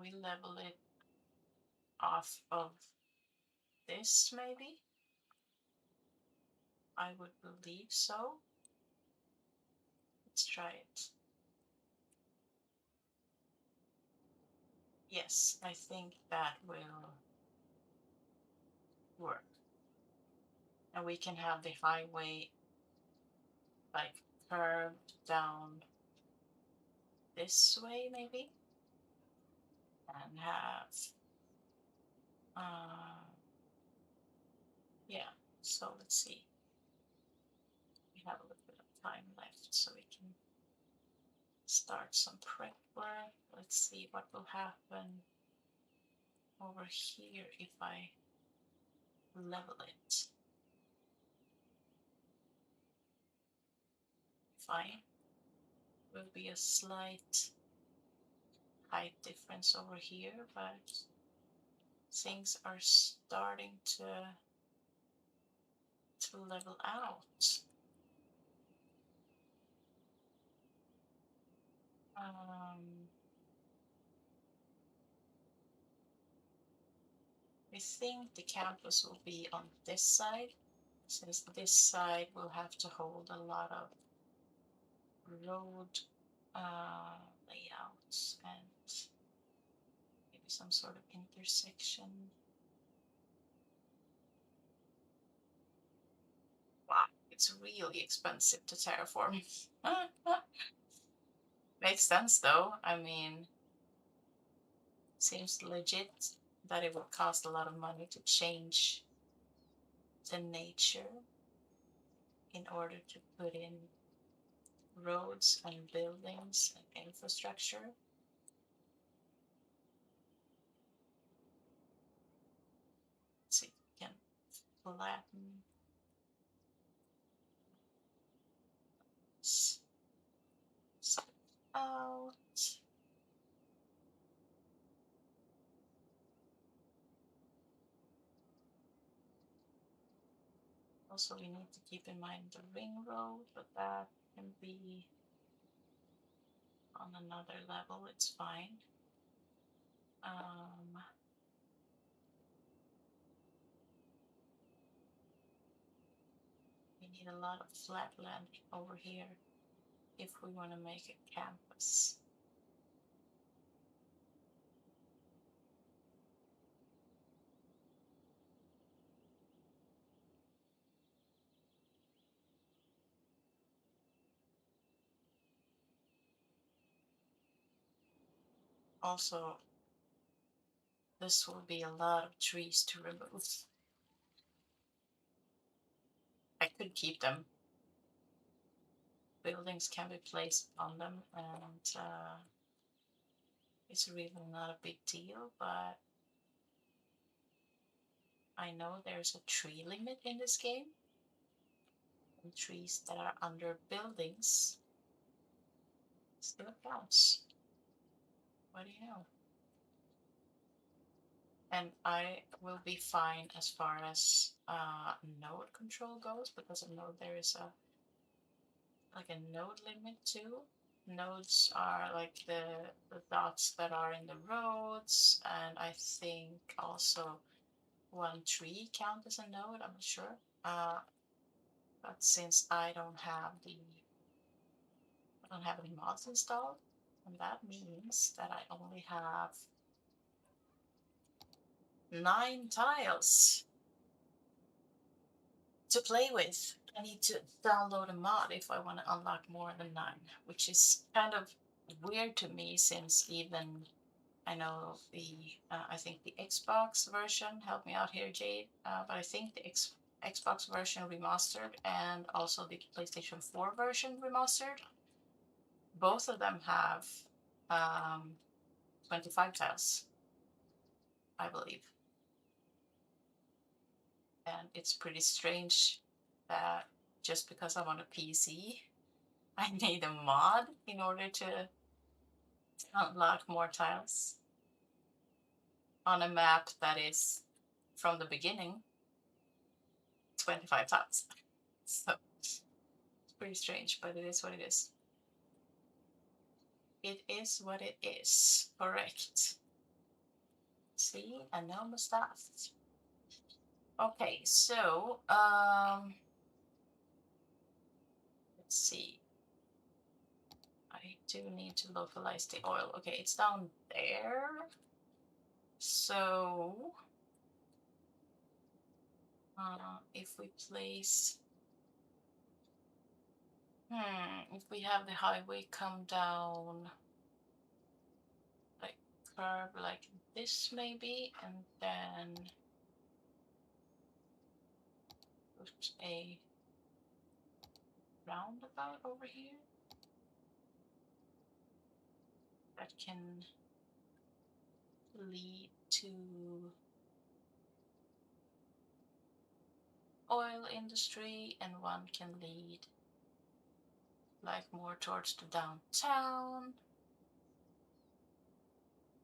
[SPEAKER 1] We level it off of this, maybe? I would believe so. Let's try it. Yes, I think that will work. And we can have the highway like curved down this way, maybe, and have yeah. So let's see, we have a little bit of time left, so we can start some prep work. Let's see what will happen over here if I level it. Fine. Will be a slight height difference over here, but things are starting to level out. I think the campus will be on this side, since this side will have to hold a lot of road layouts and maybe some sort of intersection. Wow, it's really expensive to terraform. Makes sense though. I mean, seems legit that it would cost a lot of money to change the nature in order to put in roads and buildings and infrastructure. So you can flatten out. Also, we need to keep in mind the ring road, but that can be on another level. It's fine. We need a lot of flat land over here if we want to make a campus. Also, this will be a lot of trees to remove. I could keep them. Buildings can be placed on them, and it's really not a big deal, but I know there's a tree limit in this game. And trees that are under buildings still counts. What do you know? And I will be fine as far as node control goes, because I know there is a node limit too. Nodes are like the dots that are in the roads, and I think also one tree count as a node. I'm not sure. But since I don't have any mods installed, and that means that I only have 9 tiles to play with. I need to download a mod if I want to unlock more than 9, which is kind of weird to me, since even I know I think the Xbox version, help me out here, Jade, but I think the Xbox version remastered and also the PlayStation 4 version remastered, both of them have 25 tiles, I believe. And it's pretty strange that just because I'm on a PC, I need a mod in order to unlock more tiles on a map that is, from the beginning, 25 tiles. So it's pretty strange, but it is what it is. It is what it is. Correct. See, I know my stuff. Okay, so let's see. I do need to localize the oil. Okay, it's down there. So if we place, if we have the highway come down, like curve like this maybe, and then put a roundabout over here that can lead to oil industry, and one can lead like more towards the downtown,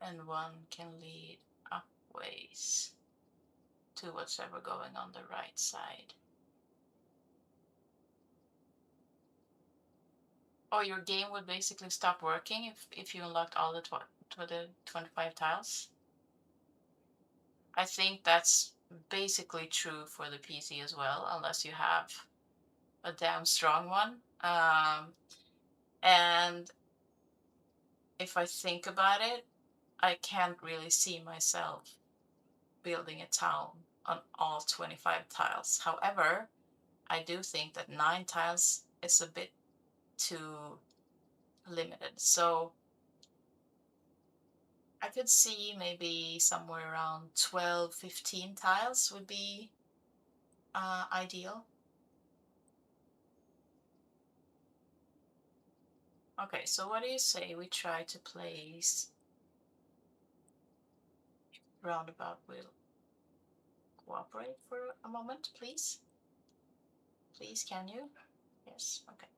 [SPEAKER 1] and one can lead upways to whatever going on the right side. Oh, your game would basically stop working if you unlocked all the 25 tiles. I think that's basically true for the PC as well, unless you have a damn strong one. And if I think about it, I can't really see myself building a town on all 25 tiles. However, I do think that 9 tiles is a bit too limited. So I could see maybe somewhere around 12, 15 tiles would be ideal. Okay, so what do you say we try to place roundabout? Will cooperate for a moment, please? Please, can you? Yes, okay.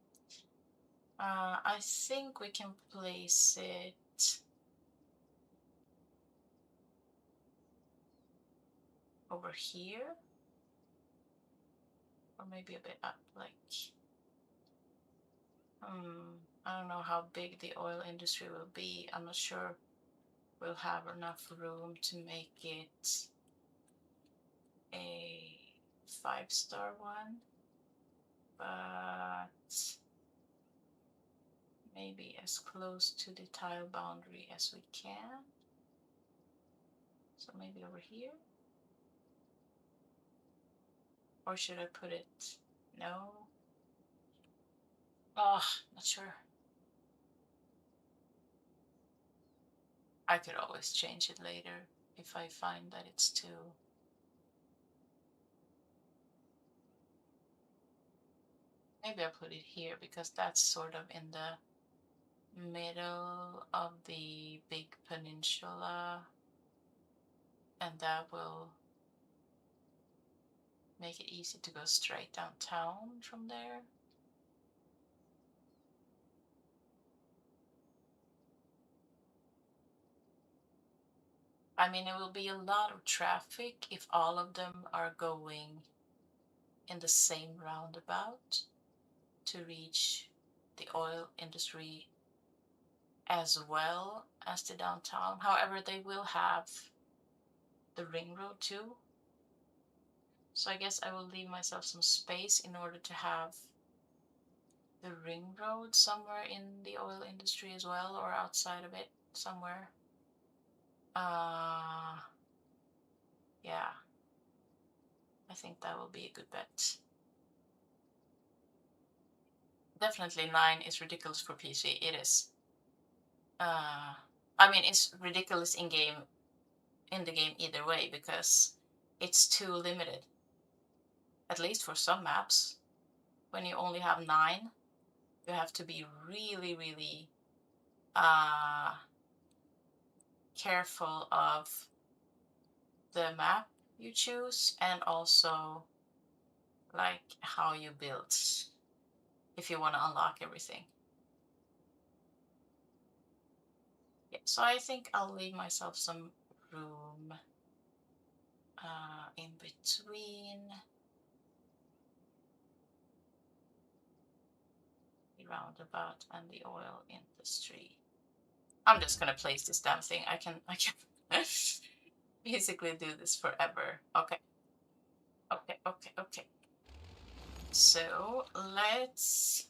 [SPEAKER 1] I think we can place it over here. or maybe a bit up, like, I don't know how big the oil industry will be. I'm not sure we'll have enough room to make it a 5-star one, but maybe as close to the tile boundary as we can. So maybe over here. Or should I put it? No. Oh, not sure. I could always change it later if I find that it's too. Maybe I put it here because that's sort of in the middle of the big peninsula, and that will make it easy to go straight downtown from there. I mean, it will be a lot of traffic if all of them are going in the same roundabout to reach the oil industry as well as the downtown. However, they will have the ring road too. So I guess I will leave myself some space in order to have the ring road somewhere in the oil industry as well, or outside of it somewhere. Yeah, I think that will be a good bet. Definitely 9 is ridiculous for PC. It is. I mean, it's ridiculous in the game either way because it's too limited. At least for some maps, when you only have 9, you have to be really, really careful of the map you choose and also like how you build if you want to unlock everything. Yeah, so I think I'll leave myself some room in between the roundabout and the oil industry. I'm just gonna place this damn thing. I can basically do this forever. Okay. Okay. So let's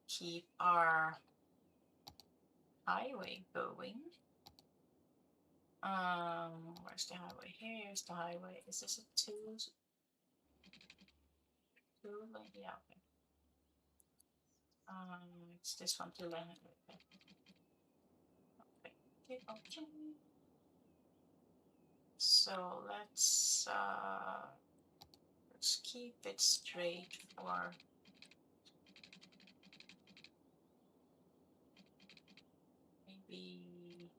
[SPEAKER 1] keep our highway going. Where's the highway? Here's the highway. Is this a two lane? Yeah, okay. It's this one, 2 lane. Okay. So let's keep it straight for maybe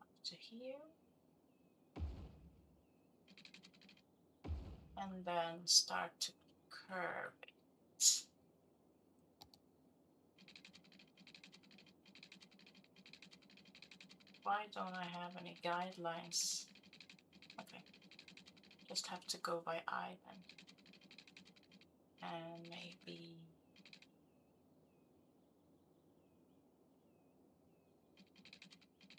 [SPEAKER 1] up to here. And then start to curve it. Why don't I have any guidelines? Okay, just have to go by eye then. And maybe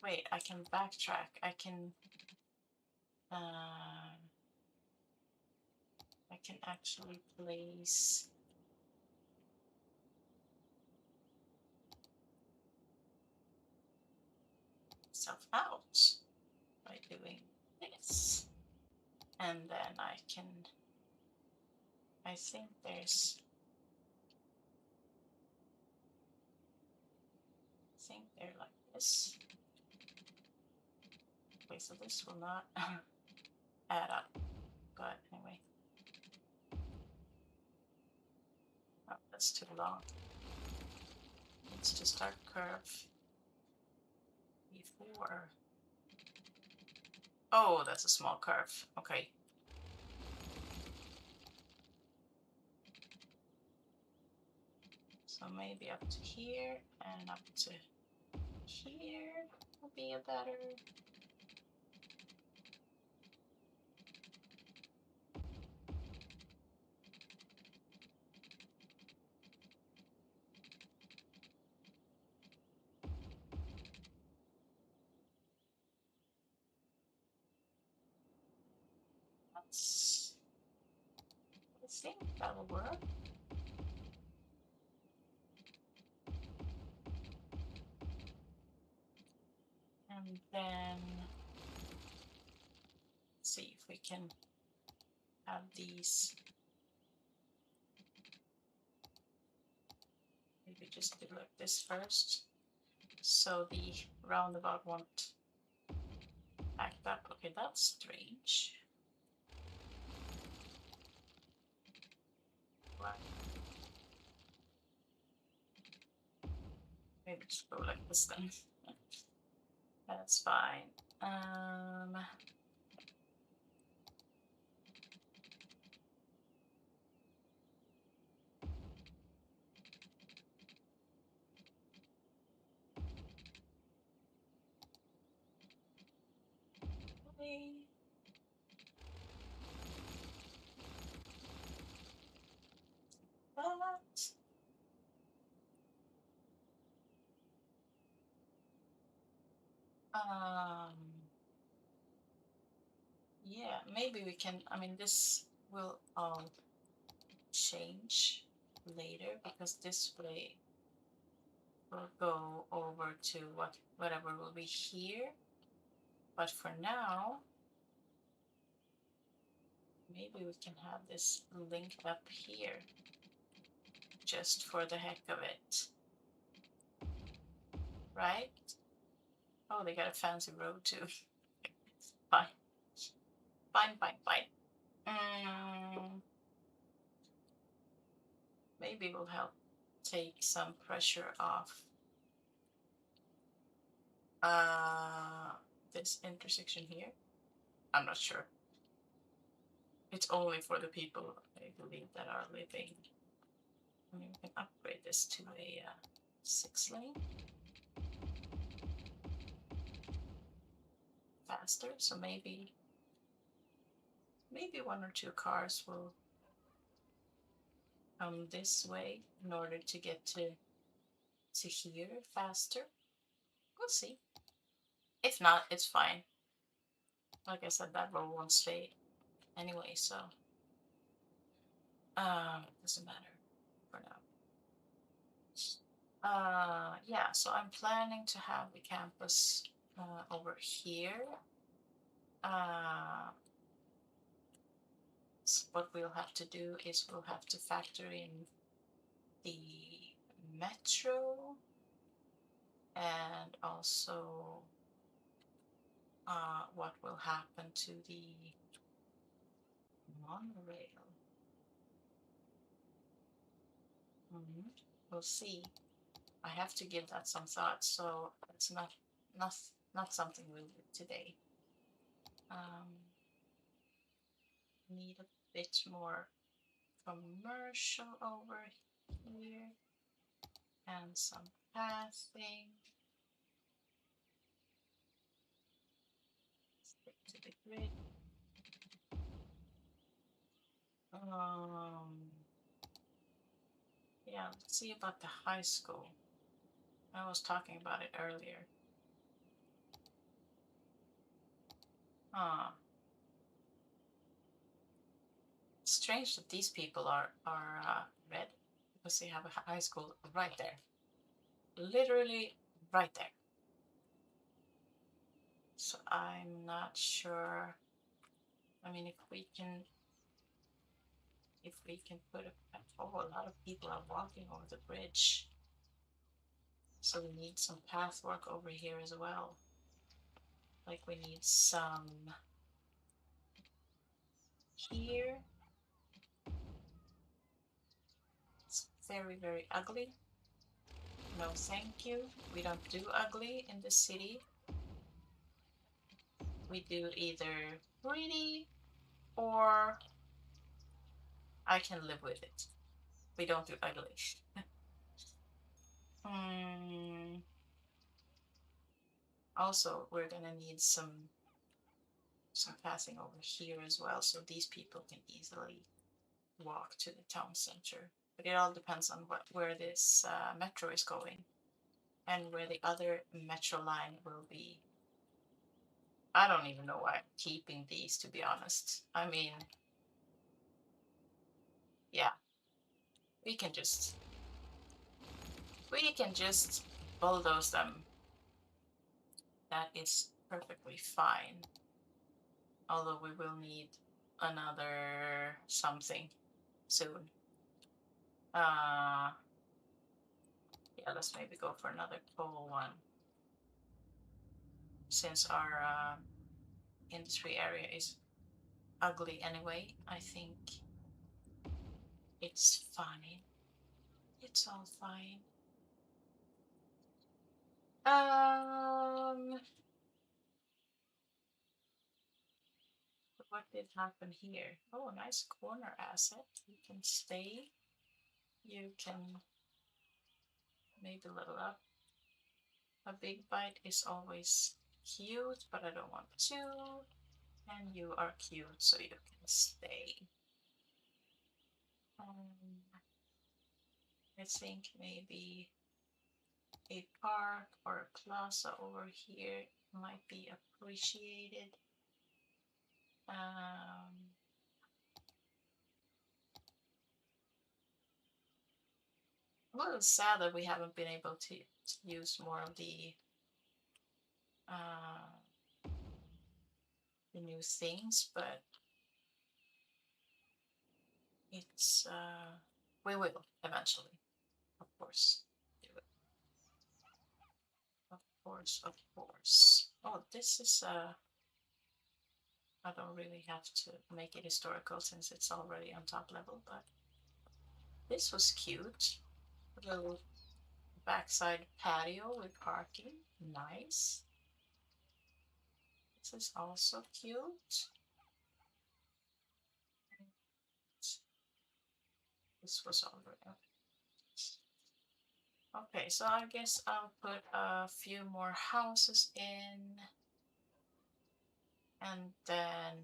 [SPEAKER 1] wait, I can backtrack. I can actually place stuff out by doing this. And then I think they're like this. Okay, so this will not add up, but anyway. Oh, that's too long. Needs to start curve before. Oh, that's a small curve. Okay. So maybe up to here and up to here will be a better. I think that'll work. And then see if we can have these. Maybe just do like this first, so the roundabout won't act up. Okay, that's strange. Right. Maybe just go like this then. That's fine. Okay. But yeah, maybe we can. I mean, this will all change later because this way will go over to whatever will be here. But for now, maybe we can have this linked up here just for the heck of it, right? Oh, they got a fancy road too. Fine, fine, fine, fine. Maybe it will help take some pressure off this intersection here. I'm not sure. It's only for the people, I believe, that are living. I mean, we can upgrade this to a 6-lane. Faster, so maybe one or two cars will come this way in order to get to here faster. We'll see. If not, it's fine. Like I said, that road won't stay anyway, so doesn't matter for now. Yeah, so I'm planning to have the campus over here. So what we'll have to do is we'll have to factor in the metro and also what will happen to the monorail. We'll see. I have to give that some thought, so it's not something we'll do today. Need a bit more commercial over here and some pathing. Stick to the grid. Yeah, let's see about the high school. I was talking about it earlier. It's strange that these people are red because they have a high school right there, literally right there. So I'm not sure. I mean, if we can put a lot of people are walking over the bridge, so we need some path work over here as well. Like we need some here. It's very, very ugly. No, thank you. We don't do ugly in the city. We do either pretty or I can live with it. We don't do ugly. Also, we're gonna need some passing over here as well, so these people can easily walk to the town center. But it all depends on where this metro is going and where the other metro line will be. I don't even know why I'm keeping these, to be honest. I mean, yeah, we can just bulldoze them. That is perfectly fine. Although we will need another something soon. Yeah, let's maybe go for another coal one. Since our industry area is ugly anyway, I think it's fine. It's all fine. What did happen here? Oh, nice corner asset. You can stay. You can maybe level up. A big bite is always cute, but I don't want to. And you are cute, so you can stay. I think maybe a park or a plaza over here might be appreciated. I'm a little sad that we haven't been able to use more of the new things, but it's we will eventually, of course. Do it. Of course, of course. Oh, this is I don't really have to make it historical since it's already on top level, but this was cute. A little backside patio with parking. Nice. This is also cute. This was already. Okay, so I guess I'll put a few more houses in, and then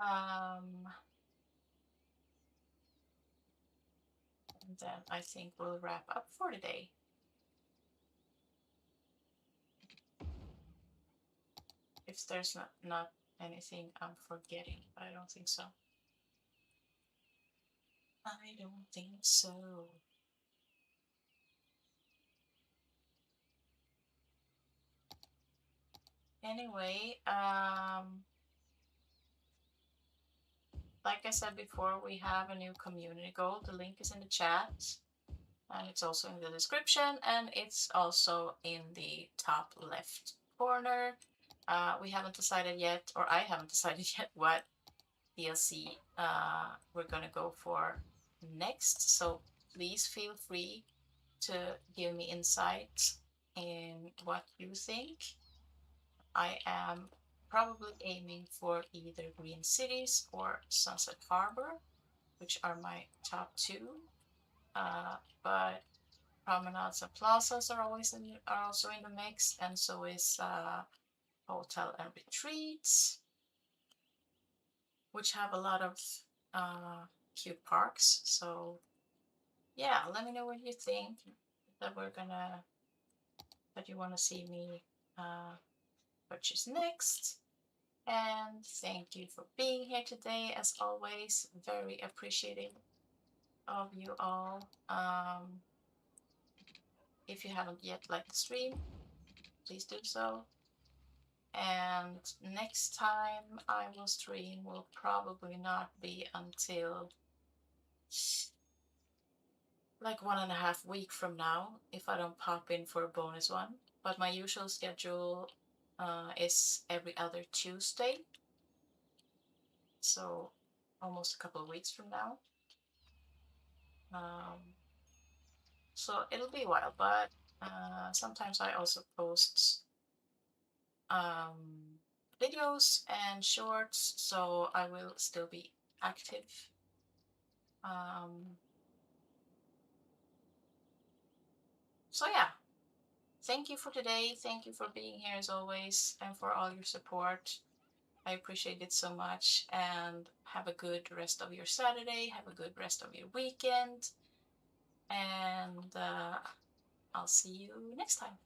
[SPEAKER 1] um and then I think we'll wrap up for today. If there's not anything I'm forgetting, I don't think so. I don't think so. Anyway, like I said before, we have a new community goal. The link is in the chat, and it's also in the description, and it's also in the top left corner. We haven't decided yet, or I haven't decided yet, what DLC we're gonna go for next. So please feel free to give me insight in what you think. I am probably aiming for either Green Cities or Sunset Harbor, which are my top two. But promenades and plazas are also in the mix, and so is hotel and retreats, which have a lot of cute parks. So yeah, let me know what you think that you want to see me purchase next. And thank you for being here today. As always, very appreciative of you all. If you haven't yet liked the stream, please do so. And next time I will stream will probably not be until like 1.5 weeks from now, if I don't pop in for a bonus one. But my usual schedule is every other Tuesday, so almost a couple of weeks from now. So it'll be a while, but sometimes I also post videos and shorts, so I will still be active. So yeah, thank you for today. Thank you for being here as always, and for all your support. I appreciate it so much, and have a good rest of your Saturday. Have a good rest of your weekend, and I'll see you next time.